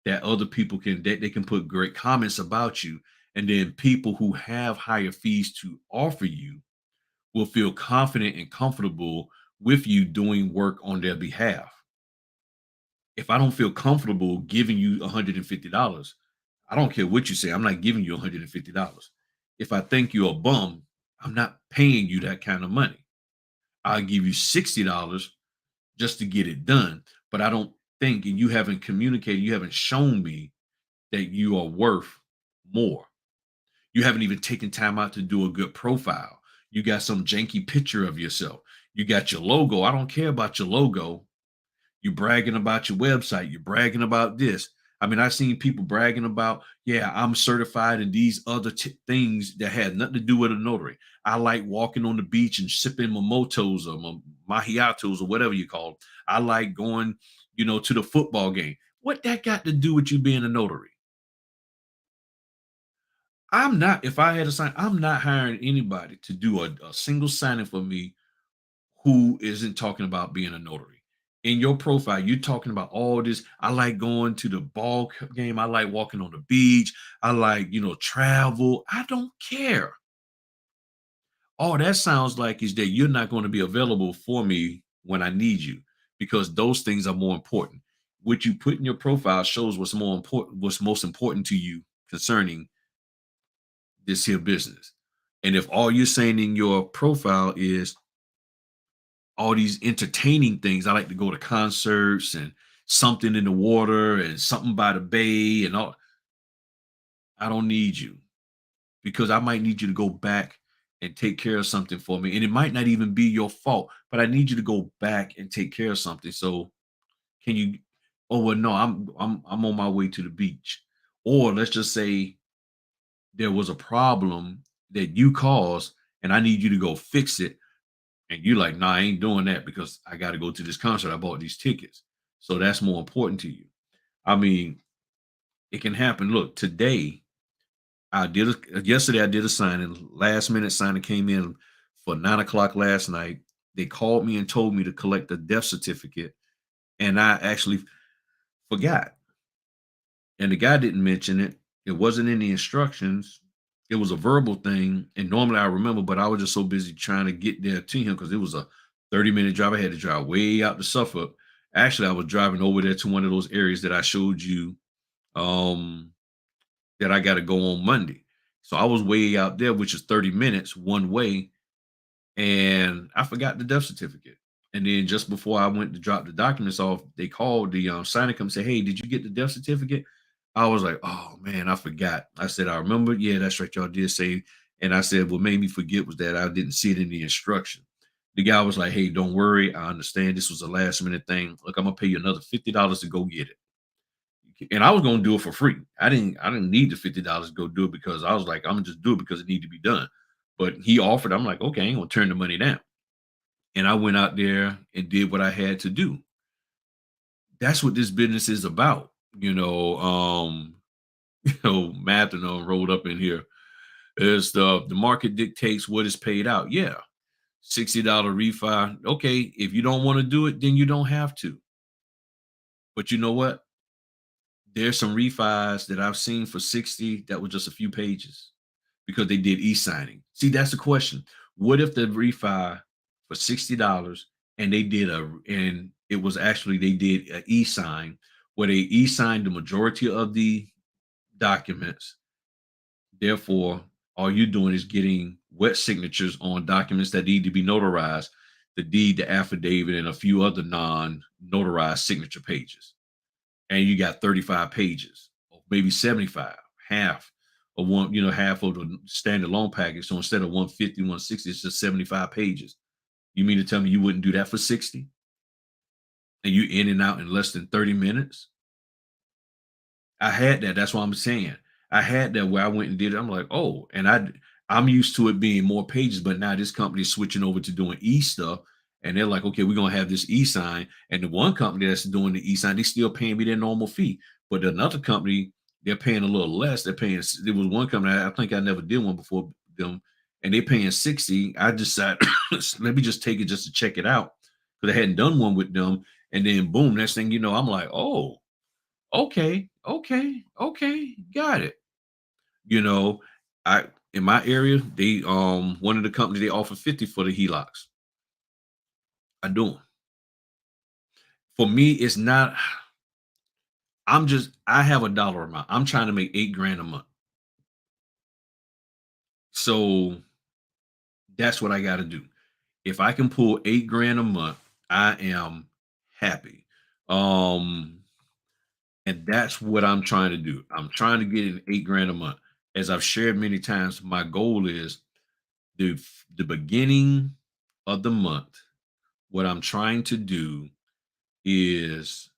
[SPEAKER 1] that other people can that they can put great comments about you, and then people who have higher fees to offer you will feel confident and comfortable with you doing work on their behalf. If I don't feel comfortable giving you $150, I don't care what you say, I'm not giving you $150. If I think you're a bum, I'm not paying you that kind of money. I'll give you $60 just to get it done. But I don't think, and you haven't communicated, you haven't shown me that you are worth more. You haven't even taken time out to do a good profile. You got some janky picture of yourself. You got your logo. I don't care about your logo. You bragging about your website. You're bragging about this. I mean, I've seen people bragging about, yeah, I'm certified in these other things that had nothing to do with a notary. I like walking on the beach and sipping mimotos or mahiatos or whatever you call them. I like going, to the football game. What that got to do with you being a notary? I'm not, if I had to sign, I'm not hiring anybody to do a single signing for me who isn't talking about being a notary. In your profile, you're talking about all this. I like going to the ball game. I like walking on the beach. I like, travel. I don't care. All that sounds like is that you're not going to be available for me when I need you, because those things are more important. What you put in your profile shows what's most important to you concerning this here business. And if all you're saying in your profile is all these entertaining things, I like to go to concerts and something in the water and something by the bay and all, I don't need you, because I might need you to go back and take care of something for me. And it might not even be your fault, but I need you to go back and take care of something. So can you, oh well, no, I'm on my way to the beach. Or let's just say there was a problem that you caused and I need you to go fix it. And you're like, nah, I ain't doing that because I got to go to this concert. I bought these tickets. So that's more important to you. I mean, it can happen. Look, yesterday I did a signing, last minute signing came in for 9 o'clock last night. They called me and told me to collect a death certificate. And I actually forgot. And the guy didn't mention it. It wasn't in the instructions. It was a verbal thing, and normally I remember, but I was just so busy trying to get there to him because it was a 30-minute drive. I had to drive way out to Suffolk. Actually, I was driving over there to one of those areas that I showed you, um, that I got to go on Monday. So I was way out there, which is 30 minutes one way, and I forgot the death certificate. And then just before I went to drop the documents off, they called the signer come say, "Hey, did you get the death certificate?" I was like, "Oh man, I forgot." I said, "I remember. Yeah, that's right. Y'all did say." And I said, "What made me forget was that I didn't see it in the instruction." The guy was like, "Hey, don't worry. I understand this was a last minute thing. Look, I'm gonna pay you another $50 to go get it." And I was gonna do it for free. I didn't need the $50 to go do it because I was like, I'm gonna just do it because it need to be done. But he offered, I'm like, okay, I ain't gonna turn the money down. And I went out there and did what I had to do. That's what this business is about. Math and rolled up in here. Is the market dictates what is paid out. Yeah. $60 refi. Okay, if you don't want to do it, then you don't have to. But you know what? There's some refis that I've seen for 60 that were just a few pages because they did e-signing. See, that's the question. What if the refi for $60 and it was actually they did an e-sign where they e-signed the majority of the documents. Therefore, all you're doing is getting wet signatures on documents that need to be notarized, the deed, the affidavit, and a few other non-notarized signature pages. And you got 35 pages, or maybe 75, half of one, half of the standard loan package. So instead of 150, 160, it's just 75 pages. You mean to tell me you wouldn't do that for 60? And you in and out in less than 30 minutes? I had that. That's what I'm saying. I had that where I went and did it. I'm like, oh, and I'm used to it being more pages, but now this company is switching over to doing stuff, and they're like, okay, we're gonna have this sign. And the one company that's doing the sign, they still paying me their normal fee. But another company, they're paying a little less. They're paying. There was one company I think I never did one before them, and they're paying 60. I decided let me just take it just to check it out because I hadn't done one with them. And then boom, next thing you know, I'm like, oh. Okay, okay, okay, got it. You know, I in my area, they one of the companies they offer 50 for the HELOCs. I do 'em. For me, it's not I have a dollar amount. I'm trying to make 8 grand a month. So that's what I gotta do. If I can pull 8 grand a month, I am happy. Um, and that's what I'm trying to do. I'm trying to get in 8 grand a month. As I've shared many times, my goal is the beginning of the month, what I'm trying to do is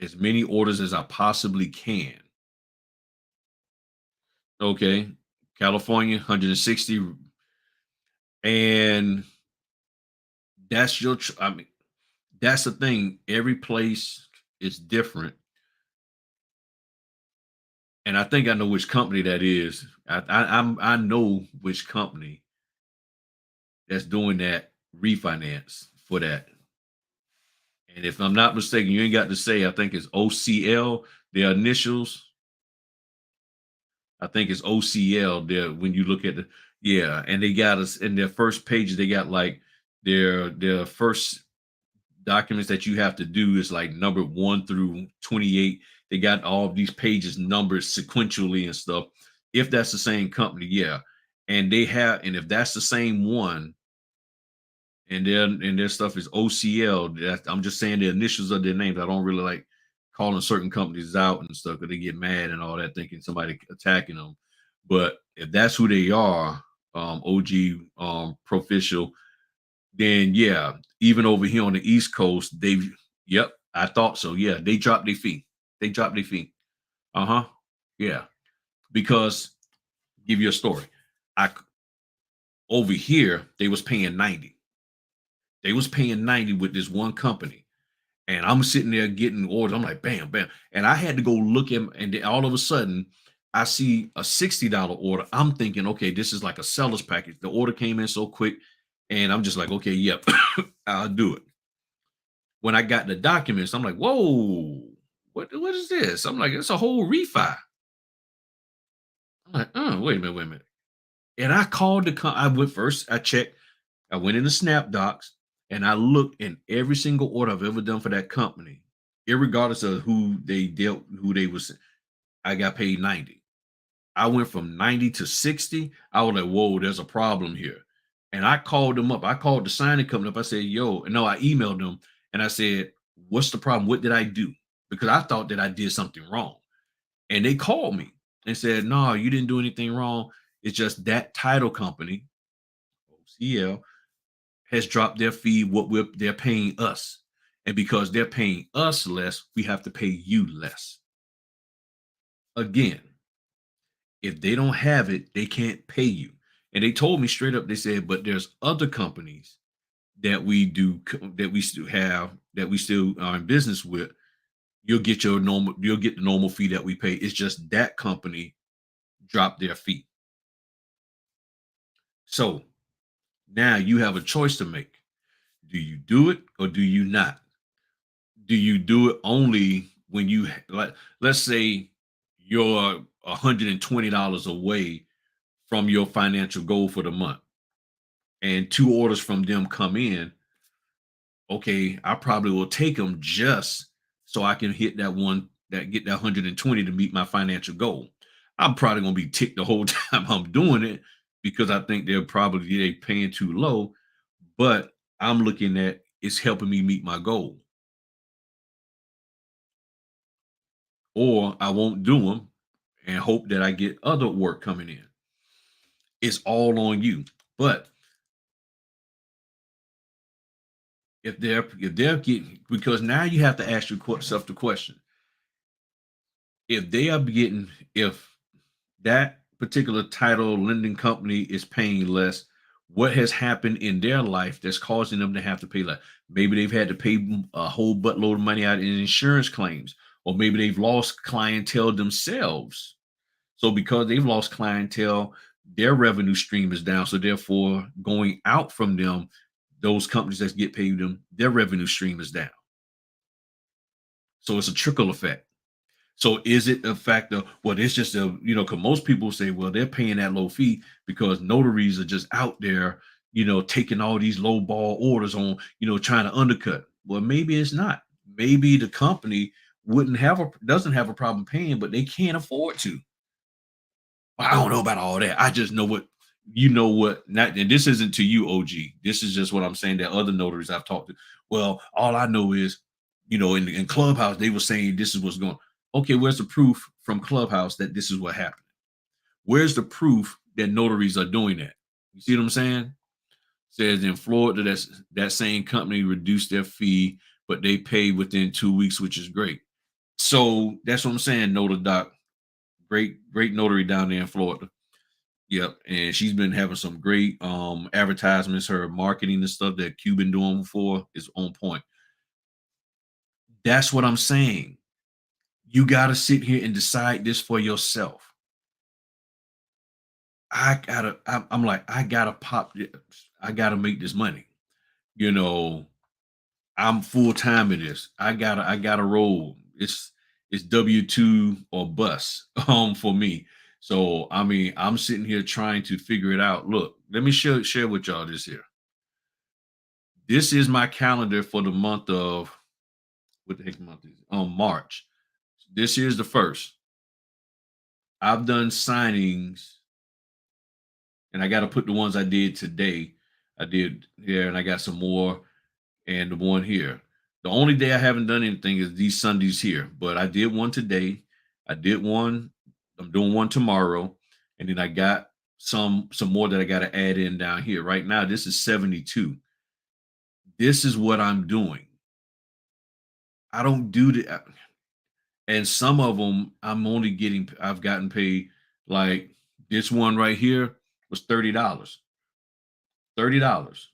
[SPEAKER 1] as many orders as I possibly can. Okay. California, 160. And that's I mean, that's the thing. Every place is different. And I think I know which company that is. I know which company that's doing that refinance for that. And if I'm not mistaken, you ain't got to say, I think it's OCL, their initials. I think it's OCL there when you look at the yeah, and they got us in their first page, they got like their first documents that you have to do is like number 1 through 28. They got all of these pages numbered sequentially and stuff. If that's the same company, yeah. And if that's the same one, and their stuff is OCL. I'm just saying the initials of their names. I don't really like calling certain companies out and stuff because they get mad and all that, thinking somebody attacking them. But if that's who they are, OG Proficial, then yeah, even over here on the East Coast, yep, I thought so. Yeah, they dropped their fee. They dropped their fee. Uh-huh. Yeah. Because give you a story. I over here, they was paying 90. They was paying 90 with this one company. And I'm sitting there getting orders. I'm like, bam, bam. And I had to go look at, and then all of a sudden, I see a $60 order. I'm thinking, okay, this is like a seller's package. The order came in so quick. And I'm just like, okay, yep, I'll do it. When I got the documents, I'm like, whoa, what is this? I'm like, it's a whole refi. I'm like, oh, wait a minute, wait a minute. And I called I went first, I checked, I went into SnapDocs and I looked in every single order I've ever done for that company, irregardless of who they dealt, who they was, I got paid 90. I went from 90 to 60. I was like, whoa, there's a problem here. And I called them up. I called the signing company up. I said, yo, and no, I emailed them and I said, what's the problem? What did I do? Because I thought that I did something wrong. And they called me and said, no, you didn't do anything wrong. It's just that title company, OCL, has dropped their fee, they're paying us. And because they're paying us less, we have to pay you less. Again, if they don't have it, they can't pay you. And they told me straight up, they said, but there's other companies that we do that we still have that we still are in business with. You'll get the normal fee that we pay. It's just that company dropped their fee. So now you have a choice to make. Do you do it or do you not? Do you do it only when you like, let's say you're $120 away from your financial goal for the month and two orders from them come in, okay, I probably will take them just so I can hit that one that get that 120 to meet my financial goal. I'm probably gonna be ticked the whole time I'm doing it because I think they paying too low, but I'm looking at it's helping me meet my goal. Or I won't do them and hope that I get other work coming in. It's all on you. But if they're getting, because now you have to ask yourself the question: if they are getting, if that particular title lending company is paying less, what has happened in their life that's causing them to have to pay less? Maybe they've had to pay a whole buttload of money out in insurance claims, or maybe they've lost clientele themselves. So because they've lost clientele, their revenue stream is down. So therefore, going out from them, those companies that get paid them, their revenue stream is down. So it's a trickle effect. So is it a factor? Well, it's just a, because most people say, well, they're paying that low fee because notaries are just out there, taking all these low ball orders on, trying to undercut. Well, maybe it's not. Maybe the company doesn't have a problem paying, but they can't afford to. I don't know about all that. I just know what, not, and this isn't to you, OG. This is just what I'm saying that other notaries I've talked to. Well, all I know is, in Clubhouse, they were saying this is what's going. Okay, where's the proof from Clubhouse that this is what happened? Where's the proof that notaries are doing that? You see what I'm saying? Says in Florida, that same company reduced their fee, but they pay within 2 weeks, which is great. So that's what I'm saying, Notary Doc. Great notary down there in Florida. Yep, and she's been having some great advertisements. Her marketing and stuff that Q been doing before is on point. That's what I'm saying. You got to sit here and decide this for yourself. I'm like, I gotta pop this. I gotta make this money. You know, I'm full time in this. I gotta roll. It's W-2 or bust for me. So I mean, I'm sitting here trying to figure it out. Look, let me share with y'all this here. This is my calendar for the month of, what the heck month is it? March. This here's the first. I've done signings, and I got to put the ones I did today. I did here, and I got some more, and the one here. The only day I haven't done anything is these Sundays here, but I did one today. I did one. I'm doing one tomorrow, and then I got some more that I got to add in down here. Right now, this is 72. This is what I'm doing. I don't do that, and some of them I've gotten paid, like this one right here was $30. $30,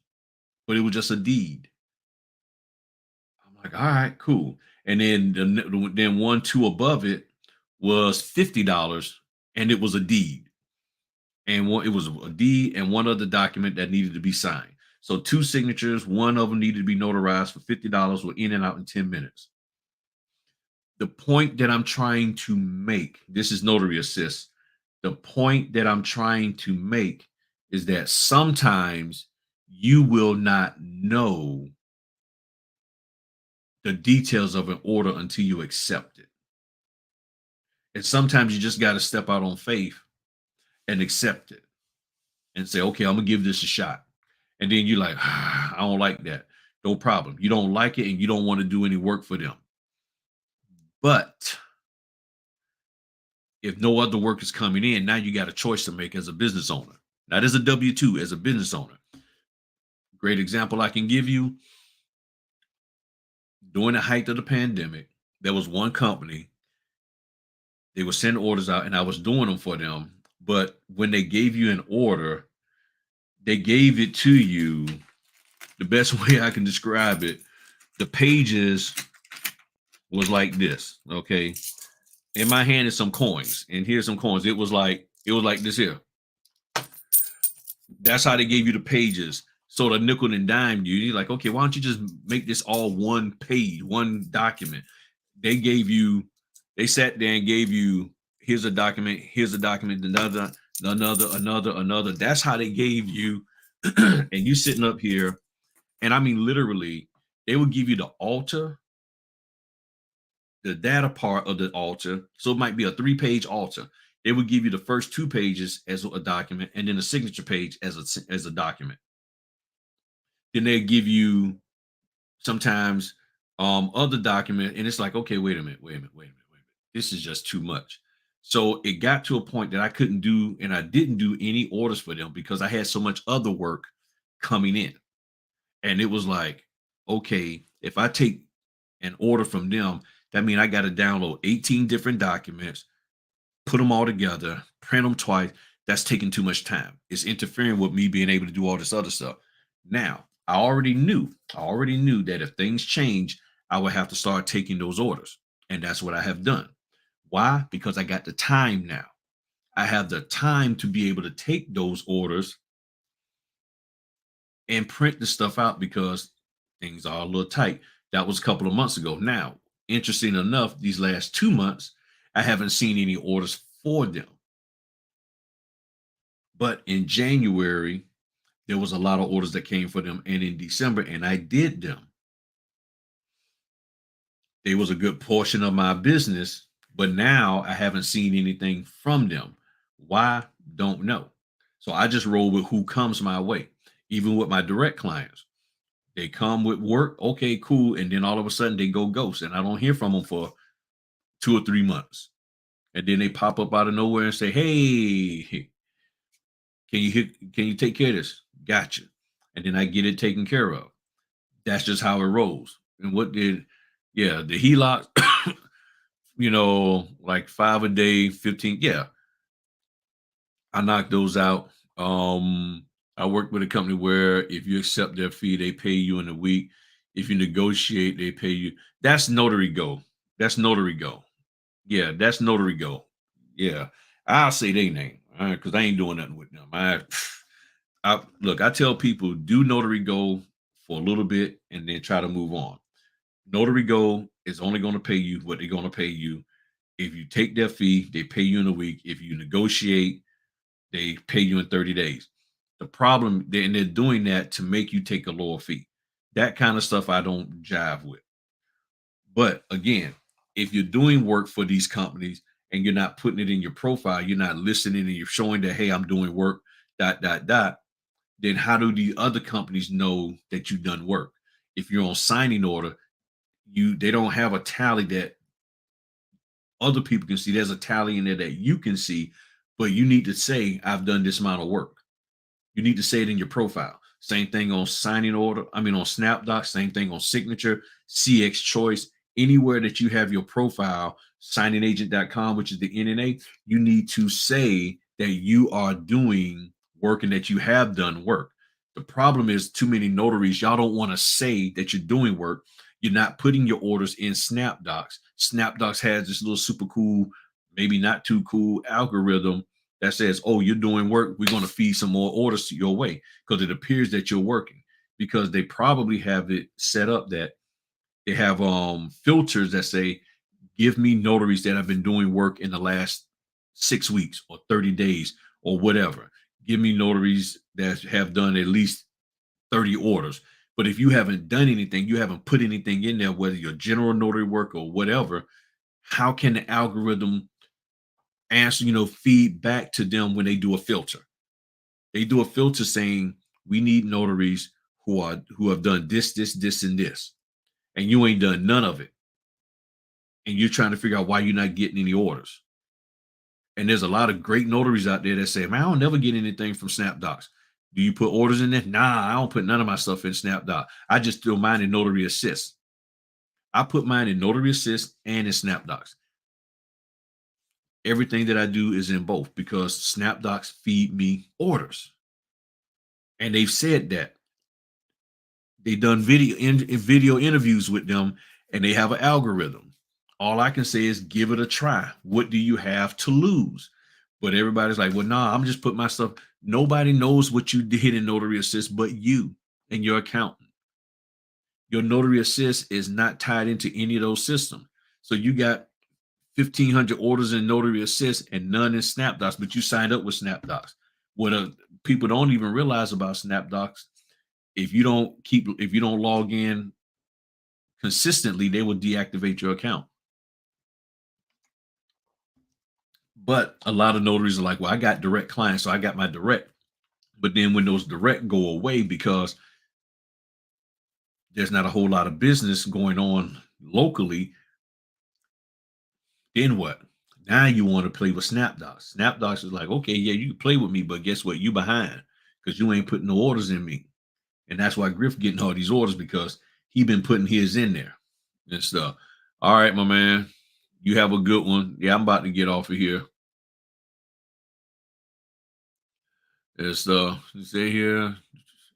[SPEAKER 1] but it was just a deed. I'm like, all right, cool. And then then 1, 2 above it was $50, and it was a deed. And it was a deed and one other document that needed to be signed. So two signatures, one of them needed to be notarized for $50. Were in and out in 10 minutes. The point that I'm trying to make, this is Notary Assist. The point that I'm trying to make is that sometimes you will not know the details of an order until you accept it. And sometimes you just got to step out on faith and accept it and say, okay, I'm gonna give this a shot. And then you're like, I don't like that. No problem. You don't like it and you don't want to do any work for them. But if no other work is coming in, now you got a choice to make as a business owner, not as a W 2, as a business owner. Great example I can give you: during the height of the pandemic, there was one company, they would send orders out and I was doing them for them. But when they gave you an order, they gave it to you. The best way I can describe it, the pages was like this. Okay. In my hand is some coins, and here's some coins. It was like this here. That's how they gave you the pages. So the nickel and dime you. You're like, okay, why don't you just make this all one page, one document? They sat there and gave you, here's a document, another. That's how they gave you. And you sitting up here, and I mean literally, they would give you the altar, the data part of the altar. So it might be a 3-page altar. They would give you the first 2 pages as a document, and then the signature page as a document. Then they give you sometimes other document, and it's like, okay, wait a minute. This is just too much. So it got to a point that I couldn't do, and I didn't do any orders for them because I had so much other work coming in. And it was like, okay, if I take an order from them, that means I got to download 18 different documents, put them all together, print them twice. That's taking too much time. It's interfering with me being able to do all this other stuff. Now, I already knew that if things change, I would have to start taking those orders. And that's what I have done. Why? Because I got the time now. I have the time to be able to take those orders and print the stuff out because things are a little tight. That was a couple of months ago. Now, interesting enough, these last 2 months, I haven't seen any orders for them. But in January, there was a lot of orders that came for them, and in December, and I did them. They was a good portion of my business, but now I haven't seen anything from them. Why? Don't know. So I just roll with who comes my way. Even with my direct clients, they come with work, okay, cool, and then all of a sudden they go ghost, and I don't hear from them for 2 or 3 months, and then they pop up out of nowhere and say, "Hey, can you take care of this?" Gotcha, and then I get it taken care of. That's just how it rolls. And the HELOC, like 5 a day, 15, yeah, I knocked those out. I worked with a company where if you accept their fee, they pay you in a week. If you negotiate, they pay you. That's Notary Go. That's Notary Go. Yeah, that's Notary Go. Yeah, I'll say their name because I ain't doing nothing with them. I tell people do Notary Go for a little bit and then try to move on. Notary Go is only going to pay you what they're going to pay you. If you take their fee, they pay you in a week. If you negotiate, they pay you in 30 days. The problem, and they're doing that to make you take a lower fee. That kind of stuff I don't jive with. But again, if you're doing work for these companies and you're not putting it in your profile, you're not listening and you're showing that, hey, I'm doing work, then how do the other companies know that you've done work? If you're on signing order, they don't have a tally that other people can see. There's a tally in there that you can see, but you need to say, I've done this amount of work. You need to say it in your profile. Same thing on signing order. I mean, on SnapDoc, same thing on signature, CX Choice, anywhere that you have your profile, signingagent.com, which is the NNA, you need to say that you are doing work and that you have done work. The problem is too many notaries, y'all don't want to say that you're doing work. You're not putting your orders in SnapDocs. SnapDocs has this little super cool, maybe not too cool algorithm that says, oh, you're doing work. We're going to feed some more orders to your way because it appears that you're working, because they probably have it set up that they have filters that say, give me notaries that have been doing work in the last 6 weeks or 30 days or whatever. give me notaries that have done at least 30 orders. But if you haven't done anything, you haven't put anything in there, whether you're general notary work or whatever, how can the algorithm answer, feed back to them when they do a filter? They do a filter saying, we need notaries who have done this, and this. And you ain't done none of it. And you're trying to figure out why you're not getting any orders. And there's a lot of great notaries out there that say, man, I don't never get anything from SnapDocs. Do you put orders in there? Nah, I don't put none of my stuff in SnapDoc. I just throw mine in Notary Assist. I put mine in Notary Assist and in SnapDocs. Everything that I do is in both because SnapDocs feed me orders. And they've said that. They've done video interviews with them, and they have an algorithm. All I can say is give it a try. What do you have to lose? But everybody's like, well, nah, I'm just putting my stuff. Nobody knows what you did in Notary Assist but you and your accountant. Your Notary Assist is not tied into any of those systems. So you got 1,500 orders in Notary Assist and none in SnapDocs, but you signed up with SnapDocs. What people don't even realize about SnapDocs, if you don't log in consistently, they will deactivate your account. But a lot of notaries are like, well, I got direct clients, so I got my direct. But then when those direct go away because there's not a whole lot of business going on locally, then what? Now you want to play with SnapDocs. SnapDocs is like, okay, yeah, you can play with me, but guess what? You behind because you ain't putting no orders in me. And that's why Griff getting all these orders because he been putting his in there and stuff. All right, my man, you have a good one. Yeah, I'm about to get off of here. It's say here.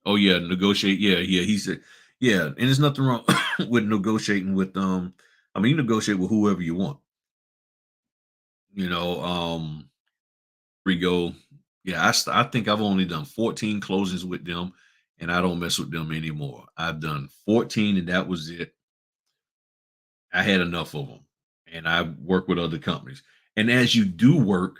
[SPEAKER 1] Oh yeah, negotiate. Yeah. He said, yeah, and there's nothing wrong with negotiating with I mean, you negotiate with whoever you want. Rigo. Yeah, I think I've only done 14 closings with them, and I don't mess with them anymore. I've done 14, and that was it. I had enough of them, and I work with other companies. And as you do work,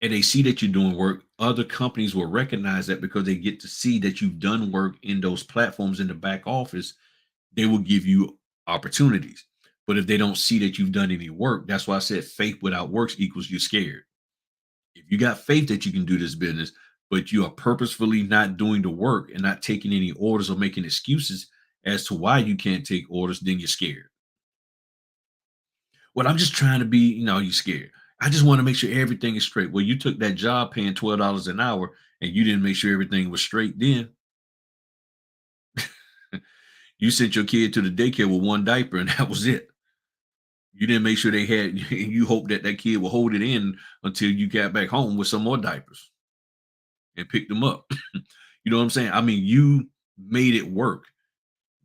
[SPEAKER 1] and they see that you're doing work, other companies will recognize that because they get to see that you've done work in those platforms in the back office, they will give you opportunities. But if they don't see that you've done any work, that's why I said faith without works equals you're scared. If you got faith that you can do this business, but you are purposefully not doing the work and not taking any orders or making excuses as to why you can't take orders, then you're scared. Well, I'm just trying to be, you're scared. I just want to make sure everything is straight. Well, you took that job paying $12 an hour and you didn't make sure everything was straight then. You sent your kid to the daycare with one diaper and that was it. You didn't make sure they had, you hope that kid will hold it in until you got back home with some more diapers and picked them up. You know what I'm saying? I mean, you made it work.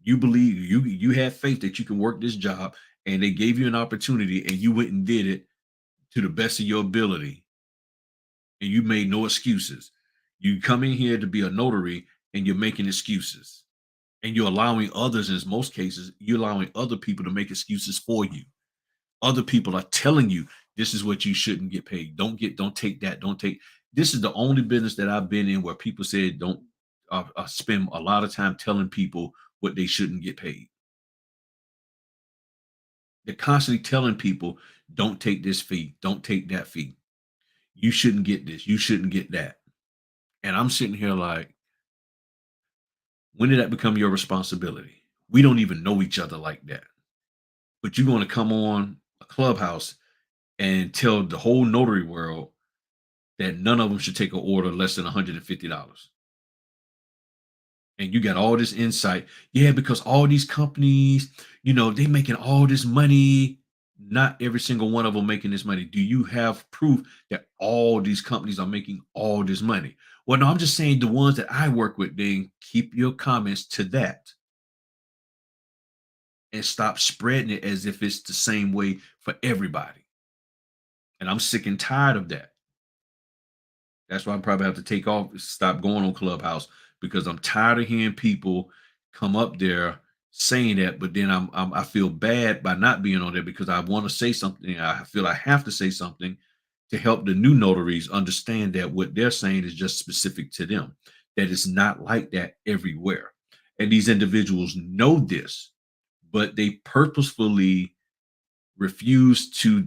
[SPEAKER 1] You believe you had faith that you can work this job and they gave you an opportunity and you went and did it to the best of your ability. And you made no excuses. You come in here to be a notary and you're making excuses. And you're allowing others, in most cases, you're allowing other people to make excuses for you. Other people are telling you this is what you shouldn't get paid. Don't take that. This is the only business that I've been in where people said don't spend a lot of time telling people what they shouldn't get paid. They're constantly telling people, don't take this fee, don't take that fee. You shouldn't get this, you shouldn't get that. And I'm sitting here like, when did that become your responsibility? We don't even know each other like that. But you're going to come on a Clubhouse and tell the whole notary world that none of them should take an order less than $150. And you got all this insight. Yeah, because all these companies, they making all this money. Not every single one of them making this money. Do you have proof that all these companies are making all this money? Well, no, I'm just saying the ones that I work with, then keep your comments to that. And stop spreading it as if it's the same way for everybody. And I'm sick and tired of that. That's why I probably have to stop going on Clubhouse, because I'm tired of hearing people come up there saying that, but then I feel bad by not being on there because I want to say something. I feel I have to say something, to help the new notaries understand that what they're saying is just specific to them, that it's not like that everywhere. And these individuals know this, but they purposefully refuse to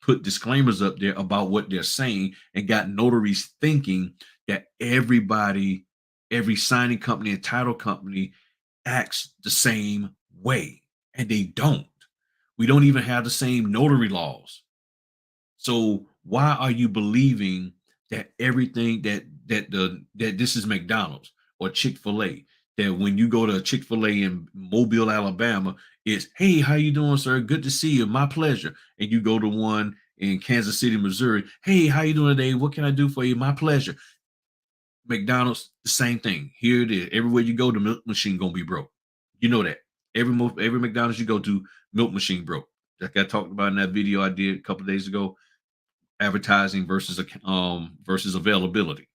[SPEAKER 1] put disclaimers up there about what they're saying, and got notaries thinking that every signing company and title company acts the same way, and they don't. We don't even have the same notary laws. So why are you believing that everything that this is McDonald's or Chick-fil-A? That when you go to Chick-fil-A in Mobile, Alabama, it's, hey, how you doing, sir? Good to see you. My pleasure. And you go to one in Kansas City, Missouri. Hey, how you doing today? What can I do for you? My pleasure. McDonald's, the same thing. Here it is. Everywhere you go, the milk machine gonna be broke. You know that. Every McDonald's you go to, milk machine broke. Like I talked about in that video I did a couple of days ago, advertising versus availability.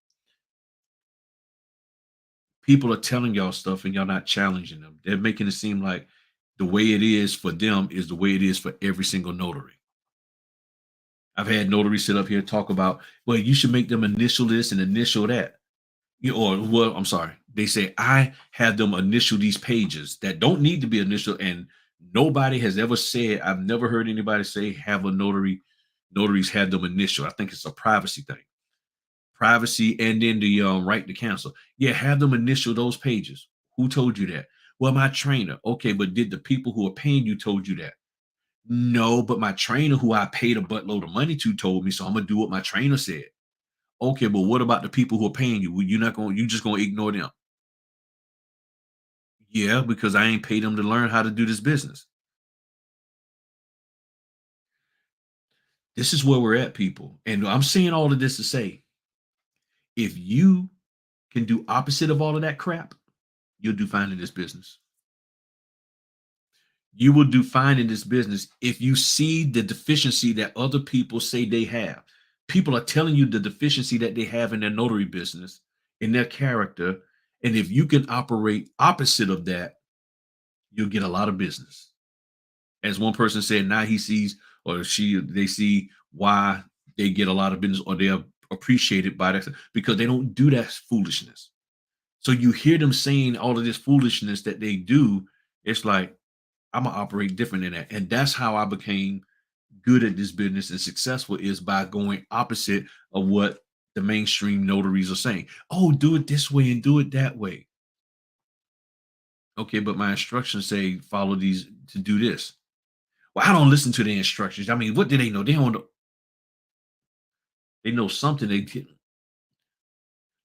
[SPEAKER 1] People are telling y'all stuff and y'all not challenging them. They're making it seem like the way it is for them is the way it is for every single notary. I've had notaries sit up here and talk about, well, you should make them initial this and initial that. Or, well, I'm sorry. They say I have them initial these pages that don't need to be initial, and nobody has ever said. I've never heard anybody say have a notaries have them initial. I think it's a privacy thing, privacy, and then the right to cancel. Yeah, have them initial those pages. Who told you that? Well, my trainer. Okay, but did the people who are paying you told you that? No, but my trainer, who I paid a buttload of money to, told me, so I'm gonna do what my trainer said. Okay, but what about the people who are paying you? Well, you just gonna ignore them? Yeah, because I ain't paid them to learn how to do this business. This is where we're at, people. And I'm saying all of this to say, if you can do opposite of all of that crap, you'll do fine in this business. You will do fine in this business if you see the deficiency that other people say they have. People are telling you the deficiency that they have in their notary business, in their character. And if you can operate opposite of that, you'll get a lot of business. As one person said, now he sees, or they see why they get a lot of business, or they're appreciated by that, because they don't do that foolishness. So you hear them saying all of this foolishness that they do. It's like, I'm gonna operate different than that. And that's how I became good at this business and successful, is by going opposite of what the mainstream notaries are saying. Oh, do it this way and do it that way. Okay, but my instructions say follow these to do this. Well, I don't listen to the instructions. I mean, what do they know? They don't know. They know something.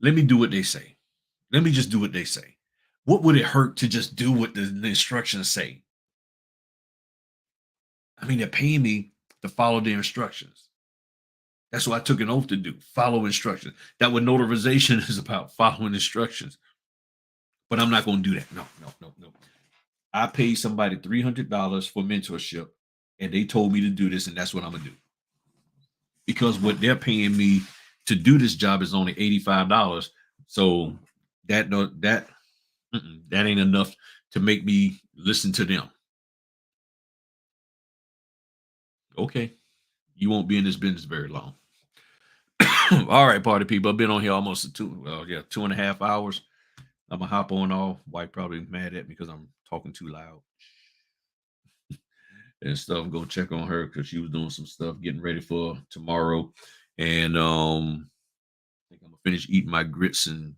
[SPEAKER 1] Let me do what they say. Let me just do what they say. What would it hurt to just do what the instructions say? I mean, they're paying me to follow their instructions. That's what I took an oath to do. Follow instructions. That what notarization is about, following instructions. But I'm not going to do that. No, no, no, no. I paid somebody $300 for mentorship, and they told me to do this, and that's what I'm gonna do. Because what they're paying me to do this job is only $85. So that no that that ain't enough to make me listen to them. Okay, you won't be in this business very long. All right, party people. I've been on here almost 2.5 hours. I'm gonna hop on off. Wife probably mad at me because I'm talking too loud and stuff. Go check on her because she was doing some stuff, getting ready for tomorrow. And I think I'm gonna finish eating my grits and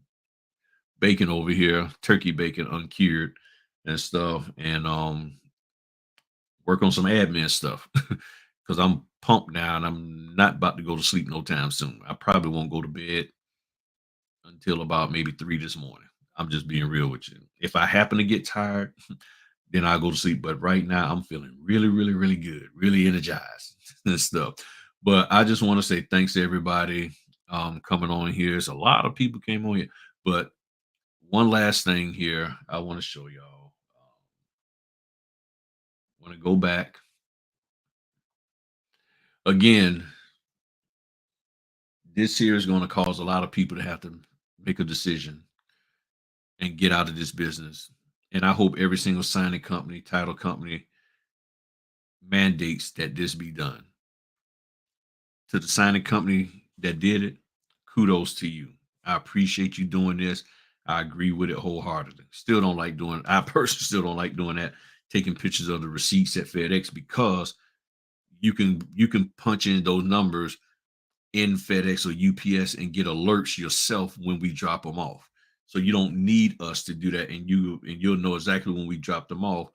[SPEAKER 1] bacon over here, turkey bacon uncured and stuff, and work on some admin stuff because I'm pumped now and I'm not about to go to sleep no time soon. I probably won't go to bed until about maybe 3 this morning. I'm just being real with you. If I happen to get tired, then I'll go to sleep. But right now, I'm feeling really, really, really good, really energized and stuff. But I just want to say thanks to everybody coming on here. There's a lot of people came on here. But one last thing here I want to show y'all. I want to go back again. This here is going to cause a lot of people to have to make a decision and get out of this business. And I hope every single signing company, title company mandates that this be done. to the signing company that did it, kudos to you. I appreciate you doing this. I agree with it wholeheartedly. Still don't like doing, I personally still don't like doing that, taking pictures of the receipts at FedEx, because you can punch in those numbers in FedEx or UPS and get alerts yourself when we drop them off. So you don't need us to do that, and you'll know exactly when we drop them off.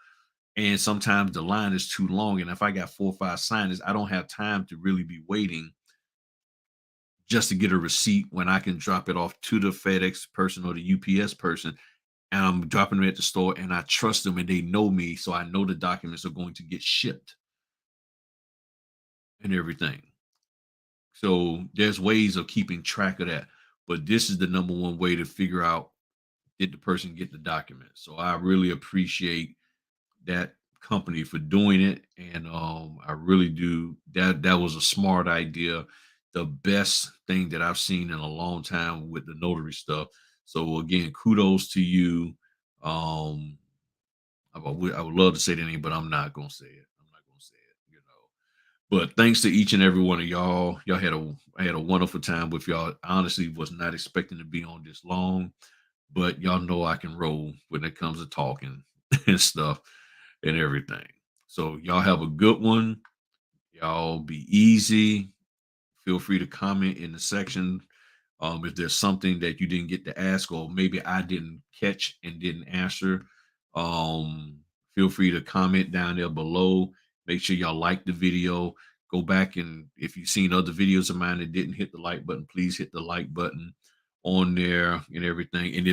[SPEAKER 1] And sometimes the line is too long, and if I got 4 or 5 signers, I don't have time to really be waiting just to get a receipt when I can drop it off to the FedEx person or the UPS person. And I'm dropping it at the store, and I trust them and they know me. So I know the documents are going to get shipped and everything. So there's ways of keeping track of that. But this is the number one way to figure out, did the person get the document? So I really appreciate that company for doing it. And I really do. That was a smart idea. The best thing that I've seen in a long time with the notary stuff. So again, kudos to you. I would love to say the name, but I'm not gonna say it. I'm not gonna say it, you know. But thanks to each and every one of y'all. Y'all had I had a wonderful time with y'all. I honestly was not expecting to be on this long, but y'all know I can roll when it comes to talking and stuff and everything. So y'all have a good one. Y'all be easy. Feel free to comment in the section. If there's something that you didn't get to ask, or maybe I didn't catch and didn't answer, um, feel free to comment down there below. Make sure y'all like the video. Go back, and if you've seen other videos of mine that didn't hit the like button, please hit the like button on there and everything. And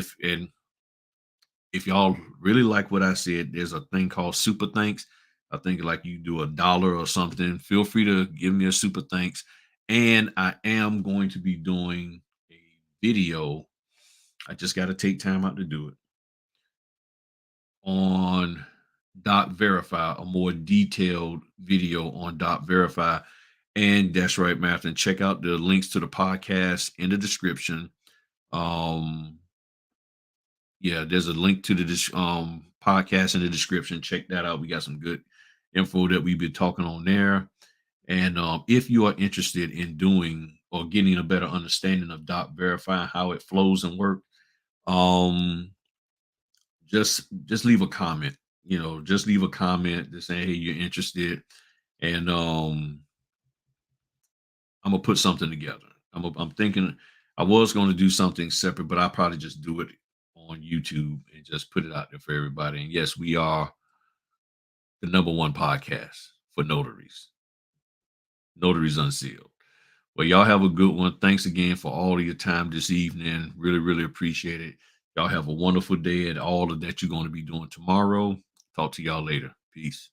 [SPEAKER 1] if y'all really like what I said, there's a thing called super thanks. I think like you do $1 or something. Feel free to give me a super thanks. And I am going to be doing a video. I just got to take time out to do it on dot verify, a more detailed video on dot verify. And that's right, Matthew. Check out the links to the podcast in the description. Um, Yeah, there's a link to the podcast in the description. Check that out. We got some good info that we've been talking on there. And if you are interested in doing or getting a better understanding of dot verify, how it flows and work, um, just leave a comment. Just leave a comment to say, hey, you're interested, and I'm gonna put something together. I'm thinking I was going to do something separate, but I'll probably just do it on YouTube and just put it out there for everybody. And yes, we are the number one podcast for notaries, Notaries Unsealed. Well, y'all have a good one. Thanks again for all of your time this evening. Really, really appreciate it. Y'all have a wonderful day and all of that you're going to be doing tomorrow. Talk to y'all later. Peace.